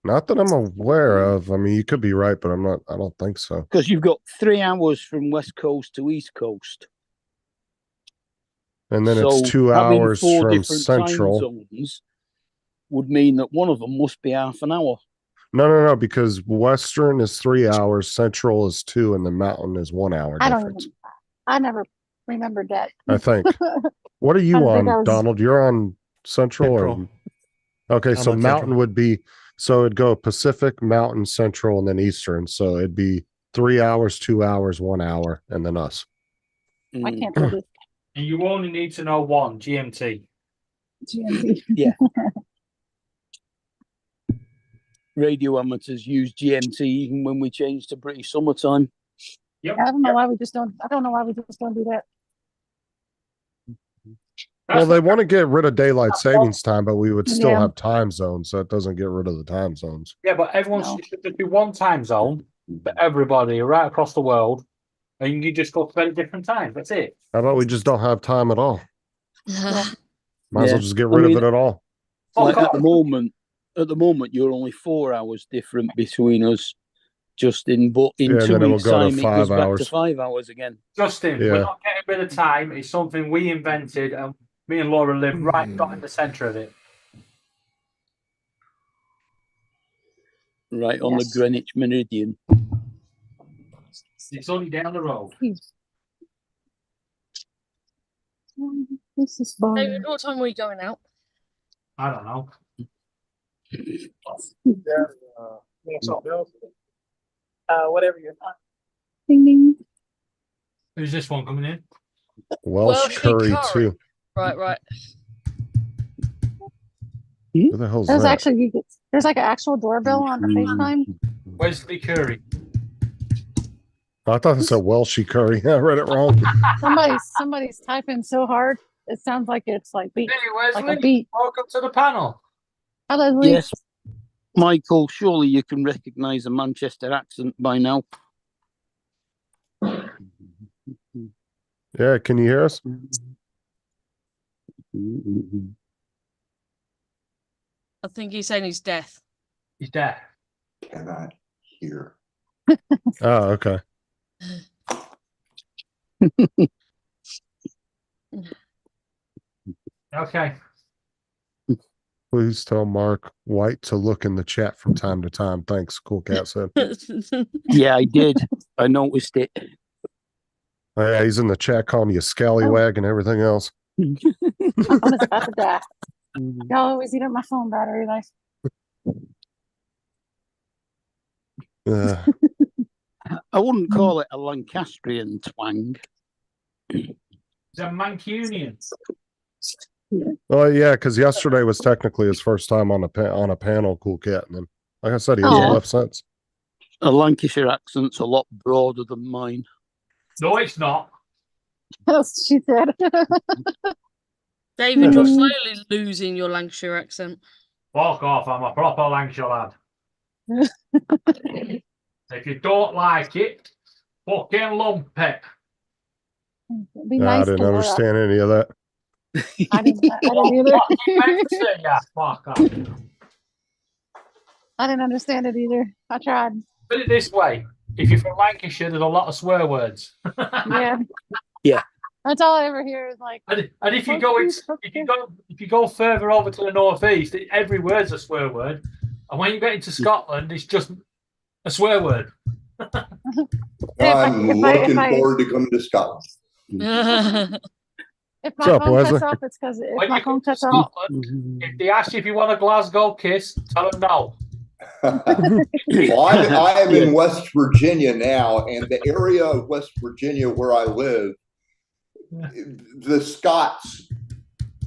Not that I'm aware of. I mean, you could be right, but I don't think so. Because you've got 3 hours from West Coast to East Coast. And then So it's 2 having hours 4 from different Central. time zones would mean that one of them must be half an hour. No, because Western is 3 hours, Central is 2, and the Mountain is 1 hour I don't difference. even. I never remembered that. I think. What are I you don't think on, I was- Donald? You're on Central, Central. or okay? I'm So on Mountain Central. would be it'd go Pacific, Mountain, Central, and then Eastern. So it'd be 3 hours, 2 hours, 1 hour, and then us. I can't do this. And you only need to know one GMT. GMT. Yeah. Radio amateurs use GMT even when we change to British summertime. Yep. I don't know why we just don't. I don't know why we just don't do that. Well, they want to get rid of daylight savings time, but we would still Yeah. have time zones, so it doesn't get rid of the time zones. Yeah, but everyone No. should do one time zone for everybody right across the world, and you just go to very different times. That's it. How about we just don't have time at all? Might as Yeah. well just get rid of it at all. Like at the moment, you're only 4 hours different between us, Justin. But in Yeah, and 2 then it will weeks' go to time, it 5 goes back hours. to 5 hours again. Justin, Yeah. we're not getting rid of time. It's something we invented, and me and Laura live right dot in the centre of it. Right on Yes. the Greenwich Meridian. It's only down the road. This is David, boring. what time are we going out? I don't know. Whatever you're not. Ding ding. Who's this one coming in? Welsh curry too. Right. Who the hell's There's that? actually there's like an actual doorbell on the FaceTime. Wesley Curry. I thought it said Welshy curry. I read it wrong. Somebody's typing so hard. It sounds like it's like beat, Hey, Wesley. like a beat. Welcome to the panel. Hi, Leslie. Yes, Michael. Surely you can recognise a Manchester accent by now. Yeah, can you hear us? I think he's saying he's deaf. He's deaf. Cannot hear. Oh, okay. Okay. Please tell Mark White to look in the chat from time to time. Thanks, Cool Cat said. Yeah, I did. I noticed it. Oh, yeah, he's in the chat calling you a scallywag and everything else. My phone is about to die. Y'all always eat up my phone battery. Like, I wouldn't call it a Lancastrian twang. He's a Mancunian. Oh yeah, because yesterday was technically his first time on a panel, Cool Cat, and then like I said, he hasn't Yeah. left since. A Lancashire accent's a lot broader than mine. No, it's not. that's she said. David, you're slowly losing your Lancashire accent. Fuck off, I'm a proper Lancashire lad. If you don't like it, fucking lump it. Be I nice didn't to Laura. understand any of that. I didn't either. Yeah, fuck off. I didn't understand it either. I tried. Put it this way. If you're from Lancashire, there's a lot of swear words. Yeah. Yeah. That's all I ever hear is like. And if you go if you go further over to the northeast, every word's a swear word. And when you get into Scotland, it's just a swear word. I'm looking forward to coming to Scotland. If What's my up, phone cuts Wesley? off, it's because if When my you come phone to cuts off. Scotland, if they ask you if you want a Glasgow kiss, tell them no. Well, I am Yeah. in West Virginia now, and the area of West Virginia where I live, the Scots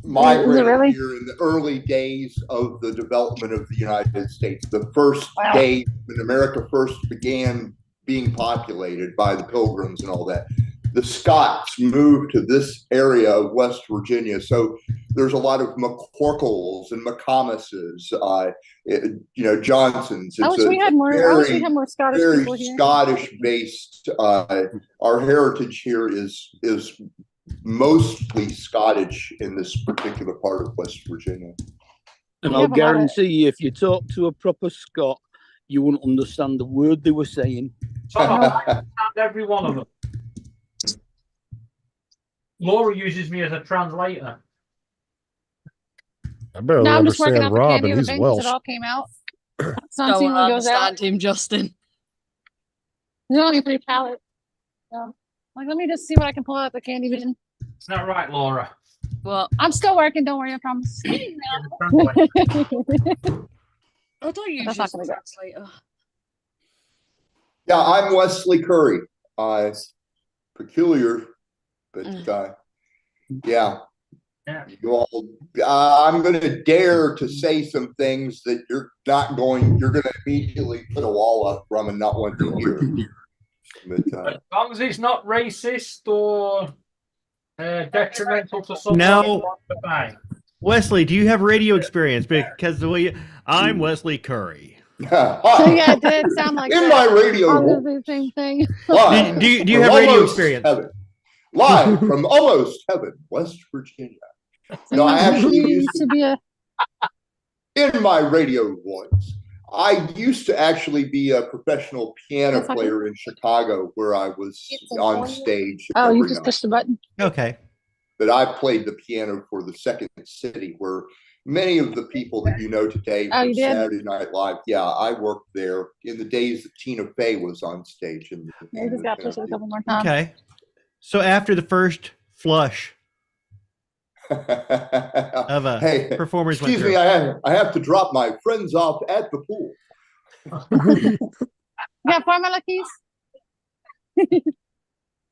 migrated really? here in the early days of the development of the United States. The first Wow. day when America first began being populated by the Pilgrims and all that, the Scots moved to this area of West Virginia. So there's a lot of McCorkles and McComases, Johnsons. I wish we had more. I wish we had more Scottish very people here. Scottish based. Our heritage here is mostly Scottish in this particular part of West Virginia. And We I'll have a lot of- guarantee you, if you talk to a proper Scot, you wouldn't understand the word they were saying. Tom, I understand every one of them. Laura uses me as a translator. I barely No, I'm just working out understand the Rob, candy and of the he's thing because it Welsh. all came out. So I'm Don't seeing what goes out. understand him, Justin. There's only 3 pallets. So, like, let me just see what I can pull out of the candy bin. Is that right, Laura? Well, I'm still working. Don't worry, I promise. Translator. I don't use That's you not as a gonna go. translator. Yeah, I'm Wesley Curry. Peculiar, but yeah. Yeah. You all, I'm going to dare to say some things that you're going to immediately put a wall up from and not want to hear. But, As long as it's not racist or detrimental to someone. No. that's fine. Wesley, do you have radio experience? Because the way I'm Wesley Curry. Yeah, it did sound like in that. my radio I was voice, gonna say the same thing. live Do you from have radio almost experience? heaven. Live from almost heaven, West Virginia. No, I actually used to be a in my radio voice. I used to actually be a professional piano Yes, I player in Chicago, where I was on stage Oh, you every just night. pushed the button. Okay. But I played the piano for the Second City, where many of the people that you know today Oh, from you did? Saturday Night Live. Yeah, I worked there in the days that Tina Fey was on stage. You just got to push it a couple more times. Okay. So after the first flush of a Hey, performance went excuse me, through. I have to drop my friends off at the pool. You got formula keys?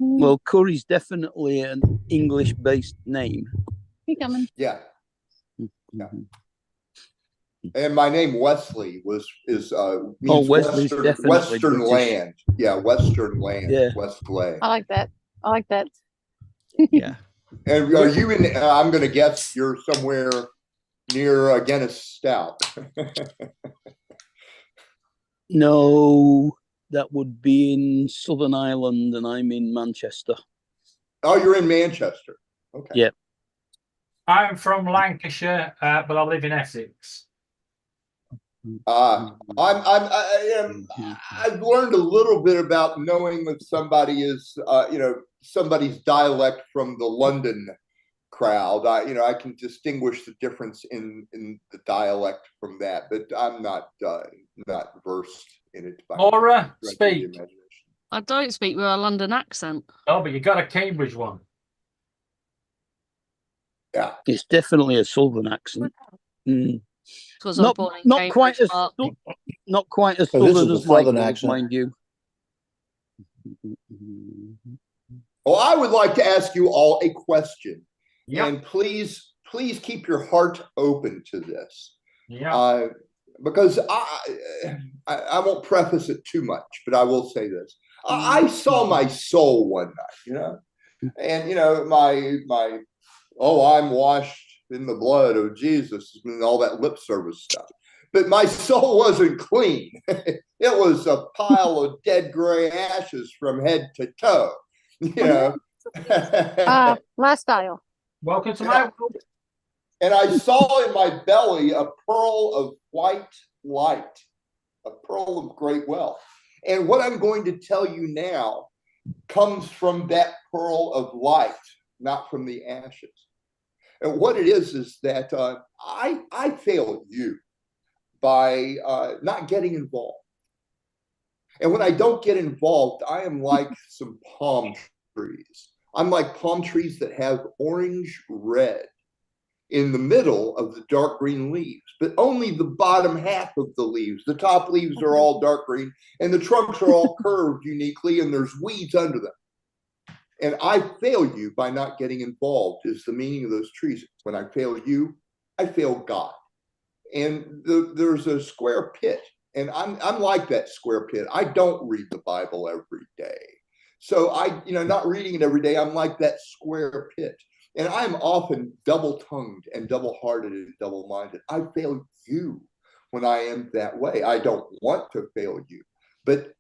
Well, Curry's definitely an English-based name. He coming. Yeah. And my name Wesley is means Wesley's Western, definitely Western British. land. Yeah, Western land. Yeah. Westlay. I like that. I like that. Yeah. And are you in? I'm going to guess you're somewhere near Guinness Stout. No, that would be in Southern Ireland, and I'm in Manchester. Oh, you're in Manchester. Okay. Yep. I'm from Lancashire, but I live in Essex. I've learned a little bit about knowing if somebody is, somebody's dialect from the London crowd. I can distinguish the difference in the dialect from that, but I'm not versed in it. by Laura, any stretch of the speak. imagination. I don't speak with a London accent. Oh, but you got a Cambridge one. Yeah. It's definitely a Southern accent. Mm. Because I was Not, born in not Cambridge, quite as but- not quite as Oh, this is Southern a as Southern Michael's, accent. mind you. Well, I would like to ask you all a question, Yep. and please keep your heart open to this. Yeah. Because I won't preface it too much, but I will say this. I saw my soul one night, and my I'm washed in the blood of Jesus and all that lip service stuff. But my soul wasn't clean. It was a pile of dead gray ashes from head to toe. Lifestyle. Welcome to my world. And I saw in my belly a pearl of white light, a pearl of great wealth. And what I'm going to tell you now comes from that pearl of light, not from the ashes. And what it is that I failed you by not getting involved. And when I don't get involved, I am like some palm trees. I'm like palm trees that have orange red in the middle of the dark green leaves, but only the bottom half of the leaves. The top leaves are all dark green, and the trunks are all curved uniquely, and there's weeds under them. And I fail you by not getting involved is the meaning of those trees. When I fail you, I fail God. And there's a square pit, and I'm like that square pit. I don't read the Bible every day. So not reading it every day, I'm like that square pit. And I'm often double-tongued and double-hearted and double-minded. I fail you when I am that way. I don't want to fail you, but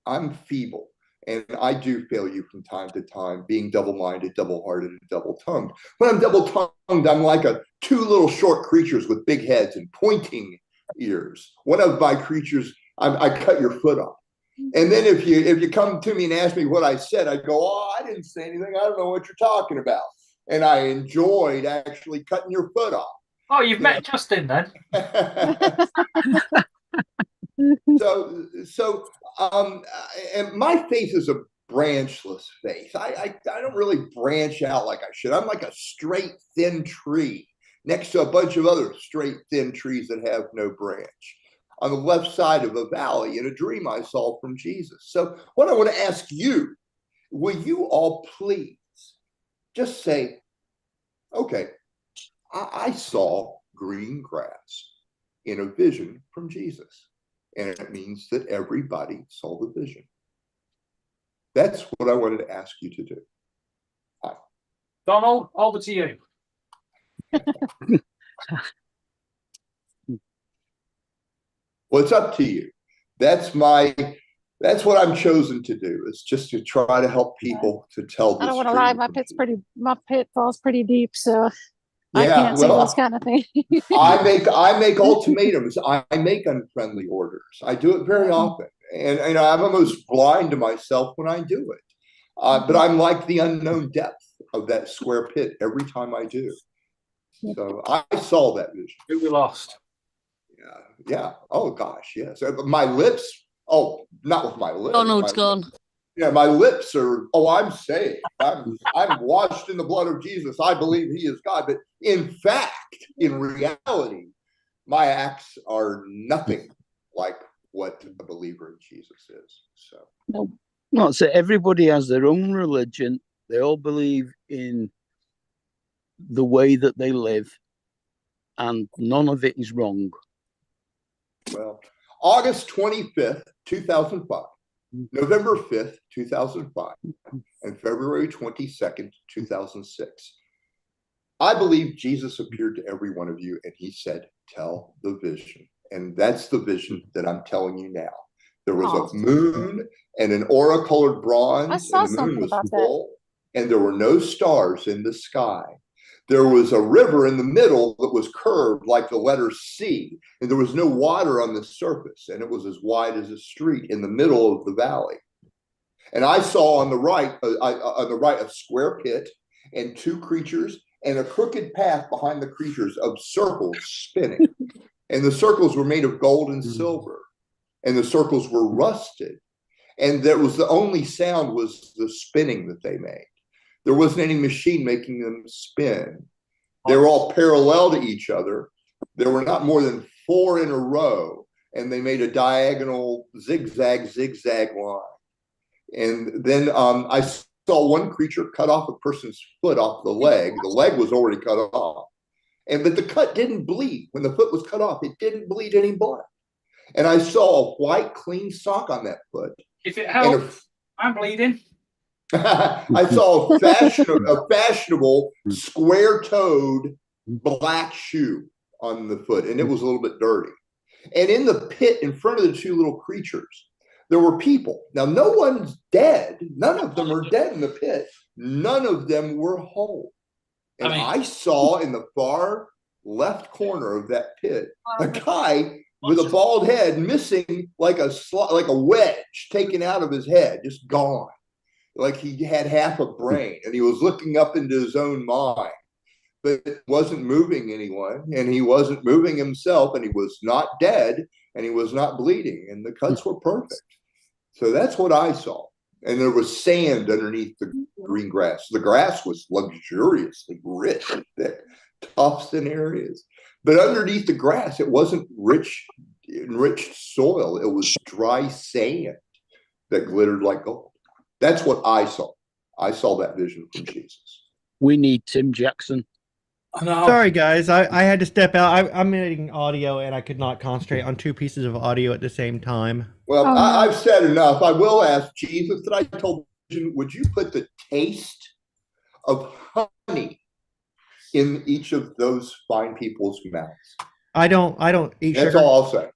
I'm feeble. And I do fail you from time to time, being double-minded, double-hearted, and double-tongued. When I'm double-tongued, I'm like two little short creatures with big heads and pointing ears. One of my creatures, I cut your foot off. And then if you come to me and ask me what I said, I go, oh, I didn't say anything. I don't know what you're talking about. And I enjoyed actually cutting your foot off. Oh, you've met Justin then. And my faith is a branchless faith. I don't really branch out like I should. I'm like a straight, thin tree next to a bunch of other straight, thin trees that have no branch on the left side of a valley in a dream I saw from Jesus. So what I want to ask you, will you all please just say, okay, I saw green grass in a vision from Jesus. And it means that everybody saw the vision. That's what I wanted to ask you to do. Hi. Donald, over to you. Well, it's up to you. That's what I'm chosen to do. It's just to try to help people to tell this. I don't want to lie. My pit falls pretty deep, so I Yeah, can't see those kind of things. I make ultimatums. I make unfriendly orders. I do it very often, and I'm almost blind to myself when I do it. But I'm like the unknown depth of that square pit every time I do. So I saw that vision. Who we lost? Yeah. Oh gosh, yes. My lips. Oh, not with my lips. Donald's gone. Yeah, my lips are. Oh, I'm saved. I'm washed in the blood of Jesus. I believe He is God. But in fact, in reality, my acts are nothing like what a believer in Jesus is. So. No, so everybody has their own religion. They all believe in the way that they live, and none of it is wrong. Well, August 25th, 2005, November 5th, 2005, and February 22nd, 2006. I believe Jesus appeared to every one of you and He said, tell the vision. And that's the vision that I'm telling you now. There was a moon and an aura-colored bronze, and the moon was full, and there were no stars in the sky. There was a river in the middle that was curved like the letter C, and there was no water on the surface, and it was as wide as a street in the middle of the valley. And I saw on the right a square pit and two creatures and a crooked path behind the creatures of circles spinning. And the circles were made of gold and silver, and the circles were rusted. And there was the only sound was the spinning that they made. There wasn't any machine making them spin. They were all parallel to each other. There were not more than 4 in a row, and they made a diagonal zigzag line. And then I saw one creature cut off a person's foot off the leg. The leg was already cut off. But the cut didn't bleed. When the foot was cut off, it didn't bleed any blood. And I saw a white, clean sock on that foot. If it helps, I'm bleeding. I saw a fashionable square-toed black shoe on the foot, and it was a little bit dirty. And in the pit in front of the two little creatures, there were people. Now, no one's dead. None of them are dead in the pit. None of them were whole. And I saw in the far left corner of that pit a guy with a bald head missing like a wedge taken out of his head, just gone. Like he had half a brain, and he was looking up into his own mind, but wasn't moving anyone, and he wasn't moving himself, and he was not dead, and he was not bleeding, and the cuts were perfect. So that's what I saw. and there was sand underneath the green grass. The grass was luxuriously rich, thick, tufts in areas. But underneath the grass, it wasn't enriched soil. It was dry sand that glittered like gold. That's what I saw. I saw that vision from Jesus. We need Tim Jackson. Sorry, guys. I had to step out. I'm editing audio, and I could not concentrate on two pieces of audio at the same time. Well, Oh, no. I've said enough. I will ask Jesus that I told you, would you put the taste of honey in each of those fine people's mouths? I don't eat That's sugar. all I'll say.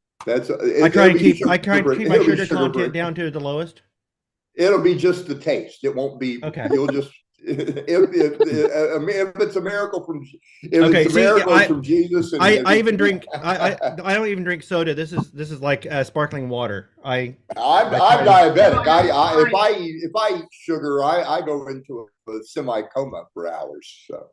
I try to keep my it'll be sugar content sugar-free. down to the lowest. It'll be just the taste. It won't be. Okay. You'll just. If it's a miracle from, Okay, it's a see, miracle I- from Jesus. And I even drink. I don't even drink soda. This is like sparkling water. I'm diabetic. If I eat sugar, I go into a semi coma for hours. So,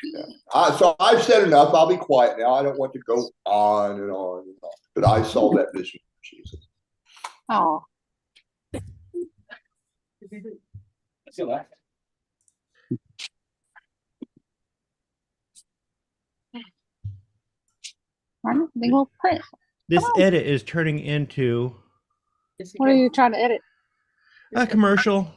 yeah. So I've said enough. I'll be quiet now. I don't want to go on and on and on. But I saw that vision of Jesus. Oh, See that? big old print. This edit is turning into What are you trying to edit? a commercial,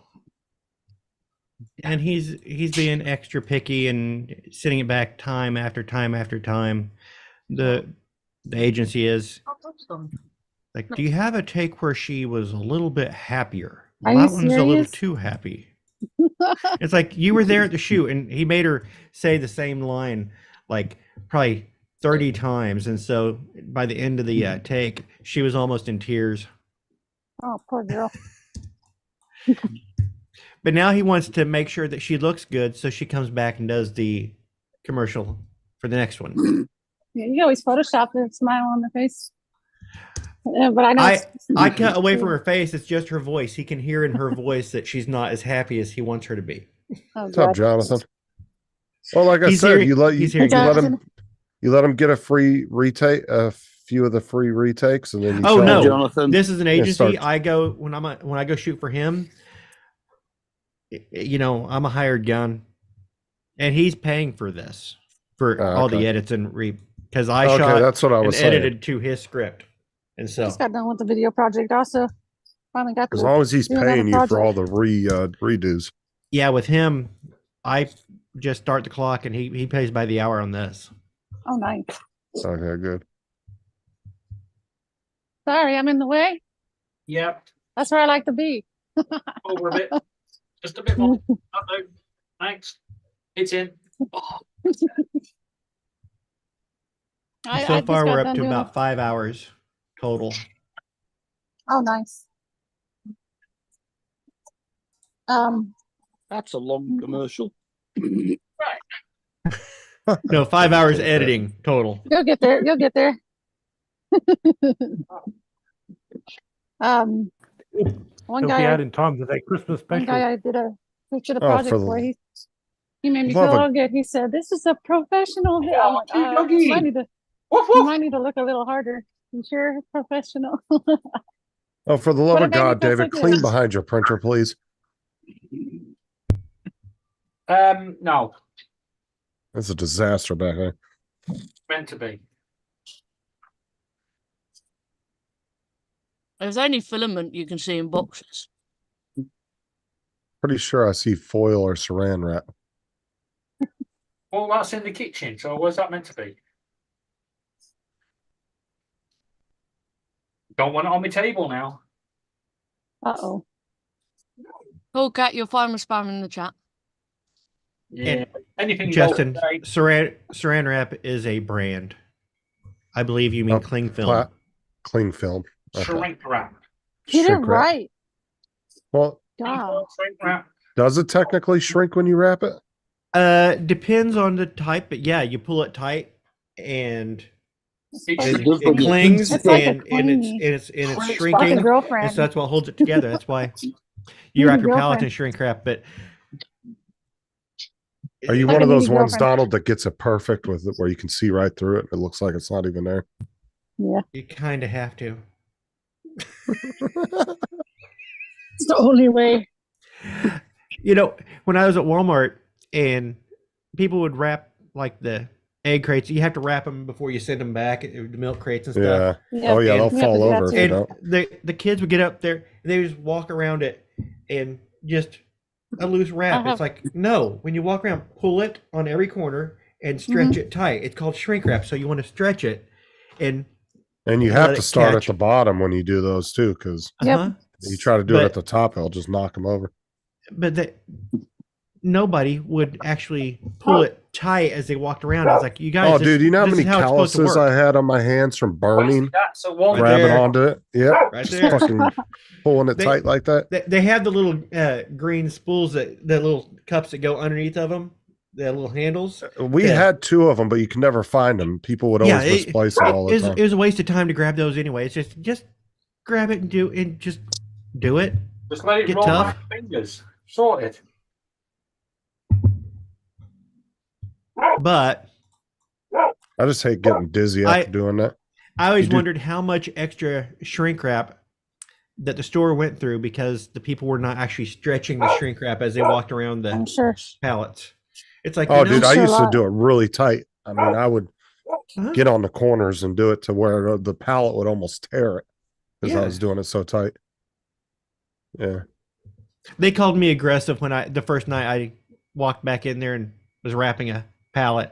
and he's being extra picky and sending it back time after time after time. The agency is like, do you have a take where she was a little bit happier? Are Well, you that one's a little serious? too happy. It's like you were there at the shoot, and he made her say the same line like probably 30 times, and so by the end of the take, she was almost in tears. Oh, poor girl. But now he wants to make sure that she looks good, so she comes back and does the commercial for the next one. Yeah, you can always Photoshop a smile on the face. Yeah, but I know. I cut away from her face. It's just her voice. He can hear in her voice that she's not as happy as he wants her to be. Oh, What's up, God. Jonathan? Well, like I He's said, hearing- he's hearing you let him get a free retake, a few of the free retakes, and then you Oh tell no, him, Jonathan. this is an Yeah, agency. start. I go when I go shoot for him. You know, I'm a hired gun, and he's paying for this for all the okay. edits and because I Okay, shot that's what I and was saying. edited to his script, and so Just got done with the video project. Also, finally got. As to long as he's do another paying you for all project. the redos. yeah, with him, I just start the clock and he pays by the hour on this. Oh, nice. Okay, good. Sorry, I'm in the way. Yep. That's where I like to be. Over a bit. Just a bit more. Oh, no. Thanks. It's in. Oh. I So just far, got we're up done to doing about 5 hours total. Oh, nice. That's a long commercial. No, 5 hours editing total. You'll get there. You'll get there. One It'll guy, be out in time for that Christmas one special. guy I did a picture of the Oh, project for the for. He made me love feel of- all good. He said, "This is a professional." I'm like, cute doggy. you might need to. Woof, You woof. might need to look a little harder. You sure professional? Oh, for the love But of it made me God, feel so David, good. clean behind your printer, please. No, That's a disaster back there. meant to be. There's only filament you can see in boxes. Pretty sure I see foil or saran wrap. Well, that's in the kitchen. So what's that meant to be? Don't want it on my table now. Uh-oh. Oh, Cat, you'll find my spam in the chat. Yeah. Anything Justin, goes today. Saran wrap is a brand. I believe you mean Oh, cling film. Clean film. Okay. Shrink wrap. Get it Shrink wrap. right. Well, God. Shrink wrap. does it technically shrink when you wrap it? Depends on the type, but yeah, you pull it tight and It's it clings It's like a and clingy. it's Like a shrinking. girlfriend. And so that's what holds it together. That's why you wrap your pallet in shrink wrap, but Are you Like one a of those mini ones, girlfriend. Donald, that gets it perfect with it where you can see right through it? It looks like it's not even there. Yeah. you kind of have to. It's the only way. You know, when I was at Walmart and people would wrap like the egg crates, you have to wrap them before you send them back, the milk crates and stuff. Yeah. Yeah. Oh yeah, And- they'll fall over if you And don't. the kids would get up there and they would just walk around it and just a loose wrap. have- It's like, no, when you walk around, pull it on every corner and stretch it tight. It's called shrink wrap. So you want to stretch it and And you let have it to start catch. at the bottom when you do those too, because uh-huh. you try to do it But- at the top, it'll just knock them over. But nobody would actually pull it tight as they walked around. I was like, you guys, Oh, dude, you know how this many is how it's supposed to calluses work. I had on my hands from burning, That's a one grabbing there. onto it? Yeah, Right just there. fucking pulling it They- tight like that. They have the little green spools, the little cups that go underneath of them, the little handles. We Yeah. had two of them, but you can never find them. People would always misplace them all the it time. was a waste of time to grab those anyway. It's just grab it and just do it. Just let it Get roll tough. my fingers. Sorted. But I just hate getting dizzy after doing that. I always You do- wondered how much extra shrink wrap that the store went through because the people were not actually stretching the shrink wrap as they walked around I'm the sure. pallets. It's like, Oh, you know, dude, I sure used to lot. do it really tight. I mean, I would Uh-huh. get on the corners and do it to where the pallet would almost tear it because I Yeah. was doing it so tight. Yeah. They called me aggressive when the first night I walked back in there and was wrapping a pallet.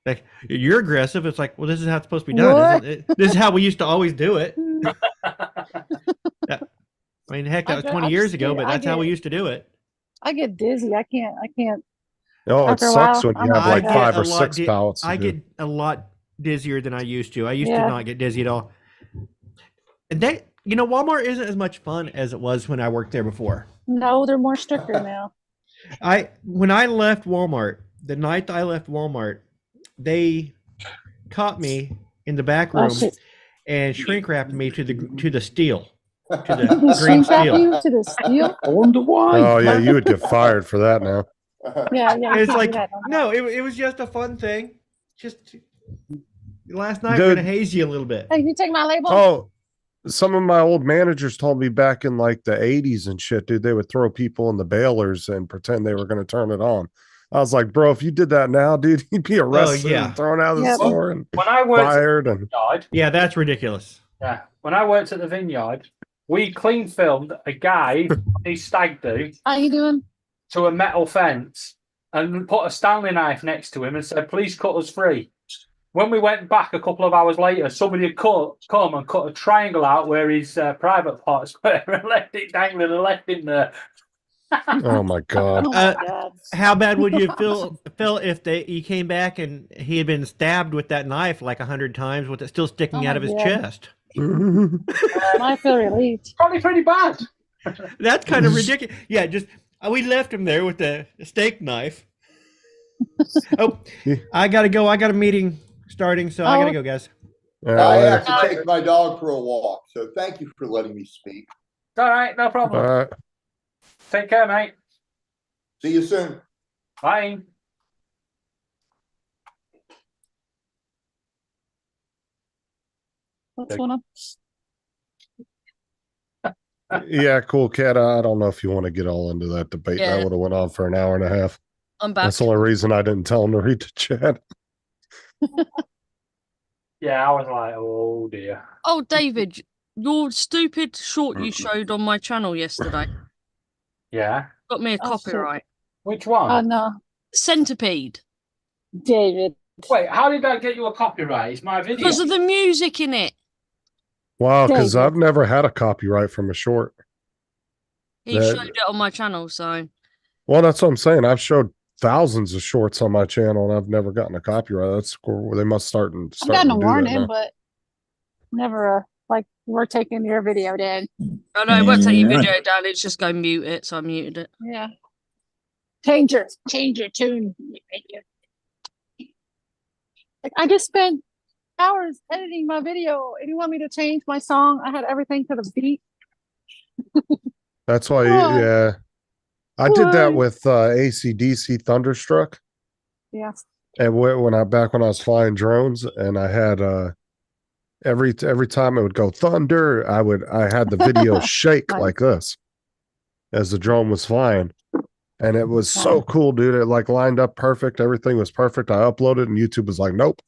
Like, you're aggressive. It's like, well, this is how it's supposed to be done. What? Isn't it? This is how we used to always do it. I mean, heck, that was 20 I years just ago, get- but I that's how we get- used to do it. I get dizzy. I can't. Oh, it After a sucks while, when you I'm have like like that. 5 or a lot 6 di- pallets. to I do. get a lot dizzier than I used to. I used Yeah. to not get dizzy at all. And Walmart isn't as much fun as it was when I worked there before. No, they're more stricter now. When I left Walmart, the night that I left Walmart, they caught me in the back Oh, room shit. and shrink wrapped me to the steel, to They the green shrink wrap steel. you to the steel. I wonder why. Oh, yeah, you would get fired for that now. Yeah, And you it's can't like, do that no more. no, it was just a fun thing. Just last night, Dude. we're gonna haze you a little bit. Hey, can you take my label? Oh, some of my old managers told me back in like the 80s and shit, dude, they would throw people in the bailers and pretend they were going to turn it on. I was like, bro, if you did that now, dude, you'd be arrested yeah. and thrown out of the Yep. store and When I worked fired. at And the vineyard, Yeah, that's ridiculous. when I worked at the vineyard, we clean filmed a guy on his stag do How you doing? to a metal fence and put a Stanley knife next to him and said, "Please cut us free." When we went back a couple of hours later, somebody had come and cut a triangle out where his private parts were and left it dangling and left him there. oh my God. Oh my god. How bad would you feel if you came back and he had been stabbed with that knife like 100 times with it still sticking Oh out of his my God. chest? I feel relieved. Probably pretty bad. That's kind of ridiculous. Yeah, just we left him there with the steak knife. Oh, I gotta go. I got a meeting starting, so I gotta Oh. go, guys. I have to take my dog for a walk, so thank you for letting me speak. All right, no problem. All right. Take care, mate. See you soon. Bye. What's going on? Yeah, cool, Cat. I don't know if you want to get all into that debate. Yeah. That would have went on for an hour and a half. I'm back. That's the only reason I didn't tell him to read the chat. Yeah, I was like, oh dear. Oh, David, your stupid short you showed on my channel yesterday Yeah. got me a Oh, shit. copyright. Which one? Oh no, Centipede. David. Wait, how did that get you a copyright? It's my video. Because of the music in it. Wow, because David. I've never had a copyright from a short. He That- showed it on my channel, so Well, that's what I'm saying. I've showed thousands of shorts on my channel and I've never gotten a copyright. That's cool. They must start I've to gotten a do that warning, now. but never like we're taking your video, Dad. I know it won't take your video down, it's just go mute it, so I muted it. Yeah. Change your tune. Like I just spent hours editing my video, and you want me to change my song? I had everything to the beat. That's why, Why? yeah. I did that Why? with AC/DC Thunderstruck. Yeah. And when I was flying drones, and I had every time it would go thunder, I had the video shake Nice. like this. as the drone was flying. And it was so cool, dude. It like lined up perfect. Everything was perfect. I uploaded and YouTube was like, nope.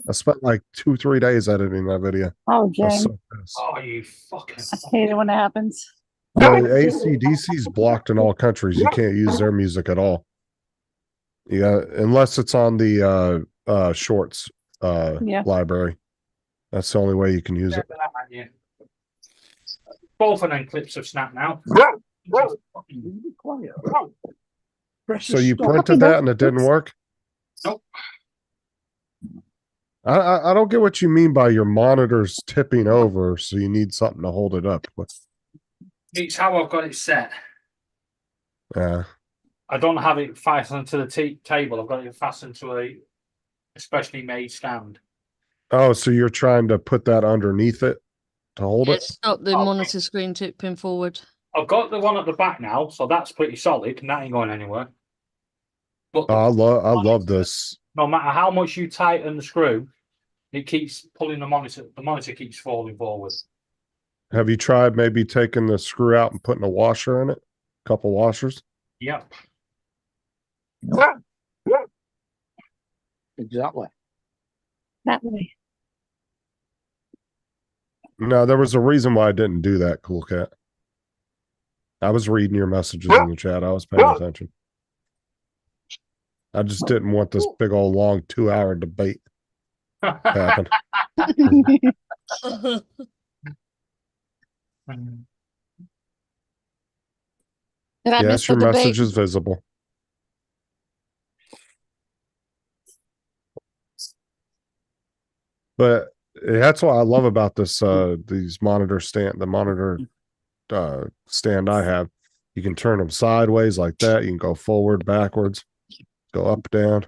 I spent like 2-3 days editing that video. Oh, I was Jane. so pissed. Oh, you fucking. I hate it when that happens. The AC/DC's blocked in all countries. You can't use their music at all. Yeah, unless it's on the shorts Yeah. library. That's the only way you can use it. Both of them clips have snapped now. So you printed that and it didn't work? Nope. I don't get what you mean by your monitor's tipping over, so you need something to hold it up. It's how I've got it set. Yeah. I don't have it fastened to the table. I've got it fastened to a specially made stand. Oh, so you're trying to put that underneath it to hold it? Stop the monitor screen tipping forward. I've got the one at the back now, so that's pretty solid, and that ain't going anywhere. But Oh, I love this. no matter how much you tighten the screw, it keeps pulling the monitor. The monitor keeps falling forward. Have you tried maybe taking the screw out and putting a washer in it? A couple washers? Yep. Exactly. That way. No, there was a reason why I didn't do that, Cool Cat. I was reading your messages in the chat. I was paying attention. I just didn't want this big old long 2-hour debate happen. Did I miss Yes, the your debate? message is visible. But that's what I love about this these monitor stand stand I have. You can turn them sideways like that. You can go forward, backwards, go up, down.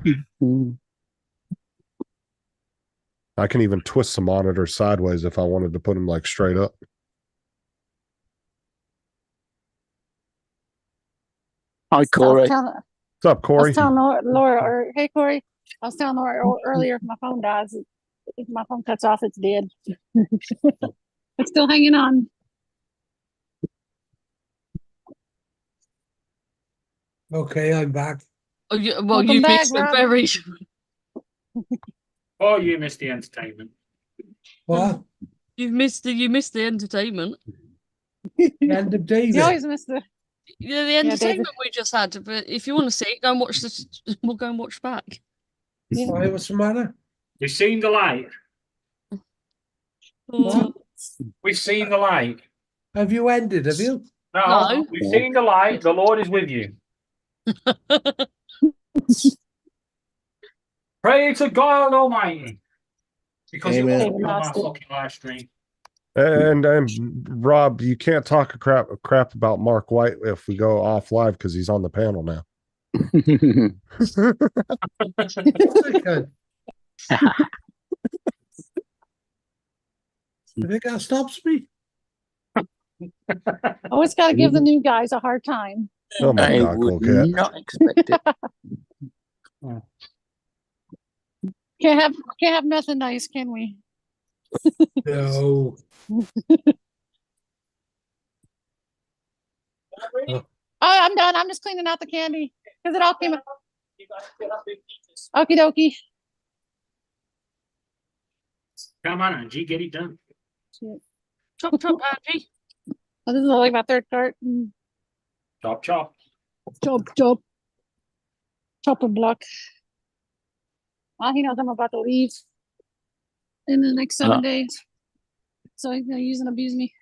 I can even twist the monitor sideways if I wanted to put them like straight up. Hi, Corey. What's up, I Corey? was telling Laura, or hey Corey, I was telling Laura earlier if my phone dies, if my phone cuts off, it's dead. It's still hanging on. Okay, I'm back. Oh, well, Welcome you back, missed the Rob. very. Oh, you missed the entertainment. What? You missed the entertainment. The end of You David. always miss the. Yeah, the Yeah, entertainment we just had. But if you want to see it, go and watch this. We'll go and watch back. Why, what's the matter? You've seen the light. What? We've seen the light. Have you ended? Have you? No, we've seen the light. The Lord is with you. Pray to God Almighty. Because it Amen. won't be on my fucking live stream. And Rob, you can't talk a crap about Mark White if we go off live because he's on the panel now. You think that stops me? Always got to give the new guys a hard time. Oh my I God, would Cool Cat. not expect it. Can't have nothing nice, can we? No. Oh, I'm done. I'm just cleaning out the candy because it all came out. Okie dokie. Come on, Angie, get it done. Chop, chop, Angie. Oh, this is like my third cart. Chop, chop. Chop, chop. Chop a block. Well, he knows I'm about to leave in the next 7 days. So he's going to use and abuse me.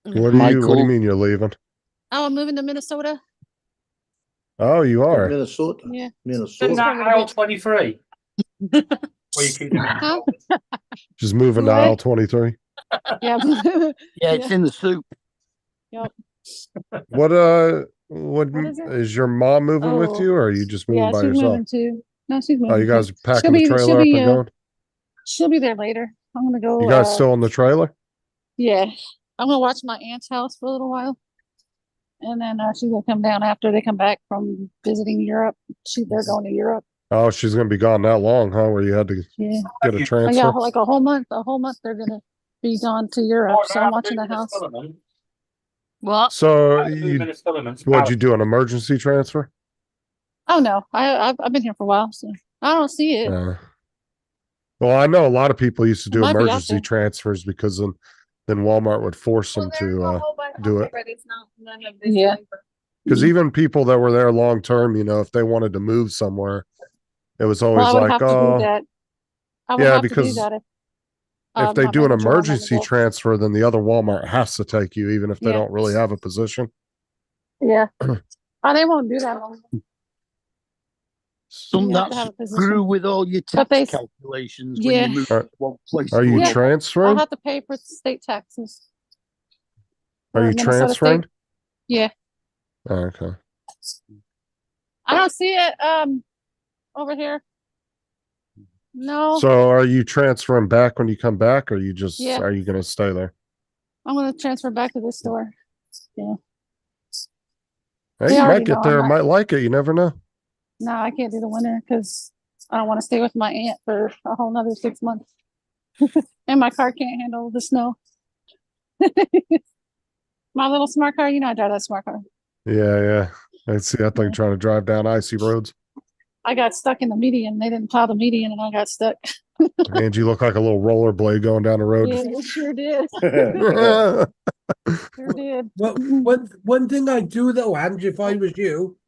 What do you mean you're leaving? Oh, I'm moving to Minnesota. Oh, you are. Minnesota. Yeah. Minnesota. Aisle 23. Where you keep Huh? Just moving to What? aisle 23. Yeah. Yeah, it's in the soup. Yep. What is it? is your mom moving with Oh. you, or are you just moving Yeah, by she's yourself? moving too. No, she's moving. Oh, you guys too. are packing the trailer up and going? She'll be there later. I'm gonna go. You guys still in the trailer? Yeah, I'm gonna watch my aunt's house for a little while, and then she's gonna come down after they come back from visiting Europe. They're going to Europe. Oh, she's gonna be gone that long, huh? Where you had to Yeah. get a Oh, transfer? yeah, like a whole month. A whole month they're gonna be gone to Europe. So I'm watching the house. What? So Luminous filaments. what'd you do, an emergency transfer? Oh no, I've been here for a while, so I don't see it. Well, I know a lot of people used to It do might be out emergency there. transfers because then Walmart would force them to do it. But it's not none of this Yeah. flavor. Because even people that were there long term, if they wanted to move somewhere, it was Well, always I would like, have to do oh, that. I would yeah, have to do because that if they my do an manager will let me emergency go. transfer, then the other Walmart has to take you, even if they Yeah. don't really have a position. Yeah. Oh, they won't do that. No more. Some You have to that's have a position. screw with all your But tax they- calculations Yeah. when you move from one place Are to you Yeah. another. I'll transferring? have to pay for state taxes. Are for you Minnesota transferring? State. Yeah. Oh, okay. I don't see it over here. No. So are you transferring back when you come back, or Yeah. are you going to stay there? I'm gonna transfer back to this store. Yeah. Hey, They you already might get know there, I'm not- might like it. You never know. No, I can't do the winter because I don't want to stay with my aunt for a whole nother 6 months. And my car can't handle the snow. My little smart car, I drive that smart car. Yeah. I see that thing trying to drive down icy roads. I got stuck in the median. They didn't plow the median and I got stuck. And you look like a little rollerblade going down the road. Yeah, it sure did. Yeah. Sure did. Well, one thing I'd do though, Ange, if I was you,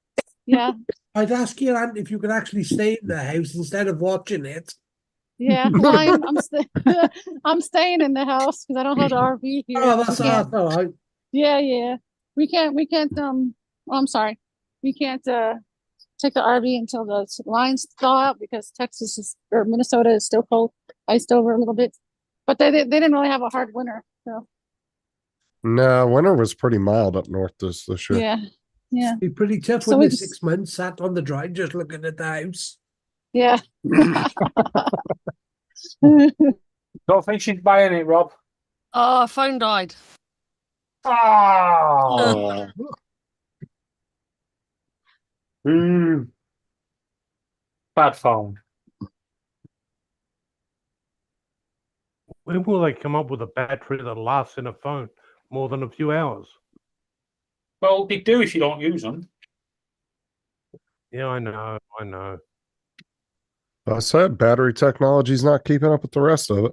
Yeah. I'd ask your aunt if you could actually stay in the house instead of watching it. Yeah. Well, I'm staying in the house because I don't have the RV here. Oh, that's We can't- all right. Yeah. We can't, I'm sorry. We can't, take the RV until the lines thaw out because or Minnesota is still cold, iced over a little bit. But they didn't really have a hard winter. So No, winter was pretty mild up north this year. yeah. Be pretty tough So when we you're just- 6 months sat on the drive just looking at the house. Yeah. Don't think she's buying it, Rob. Oh, phone died. Oh. Bad phone. When will they come up with a battery that lasts in a phone more than a few hours? Well, they do if you don't use them. Yeah, I know. I said battery technology's not keeping up with the rest of it.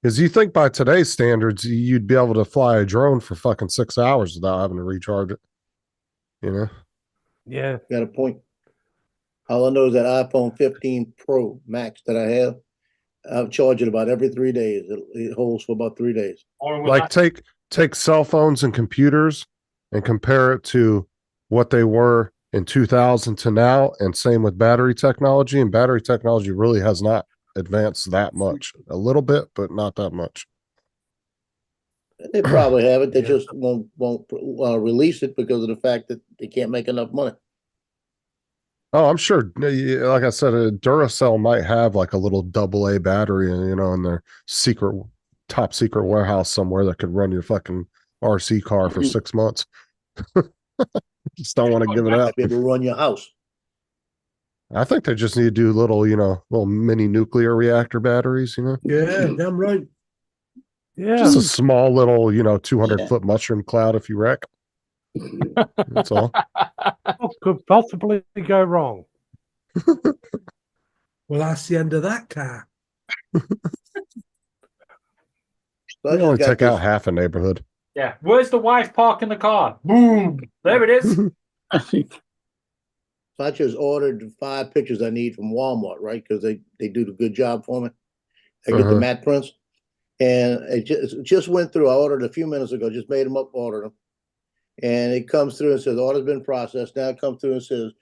Because you think by today's standards, you'd be able to fly a drone for fucking 6 hours without having to recharge it. Yeah. Got a point. All I know is that iPhone 15 Pro Max that I have, I'll charge it about every 3 days. It holds for about 3 days. Like take cell phones and computers and compare it to what they were in 2000 to now, and same with battery technology. And battery technology really has not advanced that much. A little bit, but not that much. They probably have it. They just won't release it because of the fact that they can't make enough money. Oh, I'm sure. Like I said, a Duracell might have like a little AA battery, in their top secret warehouse somewhere that could run your fucking RC car for 6 months. Just don't want to give it up. Be able to run your house. I think they just need to do little mini nuclear reactor batteries. Yeah, damn right. Yeah. Just a small little, 200-foot mushroom cloud if you wreck. That's all. What could possibly go wrong? Well, that's the end of that car. They only take out half a neighborhood. Yeah. Where's the wife parking the car? Boom. There it is. So I just ordered 5 pictures I need from Walmart, right? Because they do the good job for me. I get the matte prints. And it just went through. I ordered a few minutes ago, just made them up, ordered them. And it comes through and says, order's been processed. Now it comes through and says,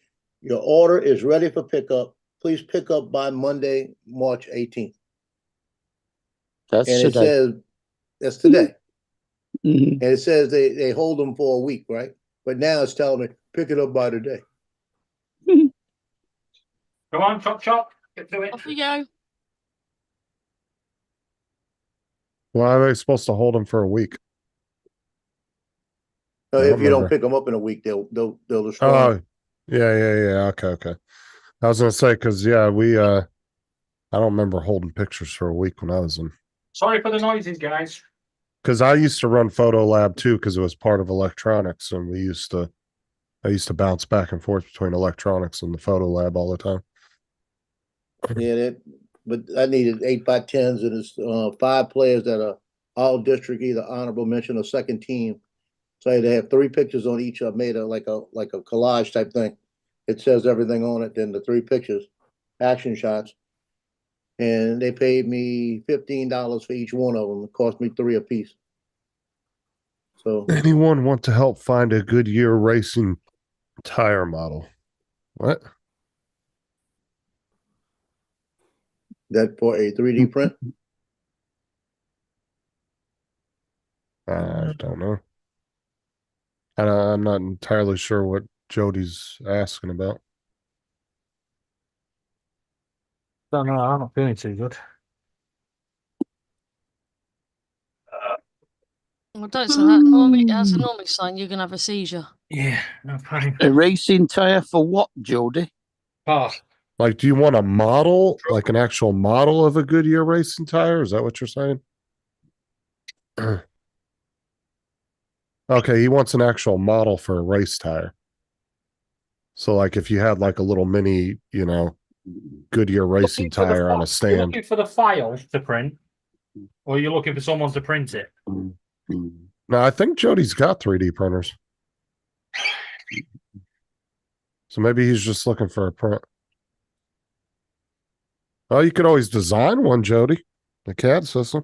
your order is ready for pickup. Please pick up by Monday, March 18th. That's and it today. says, that's today. Mhm. And it says they hold them for a week, right? But now it's telling me, pick it up by today. Come on, chop. Get to it. Off we go. Why are they supposed to hold them for a week? So I if don't you don't remember. pick them up in a week, they'll destroy Oh, them. yeah. Okay. I was gonna say because we I don't remember holding pictures for a week when I was in. Sorry for the noises, guys. Because I used to run Photo Lab too, because it was part of electronics, and I used to bounce back and forth between electronics and the Photo Lab all the time. Yeah, but I needed 8x10s, and it's 5 players that are all district, either honorable mention or second team. So I had to have 3 pictures on each. I made like a collage type thing. It says everything on it. Then the 3 pictures, action shots, and they paid me $15 for each one of them. It cost me 3 a piece. So Anyone want to help find a Goodyear racing tire model? What? that for a 3D print. I don't know. I'm not entirely sure what Jody's asking about. Don't know. I'm not feeling too good. Well, don't say that. Normally, as a normally sign, you're gonna have a seizure. Yeah, no pain. A racing tire for what, Jody? Oh, Like, do you want a model, like an actual model of a Goodyear racing tire? Is that what you're saying? Okay, he wants an actual model for a race tire. So, like, if you had like a little mini, Goodyear racing tire on a You're stand. looking for the file to print, or you're looking for someone to print it? Now, I think Jody's got 3D printers. So maybe he's just looking for a print. Oh, you could always design one, Jody. The CAD system.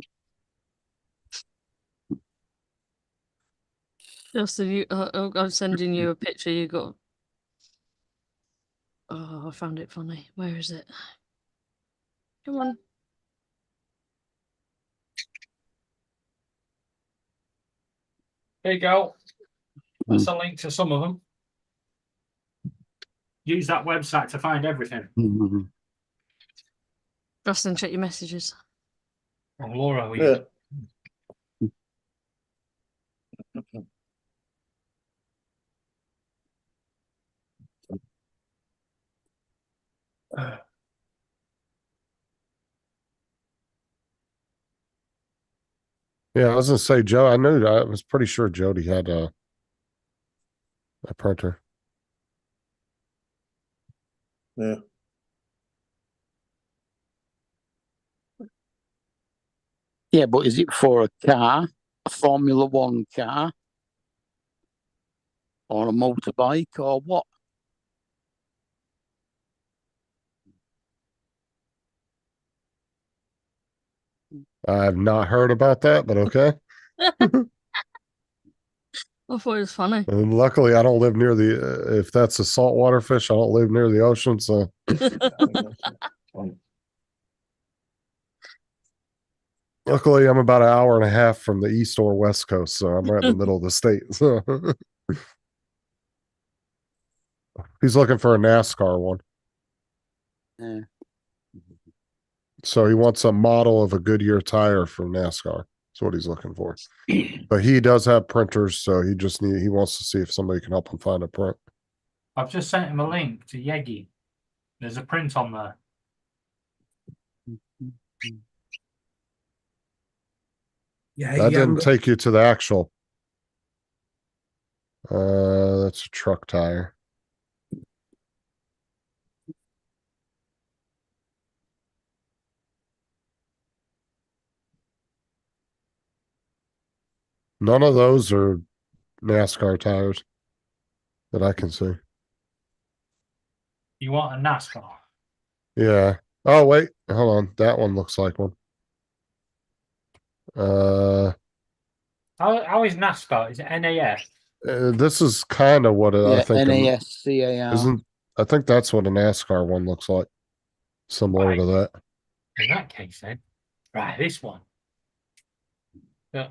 Justin, I'm sending you a picture. You got. Oh, I found it funny. Where is it? Come on. There you go. That's a link to some of them. Use that website to find everything. Justin, check your messages. Oh, Laura, we. Yeah. Yeah, I was gonna say, Joe. I knew that. I was pretty sure Jody had a printer. Yeah. Yeah, but is it for a car, a Formula One car, or a motorbike, or what? I have not heard about that, but okay. I thought it was funny. And luckily, I don't live near the. If that's a saltwater fish, I don't live near the ocean, so. Luckily, I'm about an hour and a half from the east or west coast, so I'm right in the middle of the state. So. He's looking for a NASCAR one. Yeah. So he wants a model of a Goodyear tire for NASCAR. That's what he's looking for. But he does have printers, so he wants to see if somebody can help him find a print. I've just sent him a link to Yegi. There's a print on there. Yeah, That didn't take you to the actual. That's a truck tire. None of those are NASCAR tires that I can see. You want a NASCAR? Yeah. Oh, wait. Hold on. That one looks like one. How is NASCAR? Is it NAS? This is kind of what I think. NASCAR. I think that's what a NASCAR one looks like. Similar to that. In that case, then. Right, this one. Yeah.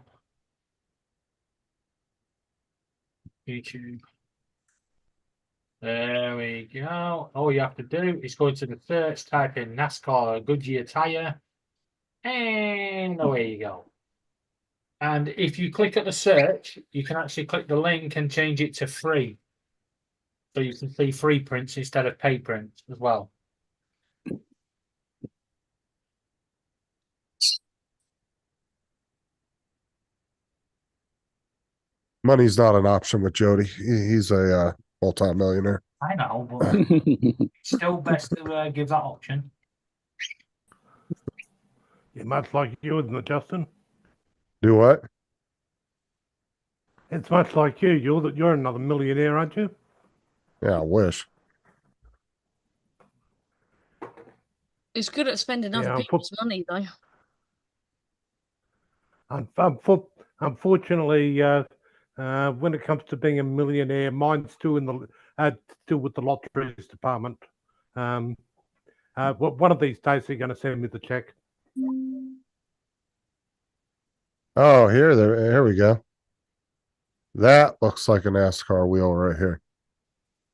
YouTube. There we go. All you have to do is go to the search, type in NASCAR Goodyear tire, and away you go. And if you click at the search, you can actually click the link and change it to free. So you can see free prints instead of pay prints as well. Money's not an option with Jody. He's a multi-millionaire. I know, but still best to give that option. Yeah, much like you, isn't it, Justin? Do what? It's much like you. You're another millionaire, aren't you? Yeah, I wish. He's good at spending other Yeah, people's money, though. Unfortunately, when it comes to being a millionaire, mine's still still with the lotteries department. One of these days they're going to send me the check. Oh, here we go. That looks like a NASCAR wheel right here.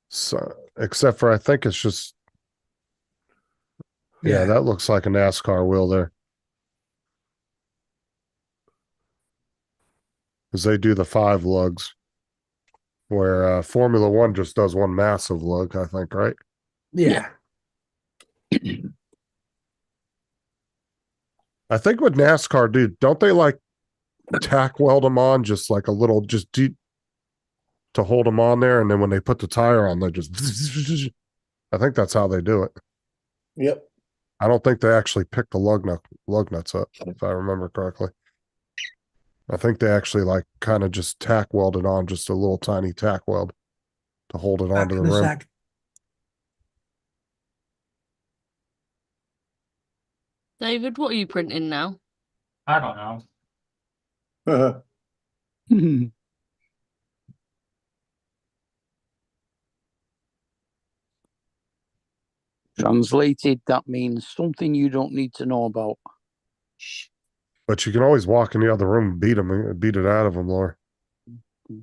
So, except for I think it's just, yeah, that looks like a NASCAR wheel there. Because they do the 5 lugs, where Formula One just does one massive lug, I think, right? Yeah. I think with NASCAR, dude, don't they like tack weld them on just like a little, just deep to hold them on there, and then when they put the tire on, they just. I think that's how they do it. Yep. I don't think they actually pick the lug nuts up, if I remember correctly. I think they actually like kind of just tack weld it on, just a little tiny tack weld to hold it onto the rim. David, what are you printing now? I don't know. Translated, that means something you don't need to know about. But you can always walk in the other room and beat it out of them, Laura. It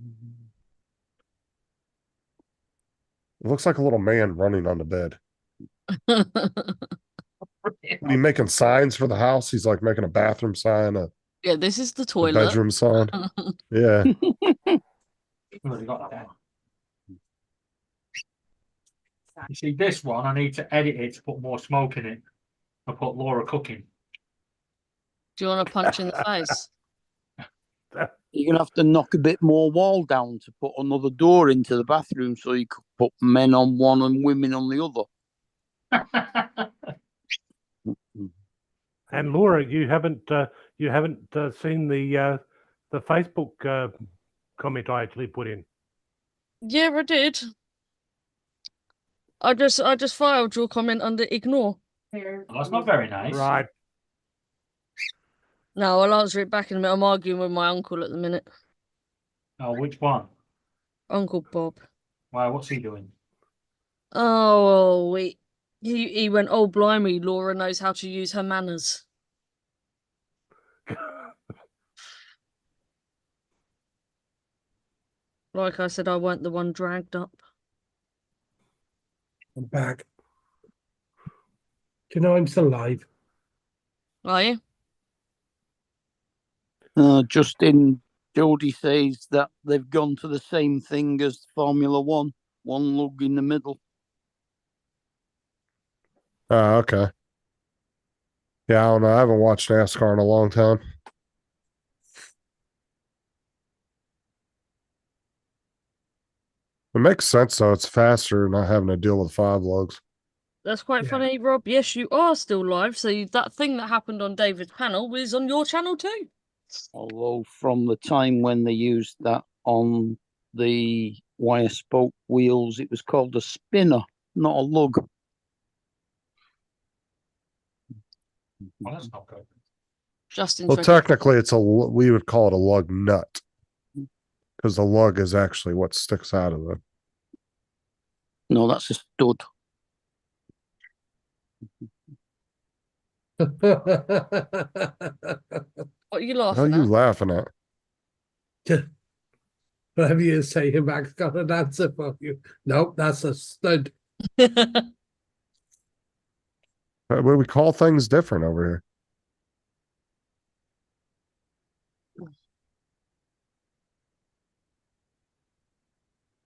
looks like a little man running on the bed. He making signs for the house. He's like making a bathroom sign, Yeah, this is the a toilet. bedroom sign. Yeah. You see, this one, I need to edit it to put more smoke in it. I put Laura cooking. Do you want to punch in the face? You're going to have to knock a bit more wall down to put another door into the bathroom so you could put men on one and women on the other. And Laura, you haven't seen the Facebook comment I actually put in. Yeah, I did. I just filed your comment under ignore. Well, that's not very nice. Right. No, I'll answer it back in a minute. I'm arguing with my uncle at the minute. Oh, which one? Uncle Bob. Why? What's he doing? Oh, he went, oh, blimey, Laura knows how to use her manners. Like I said, I weren't the one dragged up. I'm back. Do you know I'm still alive? Are you? Justin, Jody says that they've gone to the same thing as Formula One lug in the middle. Oh, okay. Yeah, I don't know. I haven't watched NASCAR in a long time. It makes sense though. It's faster not having to deal with 5 lugs. That's quite funny, Rob. Yes, you are still live. So that thing that happened on David's panel was on your channel too. Although from the time when they used that on the wire spoke wheels, it was called a spinner, not a lug. Well, that's not good. Justin's Well, ready. technically, we would call it a lug nut because the lug is actually what sticks out of it. No, that's a stud. What are you What are laughing you at? laughing at? Whatever you say, Mac's got an answer for you. Nope, that's a stud. We call things different over here.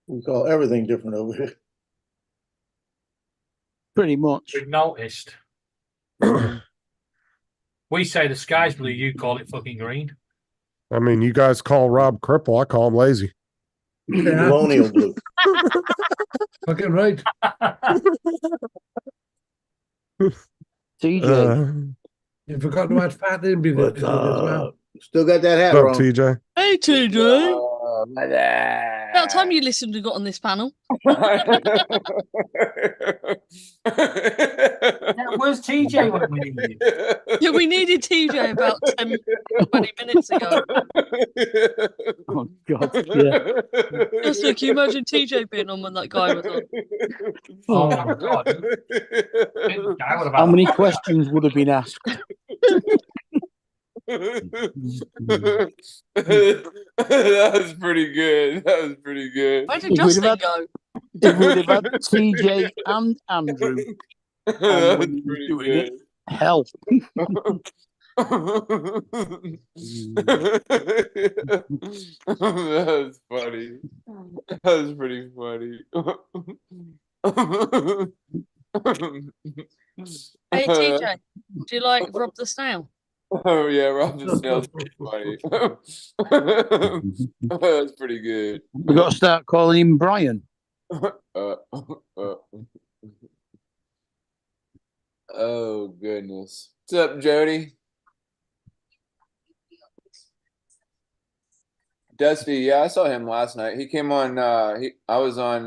We call everything different over here. Pretty much. We've noticed. We say the sky's blue, you call it fucking green. I mean, you guys call Rob cripple, I call him lazy. Colonial blue. Fucking right. TJ. You forgot to add fat in with What's it as well. Still got that hat What's up, wrong. TJ? Hey, TJ. That About time you listened and got on this panel. Where's TJ when we need you? Yeah, we needed TJ about 10, 20 minutes ago. Oh, God. Yeah. Just look, can you imagine TJ being on when that guy was on? Oh my God. I would have How had many a- questions would have been asked? That was pretty good. That was pretty good. Where did If we'd Justin have go? If we'd have had TJ and Andrew on That when was he was pretty doing good. it, hell. That was funny. That was pretty funny. Hey, TJ, do you like Rob the Snail? Oh yeah, Rob the Snail's pretty funny. That's pretty good. We've got to start calling him Brian. Oh goodness. What's up, Jody? Dusty, yeah, I saw him last night. He came on I was on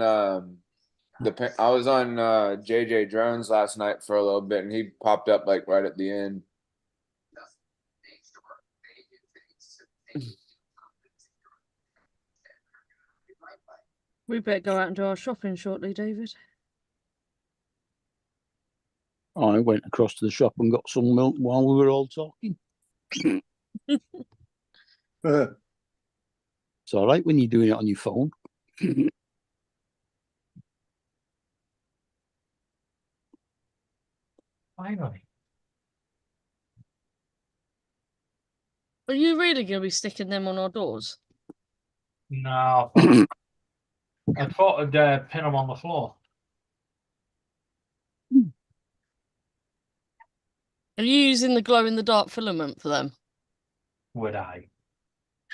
JJ Drones last night for a little bit and he popped up like right at the end. We better go out and do our shopping shortly, David. I went across to the shop and got some milk while we were all talking. It's all right when you're doing it on your phone. Finally. Are you really going to be sticking them on our doors? No. I thought I'd pin them on the floor. Are you using the glow-in-the-dark filament for them? Would I?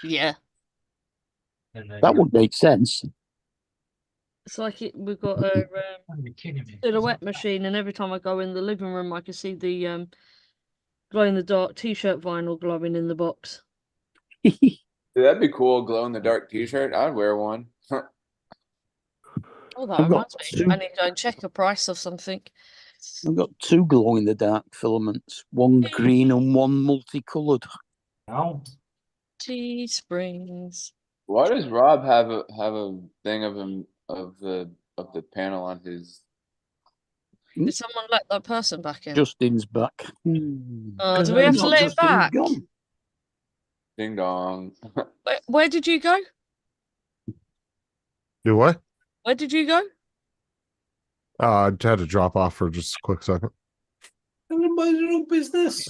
Yeah. And then, That would make sense. It's like we've got a Are you kidding me? silhouette machine, and every time I go in the living room, I can see the glow-in-the-dark t-shirt vinyl glowing in the box. Dude, that'd be cool, glow in the dark t-shirt. I'd wear one. Oh, that reminds me. I need to go and check a price of something. I've got two glow-in-the-dark filaments, one green and one multicoloured. No. Teesprings. Why does Rob have a thing of him of the panel on his? Did someone let that person back in? Justin's back. Do we have to let him back? Ding dong. Where did you go? Do what? Where did you go? I had to drop off for just a quick second. Everybody's your own business.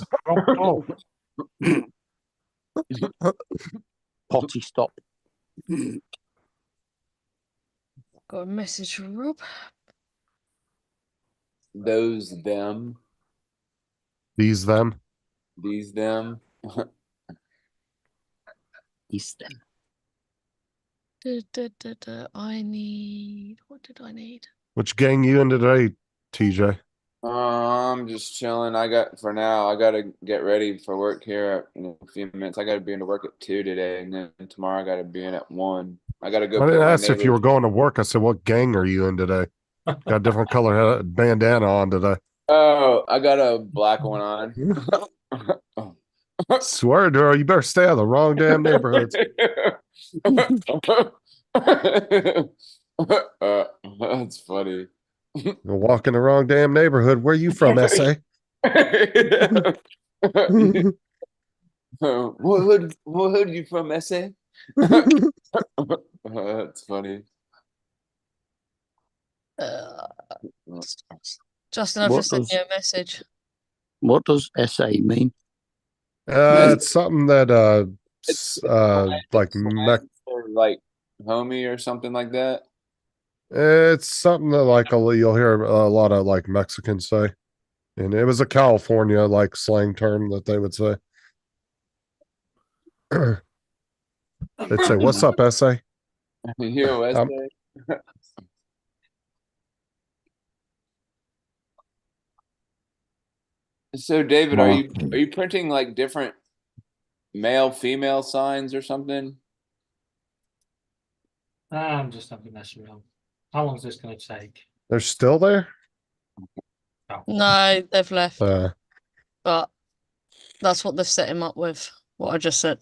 Potty stop. Got a message from Rob. Those them. These them. These them. These them. I need. What did I need? Which gang you in today, TJ? I'm just chilling. I got to get ready for work here in a few minutes. I got to be into work at 2 today, and then tomorrow I got to be in at 1. I got to go. I didn't pick my ask if you were neighbors- going to work. I said, what gang are you in today? Got a different color bandana on today. Oh, I got a black one on. Swear, girl, you better stay out of the wrong damn neighborhoods. That's funny. You'll walk in the wrong damn neighborhood. Where you from, SA? What hood you from, SA? That's funny. Justin, I've What just sent does- you a message. What does SA mean? It's something that like Or like homie or something like that. it's something that like you'll hear a lot of like Mexicans say, and it was a California like slang term that they would say. They'd say, "What's up, SA?" USA. So David, are you printing like different male female signs or something? I'm just having a mess around. How long is this going to take? They're still there? No, they've left. Uh, But that's what they've set him up with. What I just said.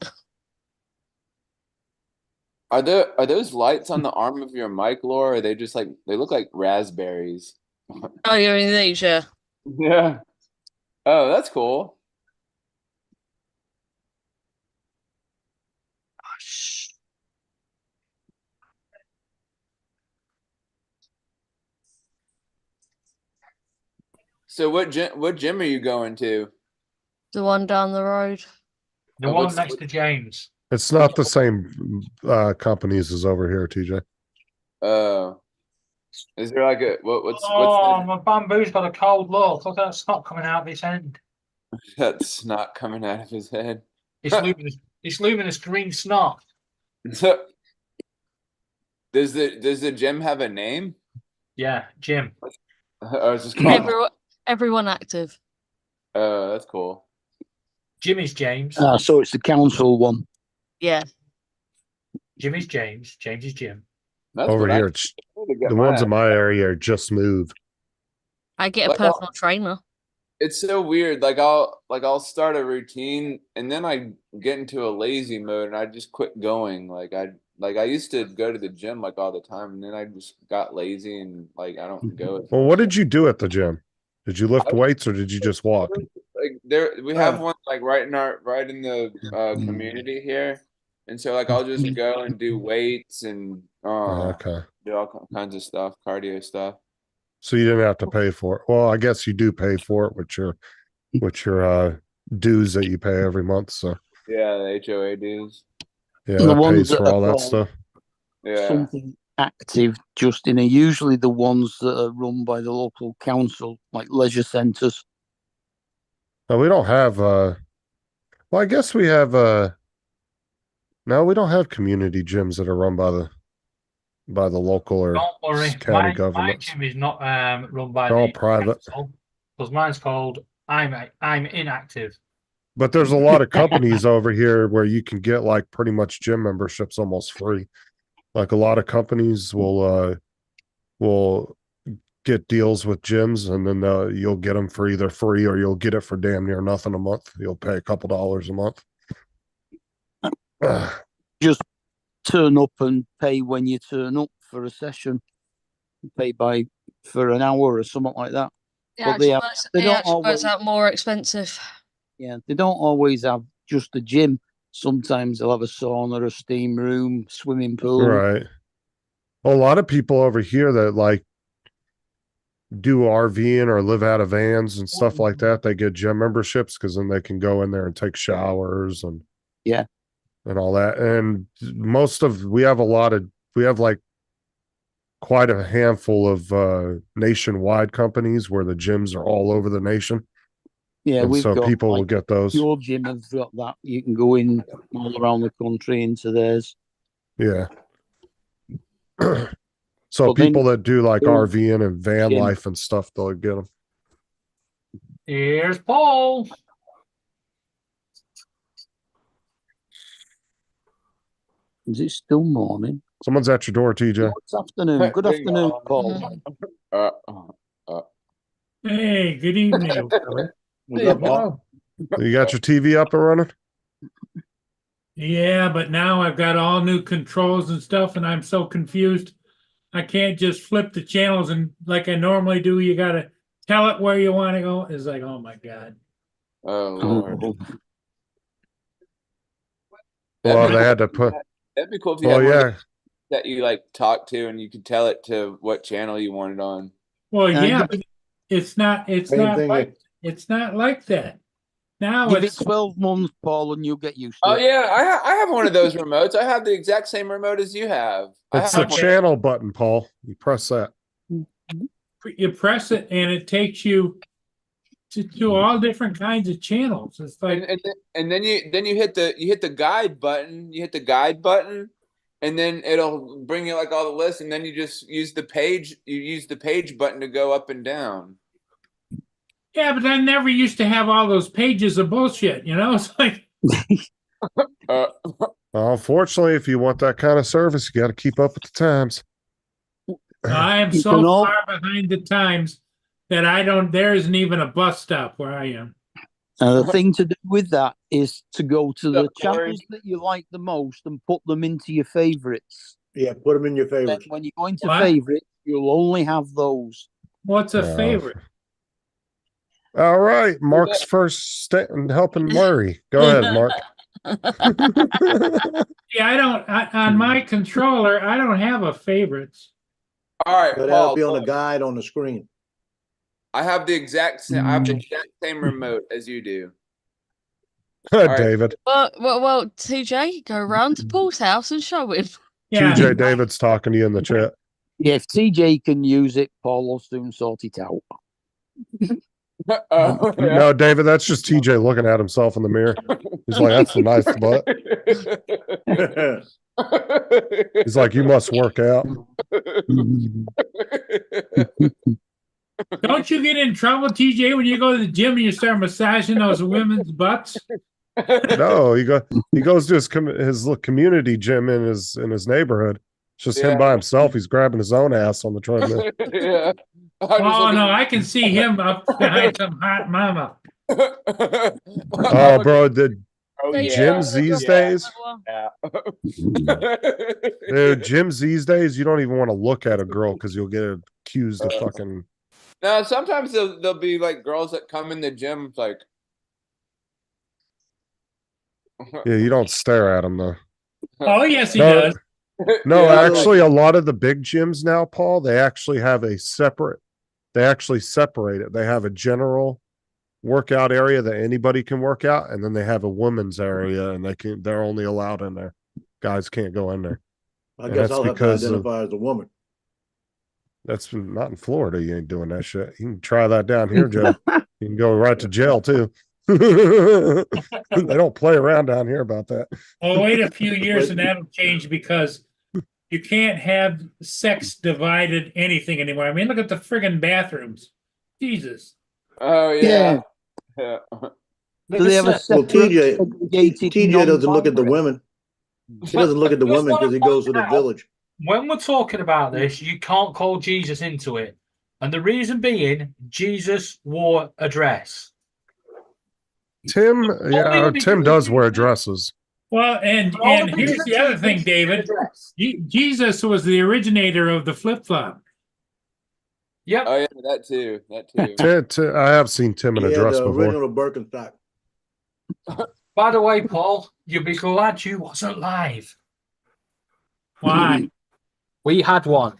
Are those lights on the arm of your mic, Laura? Or are they just like they look like raspberries? Oh, you're in these, yeah. Yeah. Oh, that's cool. So what gym are you going to? The one down the road. The one next to James. it's not the same companies as over here, TJ. Is there like a what's my bamboo's got a cold look. Look at that snot coming out of his end. that's not coming out of his head? It's luminous green snot. Does the gym have a name? Yeah, Jim. Or it's just called Everyone active. that's cool. Jimmy's James. So it's the council one. Yeah. Jimmy's James. James is Jim. That's Over what here, I it's, need to get the ones mine. in my area are just move. I get a Like, personal trainer. It's so weird. I'll start a routine and then I get into a lazy mode and I just quit going. I used to go to the gym like all the time and then I just got lazy and like I don't go as Well, much. what did you do at the gym? Did you lift weights or did you just walk? Like we have one like right in the community here, and so like I'll just go and do weights and Okay. do all kinds of stuff, cardio stuff. So you didn't have to pay for it. Well, I guess you do pay for it with your dues that you pay every month. So Yeah, the HOA dues. yeah, The that ones pays that for are all that called stuff. Yeah. something active, Justin, are usually the ones that are run by the local council, like leisure centres. No, we don't have well, I guess we have no, we don't have community gyms that are run by the local or Don't worry, county my governments. gym is not run by They're all the private. because mine's called I'm inactive. But there's a lot of companies over here where you can get like pretty much gym memberships almost free. Like a lot of companies will get deals with gyms and then you'll get them for either free or you'll get it for damn near nothing a month. You'll pay a couple dollars a month. Just turn up and pay when you turn up for a session. Pay for an hour or something like that. But they don't works always out more expensive. Yeah, they don't always have just a gym. Sometimes they'll have a sauna, a steam room, swimming pool. Right. Well, a lot of people over here that like do RVing or live out of vans and stuff like that, they get gym memberships because then they can go in there and take showers and all that. And we have like quite a handful of nationwide companies where the gyms are all over the nation. Yeah, and we've so got people will get those. Your gym has got that. You can go in all around the country into theirs. Yeah. So But then people that do like you- RVing and van Gym. life and stuff, they'll get them. Here's Paul. Is it still morning? Someone's at your door, TJ. It's afternoon. Good Ding afternoon, dong. Paul. Hey, good evening. What's up, Paul? You got your TV up and running? Yeah, but now I've got all new controls and stuff, and I'm so confused. I can't just flip the channels and like I normally do. You got to tell it where you want to go. It's like, oh my God. Oh Lord. Well, they had to put. That'd be cool if you Oh had one of yeah. those that you like talk to and you could tell it to what channel you wanted on. Well, yeah, but it's not thing like that. Now Give it it's 12 months, Paul, and you'll get used to Oh it. yeah, I have one of those remotes. I have the exact same remote as you have. It's the channel button, Paul. You press that. you press it and it takes you to all different kinds of channels. It's like And then you hit the guide button. You hit the guide button, and then it'll bring you like all the lists, and then you just use the page. You use the page button to go up and down. Yeah, but I never used to have all those pages of bullshit. It's like. Unfortunately, if you want that kind of service, you got to keep up with the times. I am so far behind the times that there isn't even a bus stop where I am. The thing to do with that is to go to the channels that you like the most and put them into your favorites. Yeah, put them in your favorites. When you go into favorites, you'll only have those. What's a favorite? All right, Mark's first step in helping Murray. Go ahead, Mark. Yeah, on my controller, I don't have a favorites. All right, But Paul. that'll be on the guide on the screen. I have the exact same remote as you do. David. Well, TJ, go round to Paul's house and show him. Yeah. TJ, David's talking to you in the chat. Yeah, if TJ can use it, Paul will soon sort it out. No, David, that's just TJ looking at himself in the mirror. He's like, that's a nice butt. He's like, you must work out. Don't you get in trouble, TJ, when you go to the gym and you start massaging those women's butts? No, he goes to his community gym in his neighborhood. It's just him by himself. He's grabbing his own ass on the treadmill. Yeah. Oh no, I can see him up behind some hot mama. Oh, bro, the gyms these days, dude, gyms these days, you don't even want to look at a girl because you'll get accused of fucking. Now, sometimes there'll be like girls that come in the gym, like. Yeah, you don't stare at them though. Oh yes, he does. No, actually, a lot of the big gyms now, Paul, they actually have a separate. They actually separate it. They have a general workout area that anybody can work out, and then they have a women's area, and they're only allowed in there. Guys can't go in there. I guess I'll have to identify as a woman. That's not in Florida. You ain't doing that shit. You can try that down here, Joe. You can go right to jail too. They don't play around down here about that. Well, wait a few years and that'll change because you can't have sex divided anything anymore. I mean, look at the friggin' bathrooms. Jesus. Oh yeah. Do they have a separate TJ doesn't look at the women. He doesn't look at the women because he goes to the village. When we're talking about this, you can't call Jesus into it. And the reason being, Jesus wore a dress. Tim does wear dresses. Well, and here's the other thing, David. Jesus was the originator of the flip-flop. Yep. Oh yeah, that too. I have seen Tim in a dress the before. original Birkenstock. By the way, Paul, you'll be glad you wasn't live. Why? We had one.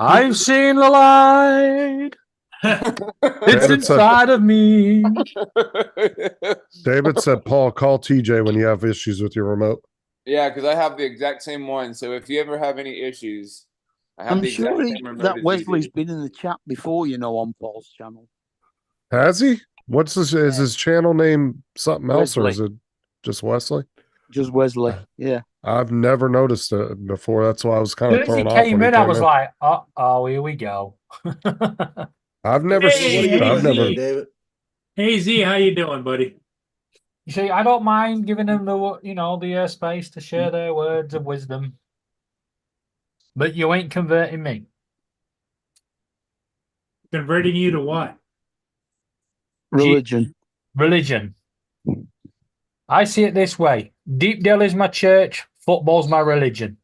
I've seen the light. It's inside of me. David said, Paul, call TJ when you have issues with your remote. Yeah, because I have the exact same one. So if you ever have any issues, I have I'm the sure exact same remote that as Wesley's been in the chat before, on Paul's channel. Has he? What's his? Is his channel name something else, or is Wesley. it just Wesley? Just Wesley, yeah. I've never noticed it before. That's why I was kind of As he thrown off. came in, I was like, oh, here we go. I've never seen it. I've never. David. Hey Z, how you doing, buddy? You see, I don't mind giving them the space to share their words of wisdom, but you ain't converting me. Converting you to what? Religion. Religion. I see it this way: Deep Dell is my church, football's my religion.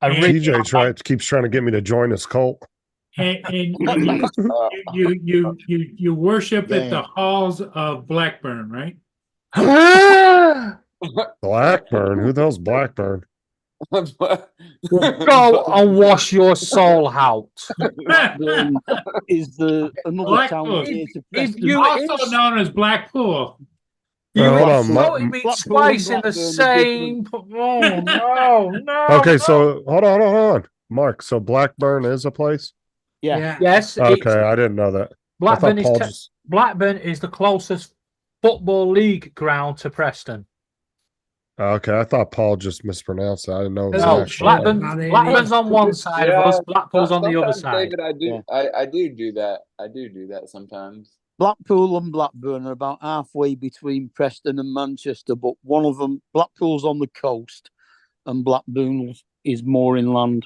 And TJ keeps trying to get me to join his cult. And you worship at the halls of Blackburn, right? Blackburn? Who the hell's Blackburn? Go and wash your soul out. Blackburn is another town near to Preston. Also known as Blackpool. Hold on, floating me twice in the same. Oh no! Okay, so hold on, Mark. So Blackburn is a place. Yeah. Yes. Okay, I didn't know that. Blackburn is the closest football league ground to Preston. Okay, I thought Paul just mispronounced that. I didn't know it was No, an actual. Blackburn's on one side of us. Blackpool's on the other Sometimes, side. David, I do. Yeah. I do that. I do that sometimes. Blackpool and Blackburn are about halfway between Preston and Manchester, but one of them, Blackpool's on the coast, and Blackburn is more inland.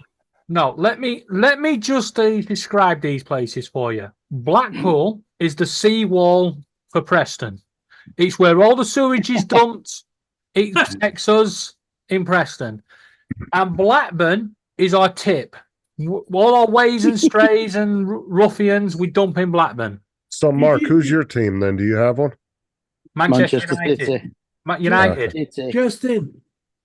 No, let me just describe these places for you. Blackpool is the seawall for Preston. It's where all the sewage is dumped. It protects us in Preston. And Blackburn is our tip. All our ways and strays and ruffians, we dump in Blackburn. So, Mark, who's your team then? Do you have one? Manchester United. City. United. City. Justin.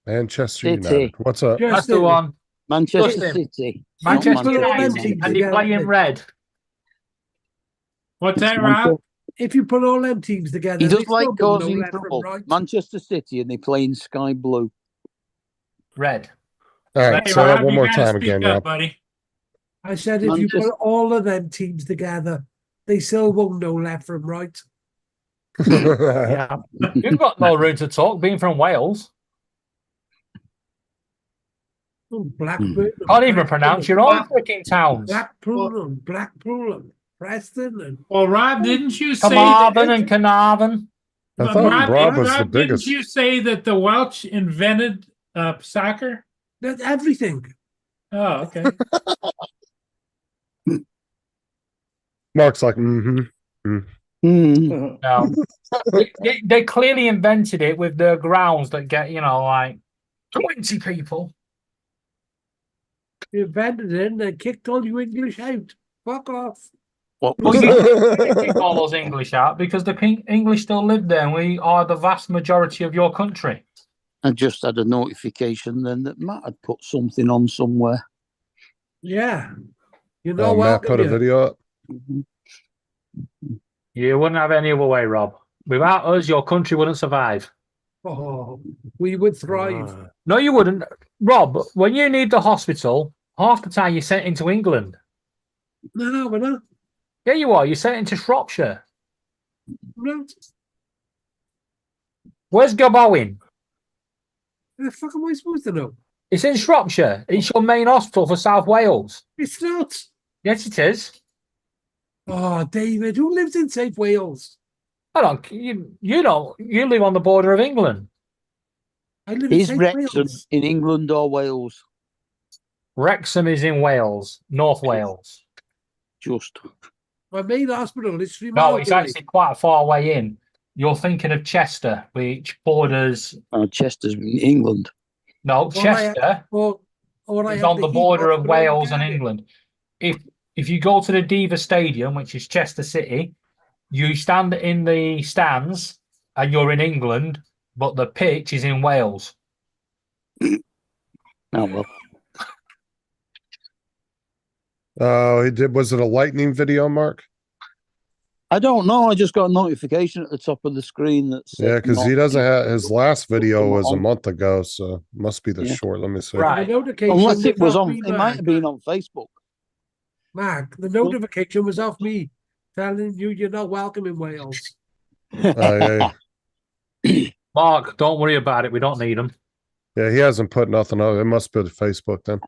Manchester City. United. What's up? That's the one. Manchester Justin. City. Manchester Not United. And they play in red. What's that, Rob? If you put all them teams together, He they does still like won't know causing left from trouble. right. Manchester City, and they play in sky blue. Red. All right, Hey, say that Rob, one you more gotta time speak again, up, Rob. buddy. I said if you put all of them teams together, they still won't know left from right. Yeah. You've got no room to talk, being from Wales. Oh, Blackburn. Can't even pronounce your own freaking towns. Blackpool and Preston and Well, Rob, didn't you say Carmarthen and Carnarvon. I thought Rob was the Rob, biggest. didn't you say that the Welsh invented soccer? That's everything. Oh, okay. Mark's like, mm-hmm. No. They clearly invented it with the grounds that get, like 20 people. You invented it and they kicked all you English out. Fuck off. What Well, you kick all those English out because the English still live there and we are the vast majority of your country. I just had a notification then that Matt had put something on somewhere. Yeah. You know Matt put a you. video up. You wouldn't have any other way, Rob. Without us, your country wouldn't survive. Oh, we would thrive. No, you wouldn't. Rob, when you need the hospital, half the time you're sent into England. No, we're not. Yeah, you are. You're sent into Shropshire. No. Where's Gabowen? The fuck am I supposed to know? It's in Shropshire. It's your main hospital for South Wales. It's not. Yes, it is. Oh, David, who lives in South Wales? I don't. You don't. You live on the border of England. I live Is in South Wrexham Wales. in England or Wales? Wrexham is in Wales, North Wales. Just. My main hospital is 3 No, miles it's away. actually quite a far way in. You're thinking of Chester, which borders. Chester's in England. No, Chester is on the border of Wales and England. If you go to the Diva Stadium, which is Chester City, you stand in the stands and you're in England, but the pitch is in Wales. Oh, well. Oh, he did. Was it a lightning video, Mark? I don't know. I just got a notification at the top of the screen that said. Yeah, because he doesn't have his last video was a on. month ago, so must be the Yeah. short. Let me see. Right. The notification Unless it was off on, me, it might Mark. have been on Facebook. Mark, the notification was off me telling you you're not welcome in Wales. Yeah. Mark, don't worry about it. We don't need them. Yeah, he hasn't put nothing on. It must be the Facebook then.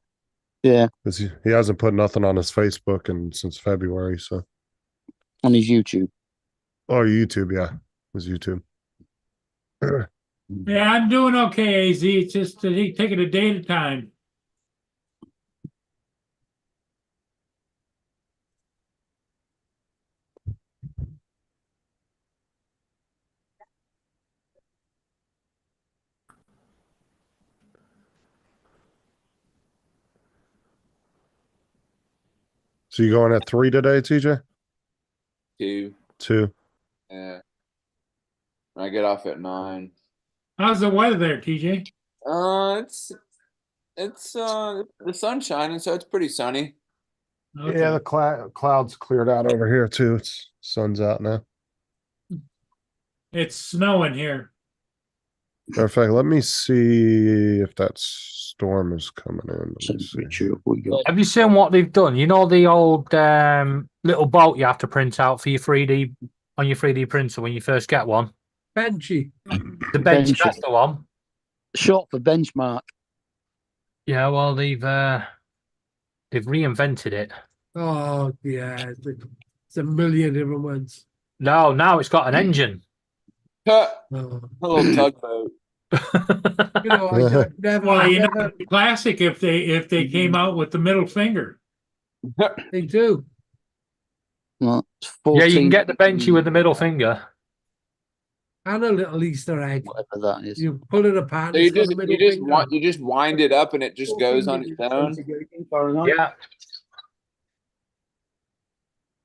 Yeah, Because he hasn't put nothing on his Facebook since February. So on his YouTube. or YouTube, yeah, it was YouTube. Yeah, I'm doing okay, AZ. It's just that he taking a day at a time. So you going at 3 today, TJ? 2. 2. Yeah. I get off at 9. How's the weather there, TJ? It's the sun's shining, so it's pretty sunny. Okay. Yeah, the clouds cleared out over here too. It's sun's out now. It's snowing here. Matter of fact, let me see if that storm is coming in. Let me see. Have you seen what they've done? You know the old little bolt you have to print out for your 3D on your 3D printer when you first get one? Benchy. The bench, Benchy. that's the one. Short for benchmark. Yeah, well, they've reinvented it. Oh yeah, it's a million different ones. No, now it's got an engine. Oh. A little tugboat. You know, I never, Well, I you know, never, it'd be classic if they came out with the middle finger. they do. Well, it's Yeah, you can 14, get the Benchy with the middle finger. And a little Easter egg. whatever that is. You pull it apart. So It's got a middle finger. you just wind it up and it just goes on its own. Yeah.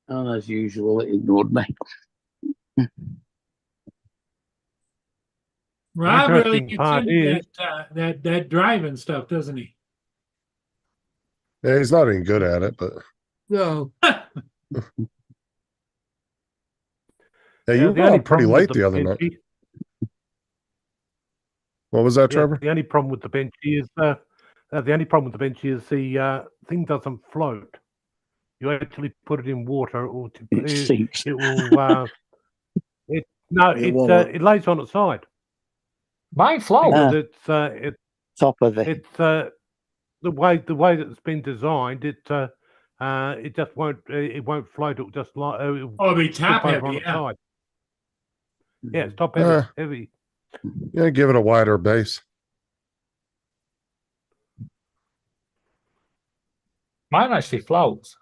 And as usual, it ignored me. Rob really Interesting gets part into is- that driving stuff, doesn't he? Yeah, he's not even good at it, but No. yeah, you the were only on pretty problem with late the other night. Benchy- What was that, yeah, Trevor? the only problem with the Benchy is the only problem with the Benchy is the thing doesn't float. You actually put it in water, or It sinks. it will. It lays on its side. Mine float. Because it's top of it. It's the way that it's been designed. It just won't float. It'll just like it'll be top tip over heavy, on its yeah. side. Yeah, it's top heavy. Heavy. Yeah, give it a wider base. Mine actually floats.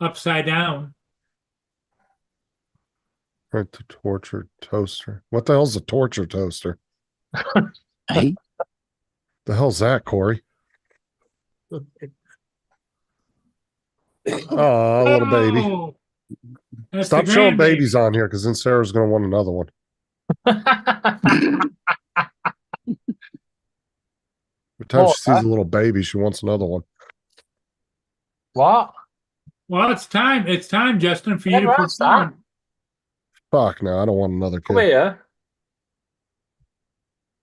Upside down. Right, the torture toaster. What the hell's a torture toaster? Hey, the hell's that, Corey? Oh, little baby. Oh, that's Stop the showing grandbaby. babies on here, because then Sarah's going to want another one. Every time she sees a little baby, she wants another one. What? Well, it's time. It's time, Justin, for you to Never asked that. perform. Fuck no, I don't want another Come kid. here.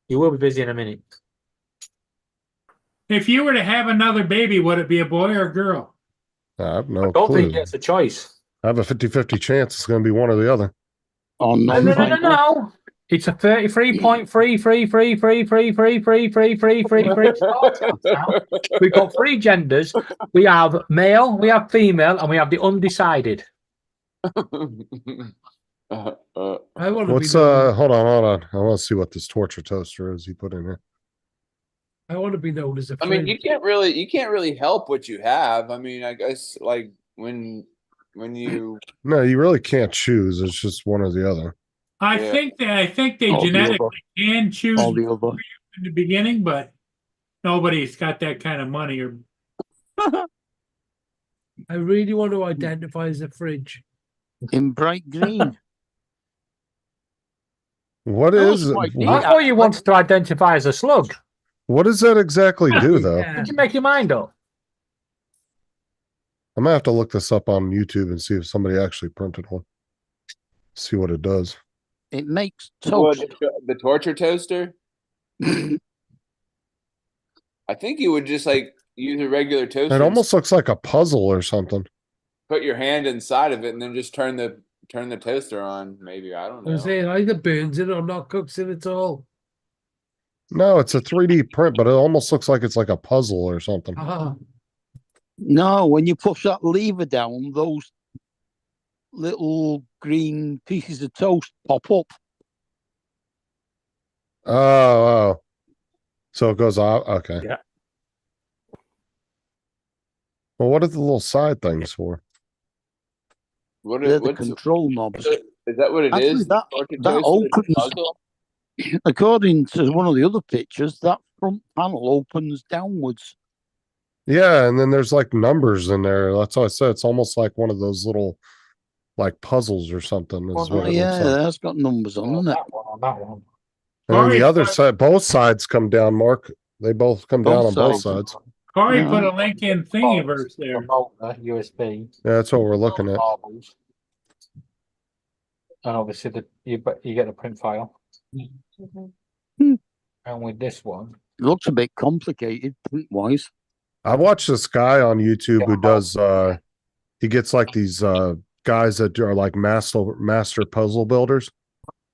You will be busy in a minute. If you were to have another baby, would it be a boy or a girl? I have no I don't clue. think it's a choice. I have a 50-50 chance it's going to be one or the other. Oh, No, no, no, no, no. It's a 33.3. We've got three genders. We have male, we have female, and we have the undecided. I want to What's be known. hold on. I want to see what this torture toaster is he put in here. I want to be known as a I friend. mean, you can't really help what you have. I mean, I guess like when you No, you really can't choose. It's just one or the other. I think they All the genetically can choose All the for other. you in the beginning, but nobody's got that kind of money. Or I really want to identify as a fridge. In bright green. What That is looks it? quite neat, I thought you wanted to identify as a slug. What does that exactly do, though? Yeah. Did you make your mind up? I'm gonna have to look this up on YouTube and see if somebody actually printed one. See what it does. It makes what, toast. the torture toaster. I think you would just like use a regular toaster. It and almost looks like a puzzle or something. put your hand inside of it and then just turn the toaster on. Maybe I don't I was know. saying either burns it or not cooks it at all. No, it's a 3D print, but it almost looks like it's like a puzzle or something. Ah, No, when you push that lever down, those little green pieces of toast pop up. Oh. So it goes out. Okay. Yeah. Well, what are the little side things for? What They're the what's control knobs. is that? What it Actually, is? that Torture that toaster is a opens. puzzle? According to one of the other pictures, that front panel opens downwards. Yeah, and then there's like numbers in there. That's why I said it's almost like one of those little like puzzles or something. Is Oh, what it yeah, looks like. that's got numbers on, hasn't it? That one on that one. And then the Corey, other side, both sides come down, Mark. They both come down on both sides. sides. Corey Yeah. put a link in Thingiverse there. Remote, USB. Yeah, that's what we're looking at. Marbles. And obviously you get the print file. Hmm. And with this one, It looks a bit complicated print wise. I watched this guy on YouTube who does he gets like these guys that are like master puzzle builders,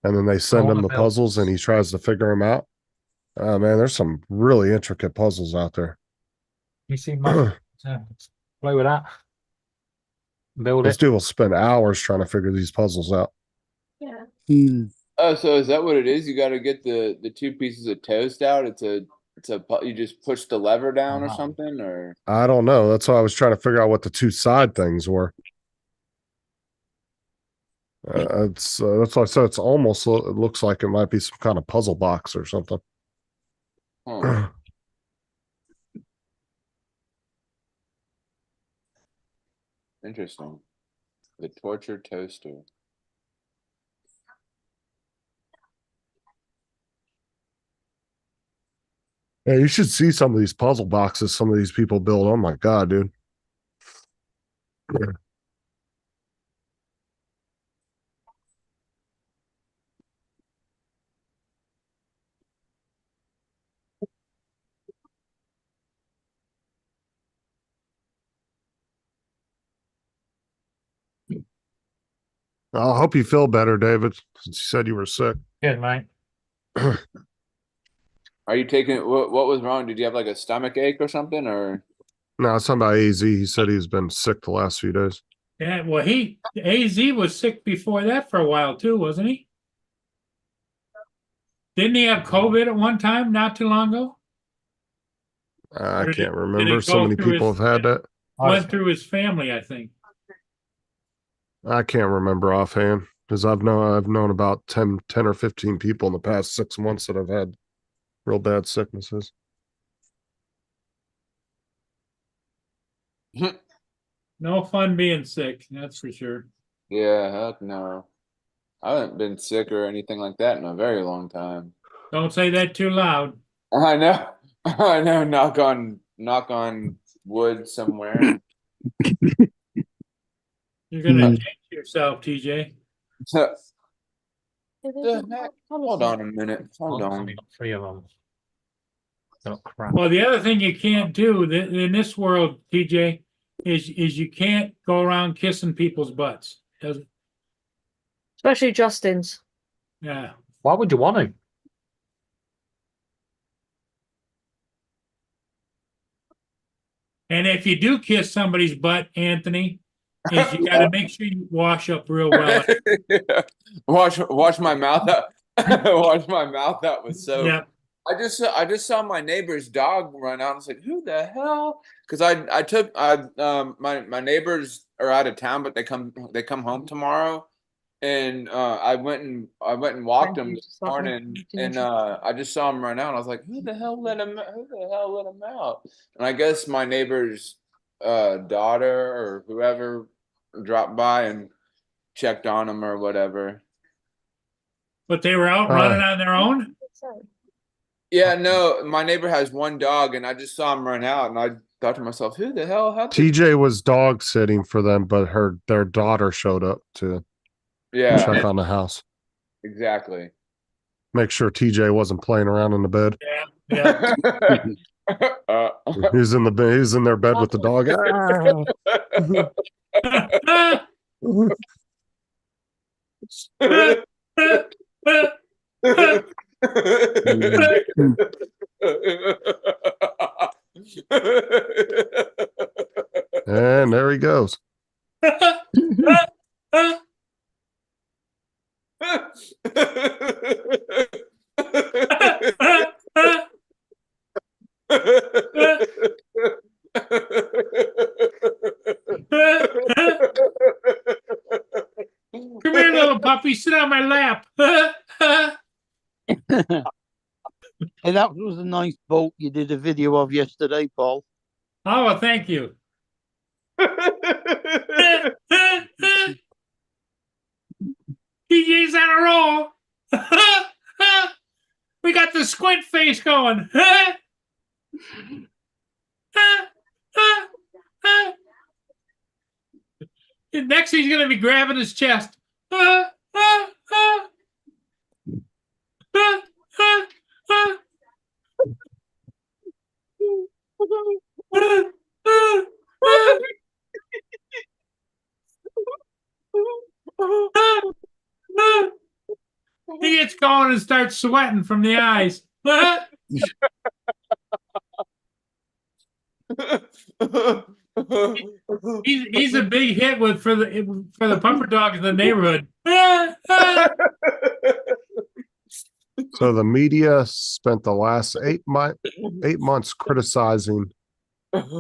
and then they send him wanna the build. puzzles and he tries to figure them out. Oh man, there's some really intricate puzzles out there. You see, my play with that. Build This it. dude will spend hours trying to figure these puzzles out. Yeah. Oh, so is that what it is? You got to get the two pieces of toast out. You just push the lever down or something, or I don't know. That's why I was trying to figure out what the two side things were. That's why I said it's almost. It looks like it might be some kind of puzzle box or something. Huh. Interesting. The torture toaster. Yeah, you should see some of these puzzle boxes some of these people build. Oh my god, dude. I hope you feel better, David, since you said you were sick. Good, mate. Are you taking what was wrong? Did you have like a stomach ache or something, or No, it's something about AZ. He said he's been sick the last few days. Yeah, well, AZ was sick before that for a while too, wasn't he? Didn't he have COVID at one time, not too long ago? I Or can't did remember. it So go many through people his- have had that. Went through his family, I think. I can't remember offhand because I've known about 10 or 15 people in the past 6 months that have had real bad sicknesses. No fun being sick, that's for sure. yeah, heck no. I haven't been sick or anything like that in a very long time. Don't say that too loud. I know. I know. Knock on wood somewhere. You're gonna jinx yourself, TJ. Hold on a minute. Hold on. 3 of them. Oh, crap. Well, the other thing you can't do in this world, TJ, is you can't go around kissing people's butts. Especially Justin's. Yeah. Why would you want to? And if you do kiss somebody's butt, Anthony, is you got to make sure you wash up real well. Wash my mouth out. Wash my mouth out with soap. Yeah. I just saw my neighbor's dog run out. I was like, "Who the hell?" Because my neighbors are out of town, but they come home tomorrow, and I went and walked them this morning, and I just saw him run out. I was like, "Who the hell let him out?" And I guess my neighbor's daughter or whoever dropped by and checked on him or whatever. But they were out running on their own? Yeah, no, my neighbor has one dog, and I just saw him run out, and I thought to myself, "Who the hell?" TJ was dog sitting for them, but their daughter showed up to check on the house. Exactly. Make sure TJ wasn't playing around in the bed. Yeah. He's in their bed with the dog. And there he goes. Come here, little puppy. Sit on my lap. Hey, that was a nice boat you did a video of yesterday, Paul. Oh, well, thank you. DJ's on a roll. We got the squint face going. Next, he's going to be grabbing his chest. going and start sweating from the eyes. He's a big hit for the puffer dogs in the neighborhood. So the media spent the last 8 months criticizing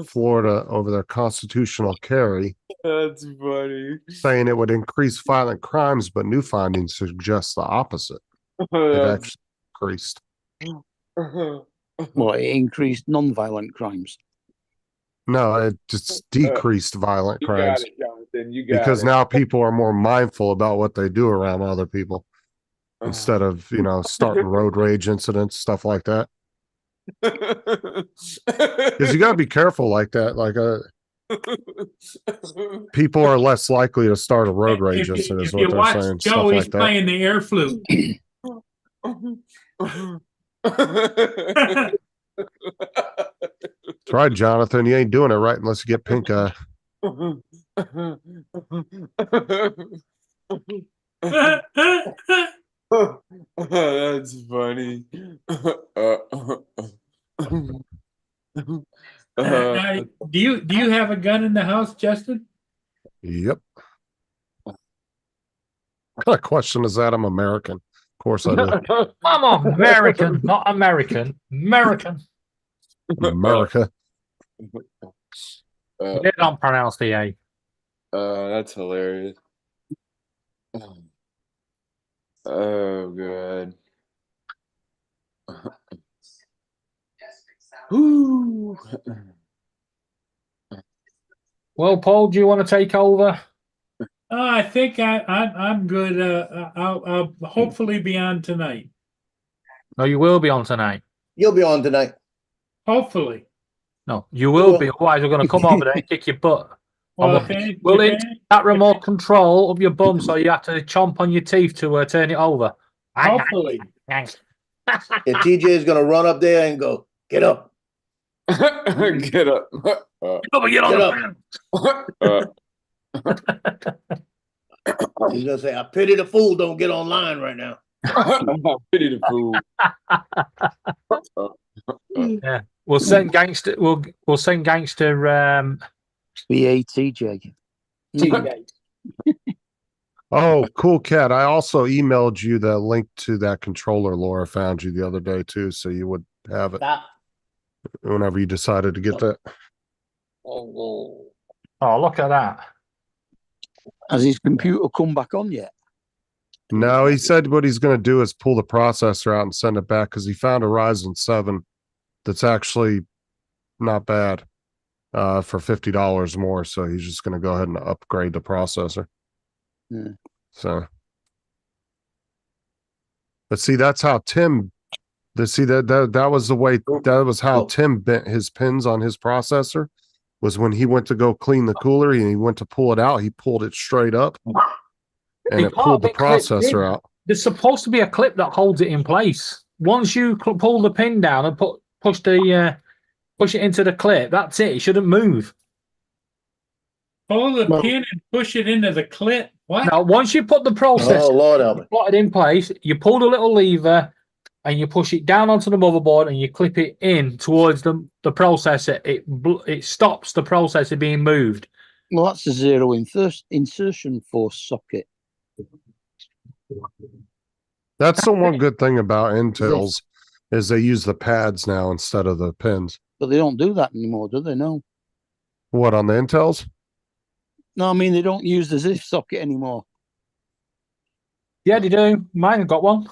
Florida over their constitutional carry, That's funny. saying it would increase violent crimes, but new findings suggest the opposite. It actually increased. Well, it increased non-violent crimes. No, it just decreased violent You got crimes it, Jonathan. You got because it. now people are more mindful about what they do around other people instead of, starting road rage incidents, stuff like that. Because you got to be careful like that. Like, people are less likely to start a road rage incident, is If what you they're watch saying. Joe, Stuff he's like that. playing the air flute. That's right, Jonathan. You ain't doing it right unless you get pink eye. That's funny. Now, do you have a gun in the house, Justin? Yep. What kind of question is that? I'm American. Of course I do. I'm American, not American. American. America. They don't pronounce the A. That's hilarious. Oh, good. Woo. Well, Paul, do you want to take over? I think I'm good. I'll hopefully be on tonight. No, you will be on tonight. You'll be on tonight. Hopefully. No, you will be. Otherwise, we're going to come over there and kick your butt. Well, We'll hit that remote control of your bum, so you have to chomp on your teeth to turn it over. Hopefully. And TJ is going to run up there and go, get up. Get up. Get on the He's going to say, I pity the fool don't get online right now. I pity the fool. Yeah. We'll send gangster. We'll send gangster. BATJ. Oh, cool, Cat. I also emailed you the link to that controller Laura found you the other day too, so you would have it whenever you decided to get that. Oh, look at that. Has his computer come back on yet? No, he said what he's going to do is pull the processor out and send it back because he found a Ryzen 7 that's actually not bad for $50 more. So he's just going to go ahead and upgrade the processor. Yeah. So, but see, that's how Tim. That was the way. That was how Tim bent his pins on his processor. Was when he went to go clean the cooler and he went to pull it out. He pulled it straight up, and it pulled the processor out. There's supposed to be a clip that holds it in place. Once you pull the pin down and push it into the clip, that's it. It shouldn't move. Pull the pin and push it into the clip. What? Now, once you put the processor plotted in place, you pull the little lever and you push it down onto the motherboard and you clip it in towards the processor. It stops the processor being moved. Well, that's a zero insertion force socket. That's the one good thing about Intel's is they use the pads now instead of the pins. But they don't do that anymore, do they? No. What, on the Intels? No, I mean they don't use the ZIF socket anymore. Yeah, they do. Mine got one.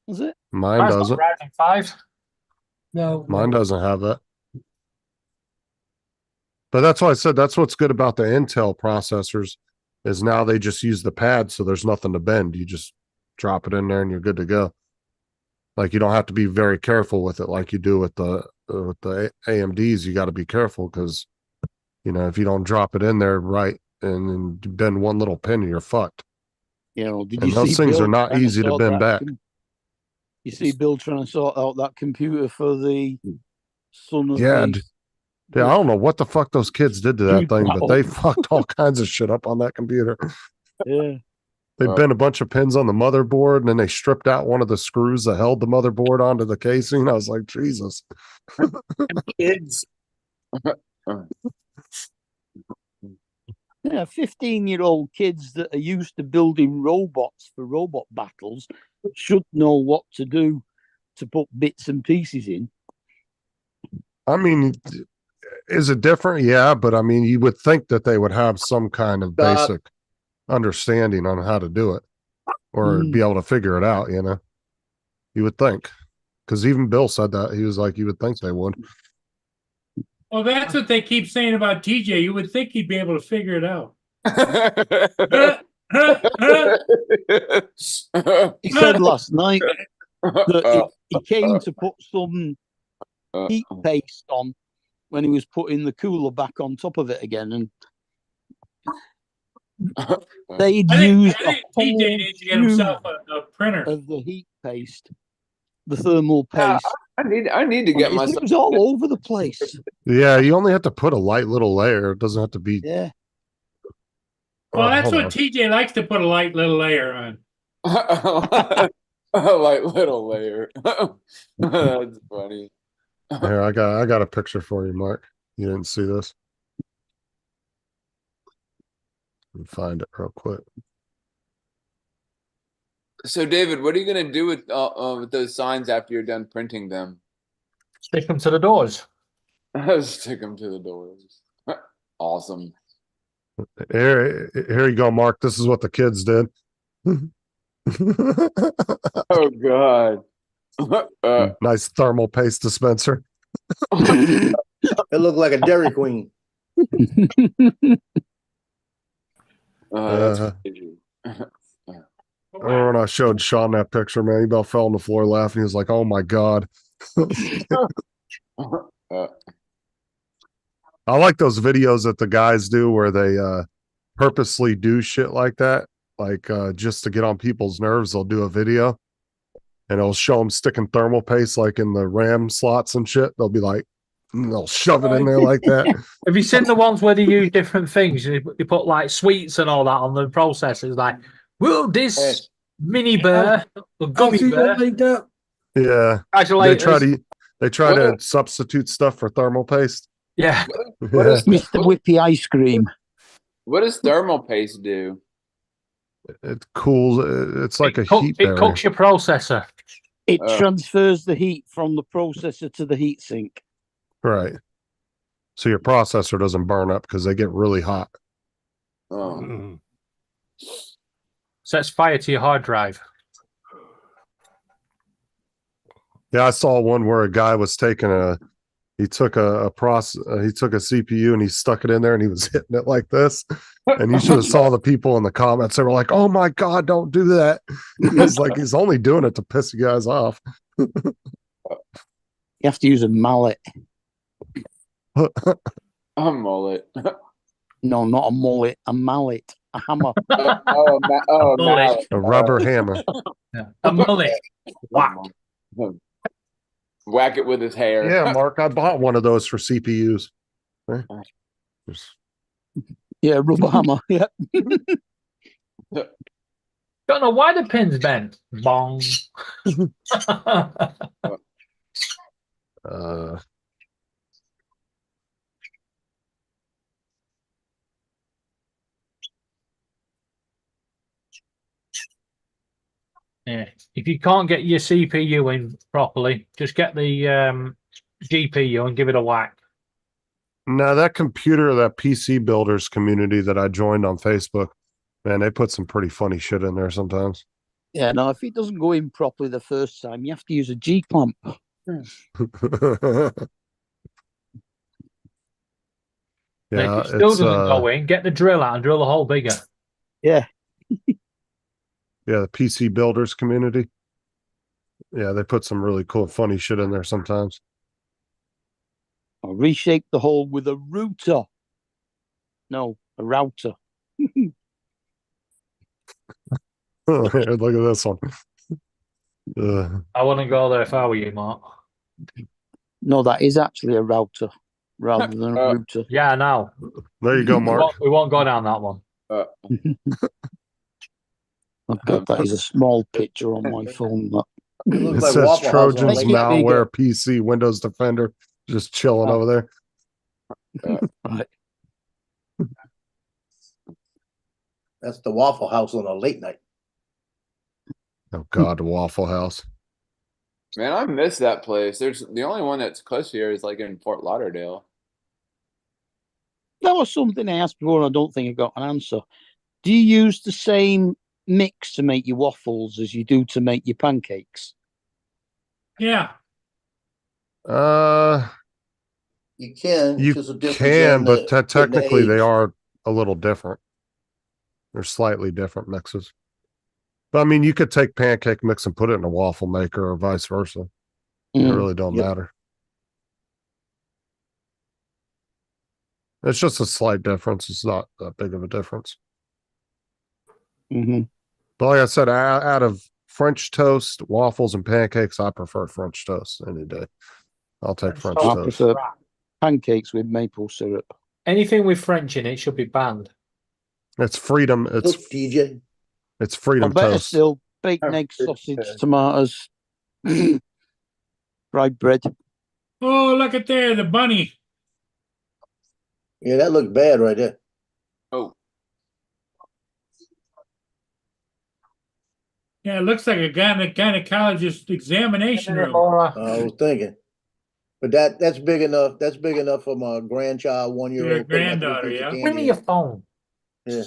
Is it? Mine doesn't. Ryzen 5. No, mine doesn't have that. But that's why I said that's what's good about the Intel processors is now they just use the pad, so there's nothing to bend. You just drop it in there and you're good to go. Like you don't have to be very careful with it like you do with the AMDs. You got to be careful because if you don't drop it in there right and bend one little pin, you're fucked. Those things are not easy to bend back. You see Bill trying to sort out that computer for the son of Yeah, the... yeah. I don't know what the fuck those kids did to that thing, but they fucked all kinds of shit up on that computer. Yeah. They bent a bunch of pins on the motherboard, and then they stripped out one of the screws that held the motherboard onto the casing. I was like, Jesus. Kids. Yeah, 15-year-old kids that are used to building robots for robot battles should know what to do to put bits and pieces in. I mean, is it different? Yeah, but I mean, you would think that they would have some kind of basic understanding on how to do it or be able to figure it out, you know? You would think. Because even Bill said that. He was like, you would think they would. Well, that's what they keep saying about TJ. You would think he'd be able to figure it out. He said last night that he came to put some heat paste on when he was putting the cooler back on top of it again, and they'd used a whole TJ needs to get himself a printer of the heat paste, the thermal paste. I need to get It myself. was all over the place. Yeah, you only have to put a light little layer. It doesn't have to be. Yeah. Well, that's hold what on. TJ likes to put a light little layer on. A light little layer. That's funny. Here, I got a picture for you, Mark. You didn't see this. Let me find it real quick. So, David, what are you gonna do with those signs after you're done printing them? Stick them to the doors. Stick them to the doors. Awesome. Here you go, Mark. This is what the kids did. Oh God. Nice thermal paste dispenser. It looked like a Dairy Queen. That's crazy. When I showed Sean that picture, man, he about fell on the floor laughing. He was like, "Oh my God." I like those videos that the guys do where they purposely do shit like that, like just to get on people's nerves. They'll do a video and it'll show them sticking thermal paste like in the RAM slots and shit. They'll be like, they'll shove it in there like that. Have you seen the ones where they use different things? You put like sweets and all that on the processors, like, will this mini bear or gummy bear? Yeah, they try to substitute stuff for thermal paste. Yeah. What is Mr. Whippy ice cream? What does thermal paste do? It cools. It's like a heat It barrier. cooks your processor. It transfers the heat from the processor to the heat sink. Right. So your processor doesn't burn up because they get really hot. Oh. Sets fire to your hard drive. Yeah, I saw one where a guy was taking he took a CPU and he stuck it in there and he was hitting it like this. And you should have saw the people in the comments. They were like, "Oh my God, don't do that." It's like he's only doing it to piss you guys off. You have to use a mallet. A mullet. No, not a mullet, a mallet, a hammer. Mallet. A rubber hammer. A mullet. Whack. Whack it with his hair. Yeah, Mark, I bought one of those for CPUs. Yeah, rubber hammer. Yeah. Don't know why the pin's bent. Bong. Yeah. If you can't get your CPU in properly, just get the GPU and give it a whack. Now that computer, that PC builders community that I joined on Facebook, man, they put some pretty funny shit in there sometimes. Yeah, no, if it doesn't go in properly the first time, you have to use a G clamp. Yeah, If it still doesn't go in, get the drill out and drill the hole bigger. Yeah. Yeah, the PC builders community. Yeah, they put some really cool, funny shit in there sometimes. Or reshape the hole with a router. No, a router. Here, look at this one. I wouldn't go there if I were you, Mark. No, that is actually a router rather than a router. Yeah, I know. There you go, Mark. We won't go down that one. I've got that as a small picture on my phone. That. It It looks like says Waffle House on a Trojans late Make it night. malware bigger. PC Windows Defender just chilling Oh. over there. Right. That's the Waffle House on a late night. Oh God, Waffle House. Man, I miss that place. There's the only one that's close here is like in Fort Lauderdale. That was something I asked before, and I don't think I got an answer. Do you use the same mix to make your waffles as you do to make your pancakes? Yeah. You can. It's You just a difference can, in but the technically they age. are a little different. They're slightly different mixes. But I mean, you could take pancake mix and put it in a waffle maker or vice versa. It really don't matter. It's just a slight difference. It's not that big of a difference. Mm-hmm. But like I said, out of French toast, waffles, and pancakes, I prefer French toast any day. I'll take French I toast. prefer pancakes with maple syrup. Anything with French in it should be banned. It's freedom. Look, It's DJ. It's freedom Or better toast. still, bacon, egg, sausage, tomatoes, fried bread. Oh, look at there, the bunny. Yeah, that looked bad right there. Oh. Yeah, it looks like a gynecologist examination room. I was thinking. But that's big enough. That's big enough for my grandchild, 1 year Your old. granddaughter, yeah. Bring me your phone. Yeah.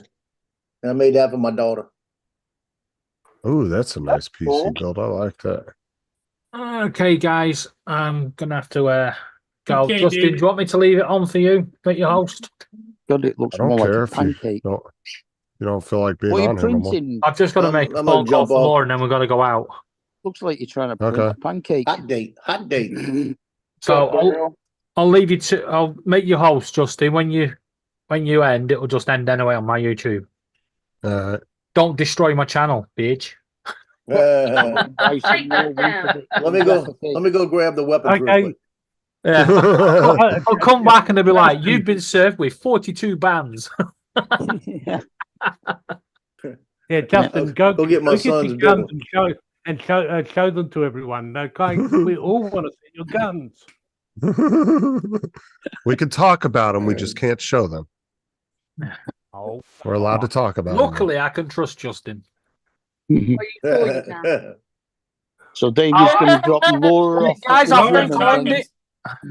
And I made that for my daughter. Ooh, that's a nice PC build. I like that. Okay, guys, I'm gonna have to go. Okay, Justin, David. do you want me to leave it on for you? Make your host. God, it looks I don't more like care a if you pancake. don't feel like being What are you on here no more. printing? I've just got to make a phone call for Laura, and then we're gonna go out. Looks like you're trying to print Okay. a pancake. Hot date. Hot date. So I'll leave you to. I'll make you host, Justin. When you end, it'll just end anyway on my YouTube. Don't destroy my channel, bitch. Let me go grab the weapons real quick. Yeah. I'll come back and they'll be like, "You've been served with 42 bans." Yeah, Justin, go get my your son's guns bill. and show them to everyone. Okay, we all want to see your guns. We can talk about them. We just can't show them. Oh, we're allowed to talk about Luckily, I can trust Justin. So David's going to drop Laura off. Guys, at I've the gym reclaimed and it.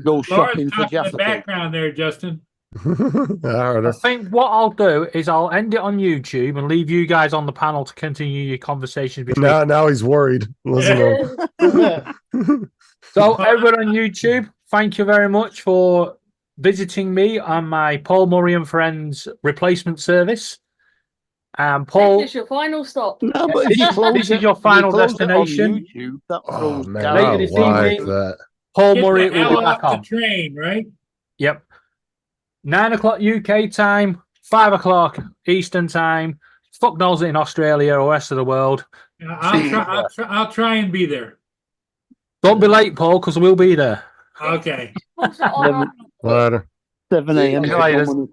Go Laura's shopping for talking in Jaffa the cake. background there, Justin. I think what I'll do is I'll end it on YouTube and leave you guys on the panel to continue your conversations between. Now he's worried. Listen to him. So everyone on YouTube, thank you very much for visiting me on my Paul Murray and Friends replacement service. And Paul, This is your final stop. No, but if you close this it, is your if you final close it on destination. YouTube, that Oh throws man, Gary I Later this like evening. that. Paul Get Murray the will hell be back off on. the train, right? Yep. 9 o'clock UK time, 5 o'clock Eastern time. Fuck knows it in Australia or rest of the world. I'll try and be there. Don't be late, Paul, because we'll be there. Okay. 7 Later. 7 a.m. See you later. I think.